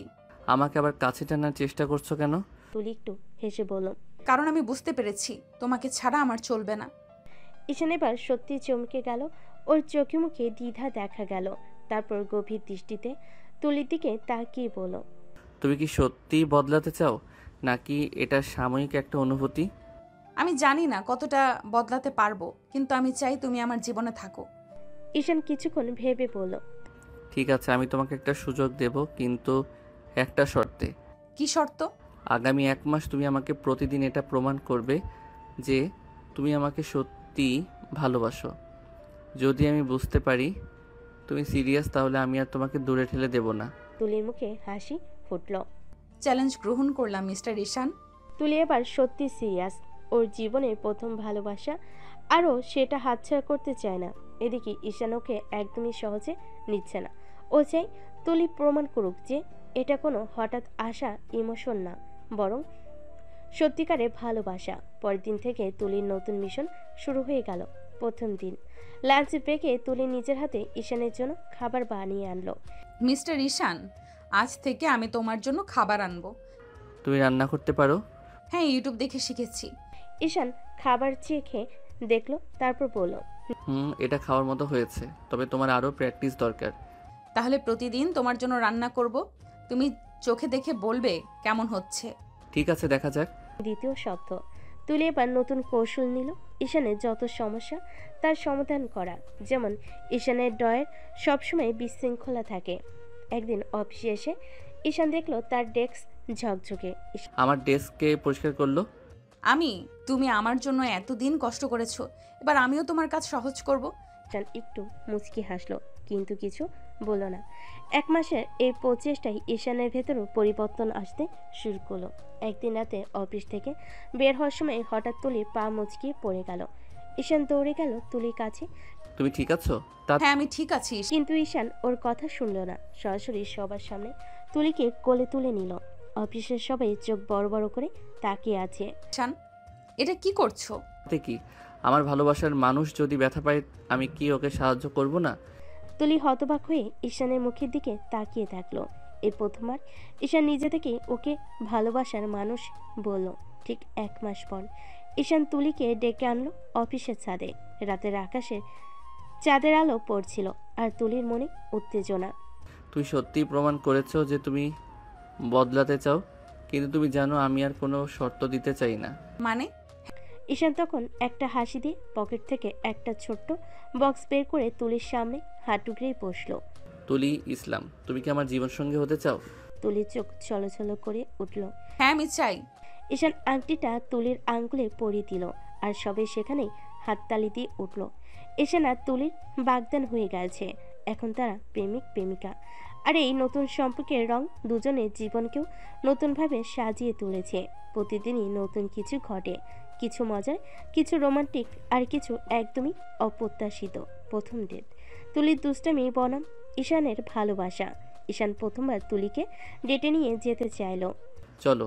আমাকে আবার কাছে টানার চেষ্টা করছো কেন? তুলি একটু হেসে বলল, কারণ আমি বুঝতে পেরেছি তোমাকে ছাড়া আমার চলবে না। ঈশান এবার সত্যি চমকে গেল, ওর চোখে মুখে দ্বিধা দেখা গেল। তারপর গভীর দৃষ্টিতে তুলির দিকে তাকিয়ে বলল, তুমি কি সত্যিই বদলাতে চাও, নাকি এটা সাময়িক একটা অনুভূতি? আমি জানি না কতটা বদলাতে পারবো, কিন্তু আমি চাই তুমি আমার জীবনে থাকো। ঈশান কিছুক্ষণ ভেবে বলল, ঠিক আছে, আমি তোমাকে একটা সুযোগ দেব, কিন্তু একটা শর্তে। কি শর্ত? আগামী 1 মাস তুমি আমাকে প্রতিদিন এটা প্রমাণ করবে যে তুমি আমাকে সত্যি ভালোবাসো। যদি আমি বুঝতে পারি তুমি সিরিয়াস, তাহলে আমি আর তোমাকে দূরে ঠেলে দেব না। তুলির মুখে হাসি ফুটল। চ্যালেঞ্জ গ্রহণ করলাম মিস্টার ঈশান। তুলি এবার সত্যি সিরিয়াস, ওর জীবনের প্রথম ভালোবাসা, আরও সেটা হাতছাড়া করতে চায় না। এদিকে ঈশান ওকে একদমই সহজে নিচ্ছে না। ও চাই তুলি প্রমাণ করুক যে এটা কোনো হঠাৎ আসা ইমোশন না, বরং সত্যিকারে ভালোবাসা। পরের দিন থেকে তুলির নতুন মিশন শুরু হয়ে গেল। প্রথম দিন লাঞ্চ ব্রেকে তুলি নিজের হাতে ঈশানের জন্য খাবার বানিয়ে আনলো। মিস্টার ঈশান, আজ থেকে আমি তোমার জন্য খাবার আনবো। তুমি রান্না করতে পারো? হ্যাঁ, ইউটিউব দেখে শিখেছি। ঈশান খাবার চেখে দেখলো, তারপর বলল, এটা খাওয়ার মতো হয়েছে, তবে তোমার আরও প্র্যাকটিস দরকার। তাহলে প্রতিদিন তোমার জন্য রান্না করব, তুমি চোখে দেখে বলবে কেমন হচ্ছে। ঠিক আছে, দেখা যাক। দ্বিতীয় সপ্তাহ তুলি এবার নতুন কৌশল নিল ঈশানের যত সমস্যা তার সমাধান করা। যেমন ঈশানের ড্রয়ার সবসময় বিশৃঙ্খলা থাকে। একদিন অফিসে এসে ঈশান দেখলো তার ডেস্ক ঝকঝকে। আমার ডেস্ককে পরিষ্কার করলো। তুমি আমার জন্য এতদিন কষ্ট করেছো, এবার আমিও তোমার কাজ সহজ করব। ঈশান একটু মুচকি হাসলো, কিন্তু কিছু বলল না। 1 মাসের এই প্রচেষ্টায় ঈশানের ভেতরও পরিবর্তন আসতে শুরু করলো। একদিন রাতে অফিস থেকে বের হওয়ার সময় হঠাৎ তুলির পা মুচকিয়ে পড়ে গেল। ঈশান দৌড়ে গেল তুলির কাছে। তুমি ঠিক আছো? হ্যাঁ, আমি ঠিক আছি। কিন্তু ঈশান ওর কথা শুনল না, সরাসরি সবার সামনে তুলিকে কোলে তুলে নিল। অফিসের সবাই চোখ বড় বড় করে তাকিয়ে আছে। ঈশান, এটা কি করছো? তাতে কি, আমার ভালোবাসার মানুষ যদি ব্যথা পায়, আমি কি ওকে সাহায্য করব না? তুলি হতবাক হয়ে ঈশানের মুখের দিকে তাকিয়ে থাকলো। এই প্রথমবার ঈশান নিজে থেকে ওকে ভালোবাসার মানুষ বলল। ঠিক 1 মাস পর ঈশান তুলিকে ডেকে আনলো অফিসের ছাদে। রাতের আকাশে চাঁদের আলো পড়ছিল, আর তুলির মনে উত্তেজনা। তুই সত্যিই প্রমাণ করেছো যে তুমি বদলাতে চাও, কিন্তু তুমি জানো আমি আর কোনো শর্ত দিতে চাই না। মানে? ঈশান তখন একটা হাসি দিয়ে পকেট থেকে একটা ছোট্ট বক্স বের করে তুলির সামনে হাঁটুকরেই বসলো। তুলি ইসলাম, তুমি কি আমার জীবনসঙ্গী হতে চাও? তুলির চোখ ছলছল করে উঠল। হ্যাঁ, আমি চাই। ঈশান আংটিটা তুলির আঙ্গুলে পরিয়ে দিল, আর সবাই সেখানেই হাততালি দিয়ে উঠল। ঈশান আর তুলির বাগদান হয়ে গেছে। এখন তারা প্রেমিক প্রেমিকা। আর এই নতুন সম্পর্কের রং দুজনের জীবনকেও নতুনভাবে সাজিয়ে তুলেছে। প্রতিদিনই নতুন কিছু ঘটে, কিছু মজার, কিছু রোমান্টিক, আর কিছু একদমই অপ্রত্যাশিত। প্রথম ডেট, তুলির দুষ্টামি বনাম ঈশানের ভালোবাসা। ঈশান প্রথমবার তুলিকে ডেটে নিয়ে যেতে চাইলো। চলো,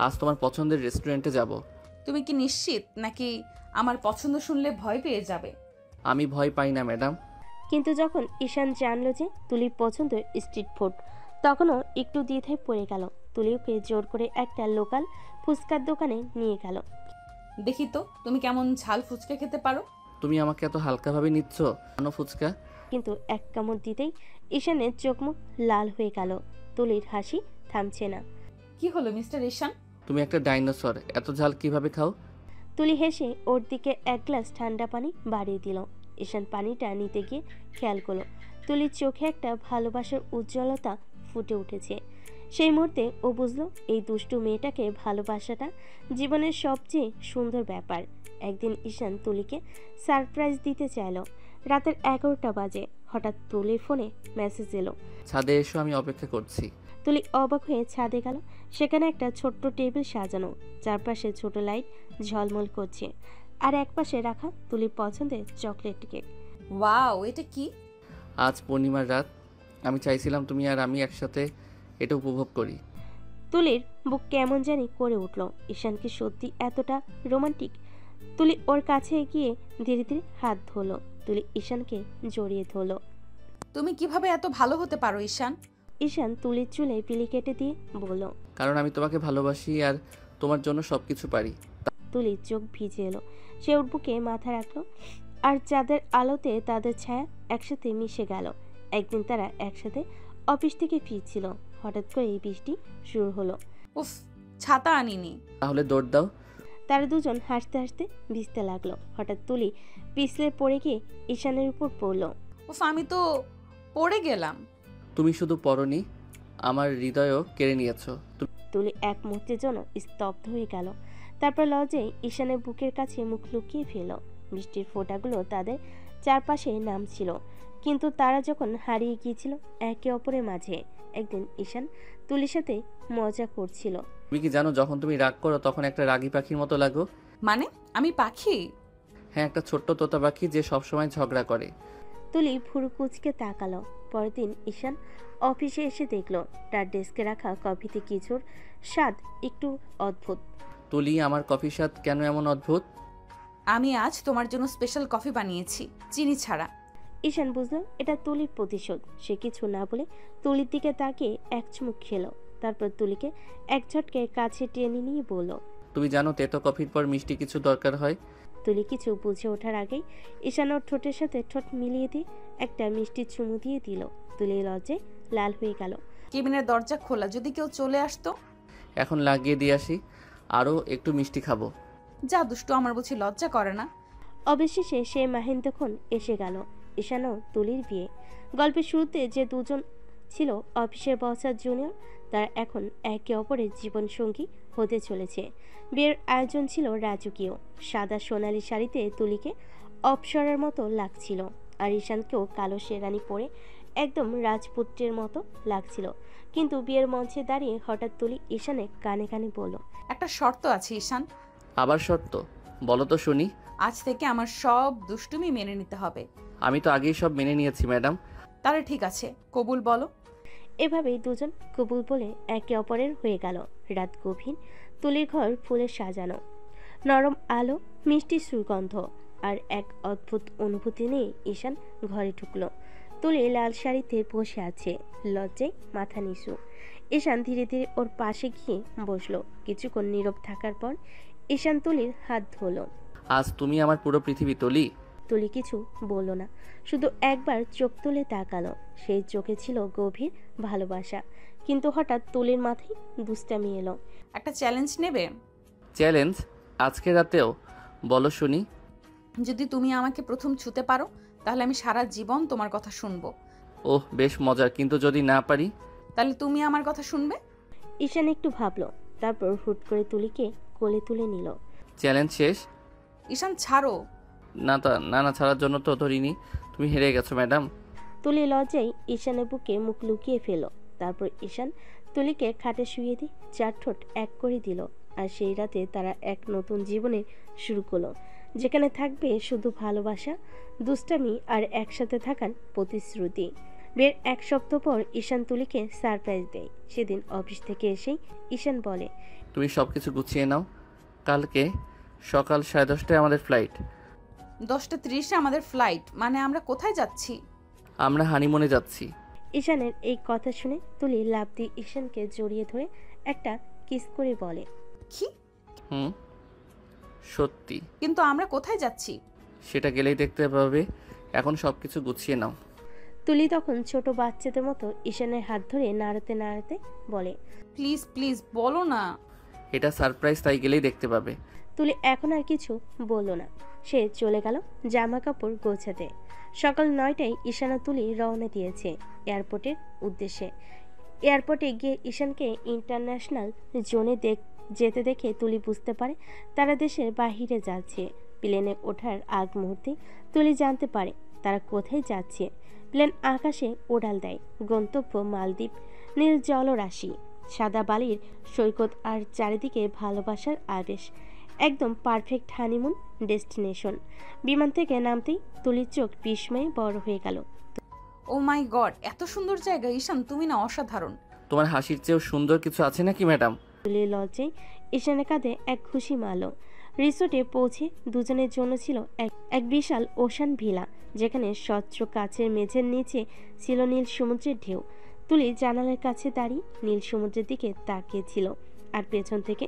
আজ তোমার পছন্দের রেস্টুরেন্টে যাব। তুমি কি নিশ্চিত, নাকি আমার পছন্দ শুনলে ভয় পেয়ে যাবে? আমি ভয় পাই না ম্যাডাম। কিন্তু যখন ঈশান জানলো যে তুলির পছন্দ স্ট্রিট ফুড, তখনও একটু দ্বিধায় পড়ে গেল। তুলি ওকে জোর করে একটা লোকাল ফুচকার দোকানে নিয়ে গেল। দেখি তো তুমি কেমন ঝাল ফুচকা খেতে পারো। তুমি আমাকে এত হালকাভাবে নিচ্ছ কেন ফুচকা? কিন্তু এক কামড় দিতেই ঈশানের চোখ মুখ লাল হয়ে গেল। তুলির হাসি থামছে না। কি হলো মিস্টার ঈশান? তুমি একটা ডাইনোসর, এত ঝাল কিভাবে খাও? তুলি হেসে ওর দিকে 1 গ্লাস ঠান্ডা পানি বাড়িয়ে দিল। ঈশান পানিটা নিতে গিয়ে খেয়াল করলো তুলির চোখে একটা ভালোবাসার উজ্জ্বলতা ফুটে উঠেছে। সেই মুহূর্তে ও বুঝলো এই দুষ্টু মেয়েটাকে ভালোবাসাটা জীবনের সবচেয়ে সুন্দর ব্যাপার। একদিন ঈশান তুলিকে সারপ্রাইজ দিতে চাইল। রাতের 11টা বাজে। হঠাৎ তুলির ফোনে মেসেজ এলো। ছাদে এসো, আমি অপেক্ষা করছি। তুলি অবাক হয়ে ছাদে গেল। সেখানে একটা ছোট্ট টেবিল সাজানো, চারপাশে ছোট লাইট ঝলমল করছে, আর একপাশে রাখা তুলির পছন্দের চকলেট কেক। ওয়াও, এটা কি? আজ পূর্ণিমার রাত, আমি চাইছিলাম তুমি আর আমি একসাথে এটা উপভোগ করি। তুলির বুক কেমন জানি করে উঠল। ঈশান কি সত্যি এতটা রোমান্টিক? তুলি ওর কাছে গিয়ে ধীরে ধীরে হাত ধরলো। তুলি ঈশানকে জড়িয়ে ধরলো। তুমি কিভাবে এত ভালো হতে পারো ঈশান? ঈশান তুলির চুলে পিলি কেটে দিয়ে বলল, কারণ আমি তোমাকে ভালোবাসি আর তোমার জন্য সব কিছু পারি। তুলির চোখ ভিজে এলো। সে ওর বুকে মাথা রাখলো, আর চাঁদের আলোতে তাদের ছায়া একসাথে মিশে গেল। একদিন তারা একসাথে অফিস থেকে ফিরছিল। হঠাৎ করে এই বৃষ্টি শুরু হলো। উফ, ছাতা আনিনি। তাহলে দৌড় দাও। তারা দুজন হাসতে হাসতে ভিজতে লাগলো। হঠাৎ তুলি পিছলে পড়ে গিয়ে ঈশানের উপর পড়লো। উফ, আমি তো পড়ে গেলাম। তুমি শুধু পড়নি, আমার হৃদয়ও কেড়ে নিয়েছো। তুলি এক মুহূর্তের জন্য স্তব্ধ হয়ে গেল। তারপর লজ্জায় ঈশানের বুকের কাছে মুখ লুকিয়ে ফেল। বৃষ্টির ফোঁটাগুলো তাদের চারপাশে নামছিল, কিন্তু তারা যখন হারিয়ে গিয়েছিল একে অপরের মাঝে। একদিন ঈশান তুলির সাথে মজা করছিল। তুমি কি জানো, যখন তুমি রাগ করো তখন একটা রাগী পাখির মতো লাগো। মানে আমি পাখি? হ্যাঁ, একটা ছোট্ট তোতা পাখি যে সবসময় ঝগড়া করে। তুলি ভুরু কুচকে তাকালো। পরের দিন ঈশান অফিসে এসে দেখলো তার ডেস্কে রাখা কফিতে কিছুর স্বাদ একটু অদ্ভুত। তুলি, আমার কফির স্বাদ কেন এমন অদ্ভুত? আমি আজ তোমার জন্য স্পেশাল কফি বানিয়েছি, চিনি ছাড়া। ঈশান বুঝলো এটা তুলির প্রতিশোধ। সে কিছু না বলে তুলির দিকে তাকিয়ে এক চুমুক খেলো। তারপর তুলিকে এক ঝটকে কাছে টেনে নিয়ে বলল, তুমি জানো তেতো কফির পর মিষ্টি কিছু দরকার হয়। তুলি কিছু বুঝে ওঠার আগেই ঈশান ওর ঠোঁটের সাথে ঠোঁট মিলিয়ে দিয়ে একটা মিষ্টি চুমু দিয়ে দিল। তুলি লজ্জায় লাল হয়ে গেল। কেবিনের দরজা খোলা, যদি কেউ চলে আসতো। এখন লাগিয়ে দিয়ে আসি, আরও একটু মিষ্টি খাবো। যা দুষ্টু, আমার বুঝি লজ্জা করে না? অবশেষে সে মাহেন্দ্রক্ষণ এসে গেল। ঈশান ও তুলির বিয়ে। গল্পের শুরুতে যে দুজন ছিল অফিসের বস আর জুনিয়র, তারা এখন একে অপরের জীবনসঙ্গী হতে চলেছে। বিয়ের আয়োজন ছিল রাজকীয়। সাদা সোনালি শাড়িতে তুলিকে অপসরার মতো লাগছিল, আর ঈশানকেও কালো শেরানি পরে একদম রাজপুত্রের মতো লাগছিল। কিন্তু বিয়ের মঞ্চে দাঁড়িয়ে হঠাৎ তুলি ঈশানের কানে কানে বলল, একটা শর্ত আছে ঈশান। আবার শর্ত? বলো তো শুনি। আজ থেকে আমার সব দুষ্টুমি মেনে নিতে হবে। আমি তো আগেই সব মেনে নিয়েছি ম্যাডাম। তাহলে ঠিক আছে, কবুল বলো। এভাবেই দুজন কবুল বলে একে অপরের হয়ে গেল। রাত গভীর। তুলির ঘর ফুলে সাজানো, নরম আলো, মিষ্টি সুগন্ধ, আর এক অদ্ভুত অনুভূতি নিয়ে ঈশান ঘরে ঢুকলো। তুলি লাল শাড়িতে বসে আছে, লজ্জায় মাথা নিচু। ঈশান ধীরে ধীরে ওর পাশে গিয়ে বসলো। কিছুক্ষণ নীরব থাকার পর ঈশান তুলির হাত ধরলো। আজ তুমি আমার পুরো পৃথিবী তুলি। তুলি কিছু বলল না, শুধু একবার চোখ তুলে তাকালো। সেই চোখে ছিল গভীর ভালোবাসা। কিন্তু হঠাৎ তুলির মাথায় দুষ্টামি এলো। একটা চ্যালেঞ্জ নেবে? চ্যালেঞ্জ? আজকে রাতেও? বলো শুনি। যদি তুমি আমাকে প্রথম ছুতে পারো, তাহলে আমি সারা জীবন তোমার কথা শুনবো। ওহ, বেশ মজার, কিন্তু যদি না পারি? তাহলে তুমি আমার কথা শুনবে? ঈশান একটু ভাবলো, তারপর হুট করে তুলিকে কোলে তুলে নিল। চ্যালেঞ্জ শেষ? ঈশান ছাড়ো। না না, ছাড়ার জন্য তো ধরিনি। তুমি হেরে গেছো ম্যাডাম। তুলি লজ্জায় ঈশানের বুকে মুখ লুকিয়ে ফেল। তারপর ঈশান তুলিকে খাটে শুয়ে দিয়ে চার ঠোঁট এক করে দিল। আর সেই রাতে তারা এক নতুন জীবনে শুরু করলো, যেখানে থাকবে শুধু ভালোবাসা, দুষ্টামি আর একসাথে থাকার প্রতিশ্রুতি। বিয়ের এক সপ্তাহ পর ঈশান তুলিকে সারপ্রাইজ দেয়। সেদিন অফিস থেকে এসেই ঈশান বলে, তুমি সব কিছু গুছিয়ে নাও, কালকে সকাল 10:30টায় আমাদের ফ্লাইট। 10:30-এ আমাদের ফ্লাইট? মানে আমরা কোথায় যাচ্ছি? আমরা হানিমুনে যাচ্ছি। ঈশানের এই কথা শুনে তুলি লাফ দিয়ে ঈশানকে জড়িয়ে ধরে একটা কিস করে বলে, কি? সত্যি। কিন্তু আমরা কোথায় যাচ্ছি? সেটা গেলেই দেখতে পাবে, এখন সব কিছু গুছিয়ে নাও। তুলি তখন ছোট বাচ্চাদের মতো ঈশানের হাত ধরে নাড়াতে নাড়াতে বলে, প্লিজ প্লিজ বলো না। এটা সারপ্রাইজ, তাই গেলেই দেখতে পাবে। তুলি এখন আর কিছু বলল না। সে চলে গেল জামা কাপড় গোছাতে। সকাল 9টায় ঈশানা তুলি রওনা দিয়েছে এয়ারপোর্টের উদ্দেশ্যে। এয়ারপোর্টে গিয়ে ঈশানকে ইন্টারন্যাশনাল জোনে যেতে দেখে তুলি বুঝতে পারে তারা দেশের বাহিরে যাচ্ছে। প্লেনে ওঠার আগ মুহূর্তে তুলি জানতে পারে তারা কোথায় যাচ্ছে। প্লেন আকাশে উড়াল দেয়। গন্তব্য মালদ্বীপ। নীল জলরাশি, সাদা বালির সৈকত আর চারিদিকে ভালোবাসার আবেশ। একদম পারফেক্ট হানিমুন ডেস্টিনেশন। বিমান থেকে নামতেই তুলির চোখ বিস্ময়ে বড় হয়ে গেল। ও মাই গড, এত সুন্দর জায়গা! ঈশান, তুমি না অসাধারণ। তোমার হাসির চেয়েও সুন্দর কিছু আছে নাকি ম্যাডাম? তুলির লজ্জায় ঈশানের কাঁধে এক খুশি মালো। রিসোর্টে পৌঁছে দুজনের জন্য ছিল এক বিশাল ওশান ভিলা, যেখানে স্বচ্ছ কাচের মেঝের নিচে ছিল নীল সমুদ্রের ঢেউ। তুলি জানালার কাছে দাঁড়িয়ে নীল সমুদ্রের দিকে তাকিয়েছিল, আর পেছন থেকে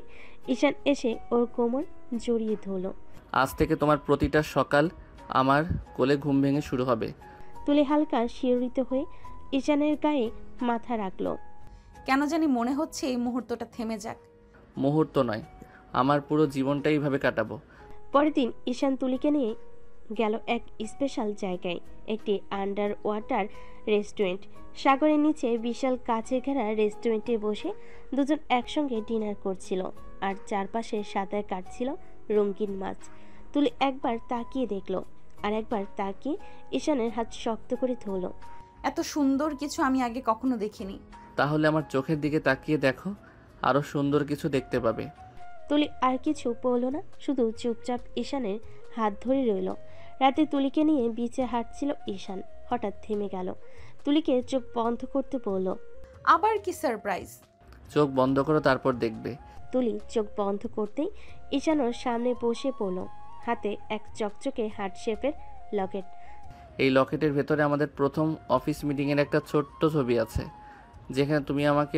ঈশান এসে ওর কোমর জড়িয়ে ধরল। আজ থেকে তোমার প্রতিটা সকাল আমার কোলে ঘুম ভেঙে শুরু হবে। তুলি হালকা শিহরিত হয়ে ঈশানের গায়ে মাথা রাখল। কেন জানি মনে হচ্ছে এই মুহূর্তটা থেমে যাক। মুহূর্ত নয়, আমার পুরো জীবনটাই এইভাবে কাটাবো। পরের দিন ঈশান তুলিকে নিয়ে গেল এক স্পেশাল জায়গায়, একটি আন্ডার ওয়াটার রেস্টুরেন্ট। সাগরের নিচে বিশাল কাচের ঘেরা রেস্টুরেন্টে বসে দুজন একসঙ্গে ডিনার করছিল, আর চারপাশে সাঁতার কাটছিল রঙিন মাছ। তুলি একবার তাকিয়ে দেখলো, আর একবার তাকিয়ে ঈশানের হাত শক্ত করে ধরল। এত সুন্দর কিছু আমি আগে কখনো দেখিনি। তাহলে আমার চোখের দিকে তাকিয়ে দেখো, আরো সুন্দর কিছু দেখতে পাবে। তুলি আর কিছু বলল না, শুধু চুপচাপ ঈশানের হাত ধরে রইল। রাতে তুলিকে নিয়ে বিচে হাঁটছিল ঈশান, হঠাৎ থেমে গেল। তুলিকে চোখ বন্ধ করতে বলল। আবার কি সারপ্রাইজ? চোখ বন্ধ করো, তারপর দেখবে। তুলি চোখ বন্ধ করতেই ঈশান ওর সামনে বসে পড়ল, হাতে এক চকচকে হার্ট শেপের লকেট। এই লকেটের ভেতরে আমাদের প্রথম অফিস মিটিংয়ের একটা ছোট্ট ছবি আছে, যেখানে তুমি আমাকে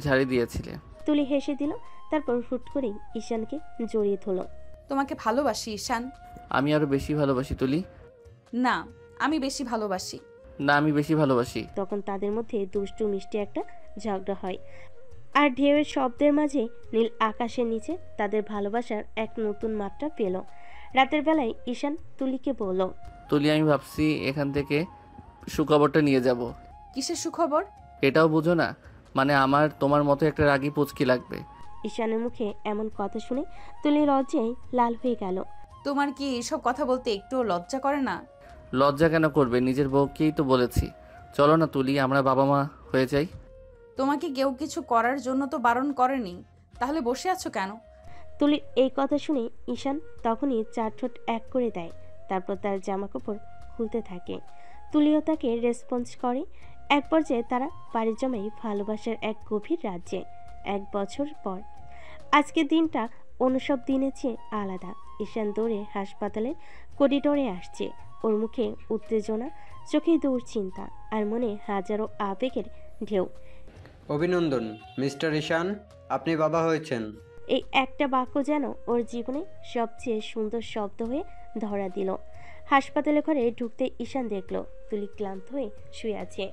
ঝাড়ি দিয়েছিলে। তুলি হেসে দিল, তারপর হুট করেই ঈশানকে জড়িয়ে ধরল। তোমাকে ভালোবাসি ঈশান। আমি আরো বেশি ভালোবাসি তুলি। না, আমি বেশি ভালোবাসি। না, আমি বেশি ভালোবাসি। তখন তাদের মধ্যে দুষ্টু মিষ্টি একটা ঝগড়া হয়, আর ঢেউয়ের শব্দের মাঝে নীল আকাশের নিচে তাদের ভালোবাসার এক নতুন মাত্রা পেল। রাতের বেলায় ঈশান তুলিকে বলল। তুলি, আমি ভাবছি এখান থেকে সুখবরটা নিয়ে যাব। কিসের সুখবর? এটাও বুঝো না? মানে আমার তোমার মতো একটা রাগী পুচকি লাগবে। ঈশানের মুখে এমন কথা শুনে তুলি লজ্জায় লাল হয়ে গেল। তোমার কি এসব কথা বলতে একটুও লজ্জা করে না? লজ্জা কেন করবে? নিজের বউকেই তো বলেছি। চলো না তুলি, আমরা বাবা মা হয়ে যাই। তোমাকে কেউ কিছু করার জন্য তো বারণ করেনি, তাহলে বসে আছো কেন? তুলির এই কথা শুনে ঈশান তখনই চার ঠোঁট এক করে দেয়, তারপর তার জামাকাপড় খুলতে থাকে। তুলিও তাকে রেসপন্স করে। এক পর্যায়ে তারা পাড়ি জমায় ভালোবাসার এক গভীর রাজ্যে। 1 বছর পর আজকের দিনটা অন্য সব দিনের চেয়ে আলাদা। ঈশান দৌড়ে হাসপাতালের করিডোরে আসছে। ওর মুখে উত্তেজনা, চোখে দুশ্চিন্তা, আর মনে হাজারো আবেগের ঢেউ। অভিনন্দন মিস্টার ঈশান, আপনি বাবা হয়েছেন। এই একটা বাক্য যেন ওর জীবনে সবচেয়ে সুন্দর শব্দ হয়ে ধরা দিল। হাসপাতালে ঘরে ঢুকতে ঈশান দেখল তুলি ক্লান্ত হয়ে শুয়ে আছে,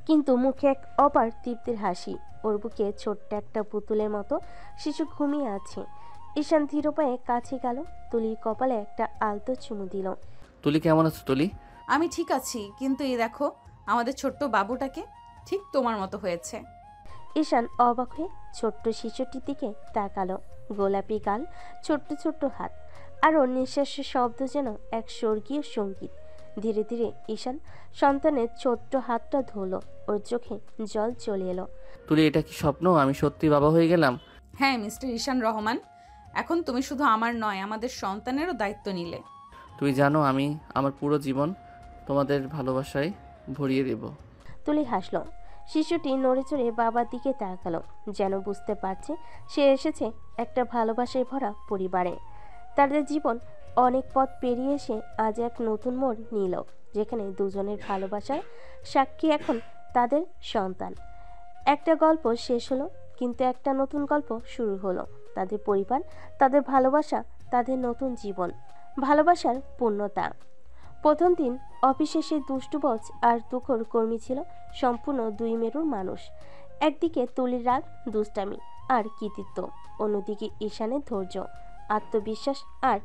কিন্তু মুখে এক অপার তৃপ্তির হাসি। ওর বুকে ছোট্ট একটা পুতুলের মতো শিশু ঘুমিয়ে আছে। ঈশান ধীর পায়ে কাছে গেল, তুলির কপালে একটা আলতো চুমু দিল। তুলি, কেমন আছো তুলি? আমি ঠিক আছি, কিন্তু এই দেখো আমাদের ছোট্ট বাবুটাকে ঠিক তোমার মতো হয়েছে। ঈশান অবাক হয়ে ছোট্ট শিশুটির দিকে তাকালো। গোলাপি গাল, ছোট্ট ছোট্ট হাত, আর ওর নিঃশ্বাসের শব্দ যেন এক স্বর্গীয় সঙ্গীত। ধীরে ধীরে ঈশান সন্তানের ছোট্ট হাতটা ধরল, ওর চোখে জল চলে এলো। তুলি, এটা কি স্বপ্ন? আমি সত্যি বাবা হয়ে গেলাম? হ্যাঁ মিস্টার ঈশান রহমান, এখন তুমি শুধু আমার নয়, আমাদের সন্তানেরও দায়িত্ব নিলে। তুমি জানো আমি আমার পুরো জীবন তোমাদের ভালোবাসায় ভরিয়ে দেব। তুলি হাসলো। শিশুটি নড়ে চড়ে বাবার দিকে তাকালো, যেন বুঝতে পারছে সে এসেছে একটা ভালোবাসায় ভরা পরিবারে। তাদের জীবন অনেক পথ পেরিয়ে এসে আজ এক নতুন মোড় নিল, যেখানে দুজনের ভালোবাসার সাক্ষী এখন তাদের সন্তান। একটা গল্প শেষ হলো, কিন্তু একটা নতুন গল্প শুরু হলো। তাদের পরিবার, তাদের ভালোবাসা, তাদের নতুন জীবন। ভালোবাসার পূর্ণতা। প্রথম দিন অফিসে সে দুষ্টু বস আর তুখোর কর্মী ছিল সম্পূর্ণ দুই মেরুর মানুষ। একদিকে তুলির রাগ, দুষ্টামি আর কৃতিত্ব, অন্যদিকে ঈশানের ধৈর্য, আত্মবিশ্বাস আর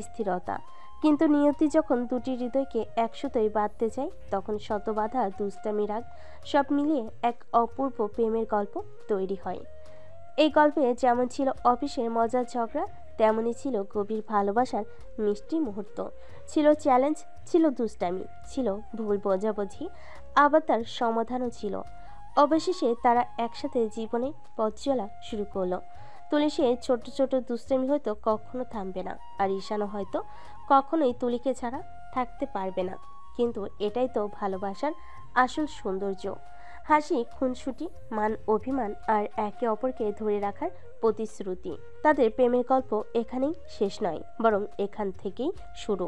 স্থিরতা। কিন্তু নিয়তি যখন দুটি হৃদয়কে একসাথেই বাঁধতে চায়, তখন শত বাধা, দুষ্টামি, রাগ সব মিলিয়ে এক অপূর্ব প্রেমের গল্প তৈরি হয়। এই গল্পে যেমন ছিল অফিসের মজার ঝগড়া, তেমনই ছিল গভীর ভালোবাসার মিষ্টি মুহূর্ত, ছিল চ্যালেঞ্জ, ছিল দুষ্টামি, ছিল ভুল বোঝাবুঝি, আবার তার সমাধানও ছিল। অবশেষে তারা একসাথে জীবনে পথ চলা শুরু করলো। তুলিসে ছোট ছোট দুষ্টামি হয়তো কখনো থামবে না, আর ঈশানও হয়তো কখনোই তুলিকে ছাড়া থাকতে পারবে না। কিন্তু এটাই তো ভালোবাসার আসল সৌন্দর্য। হাসি, খুনসুটি, মান অভিমান আর একে অপরকে ধরে রাখার প্রতিশ্রুতি। তাদের প্রেমের গল্প এখানেই শেষ নয়, বরং এখান থেকেই শুরু।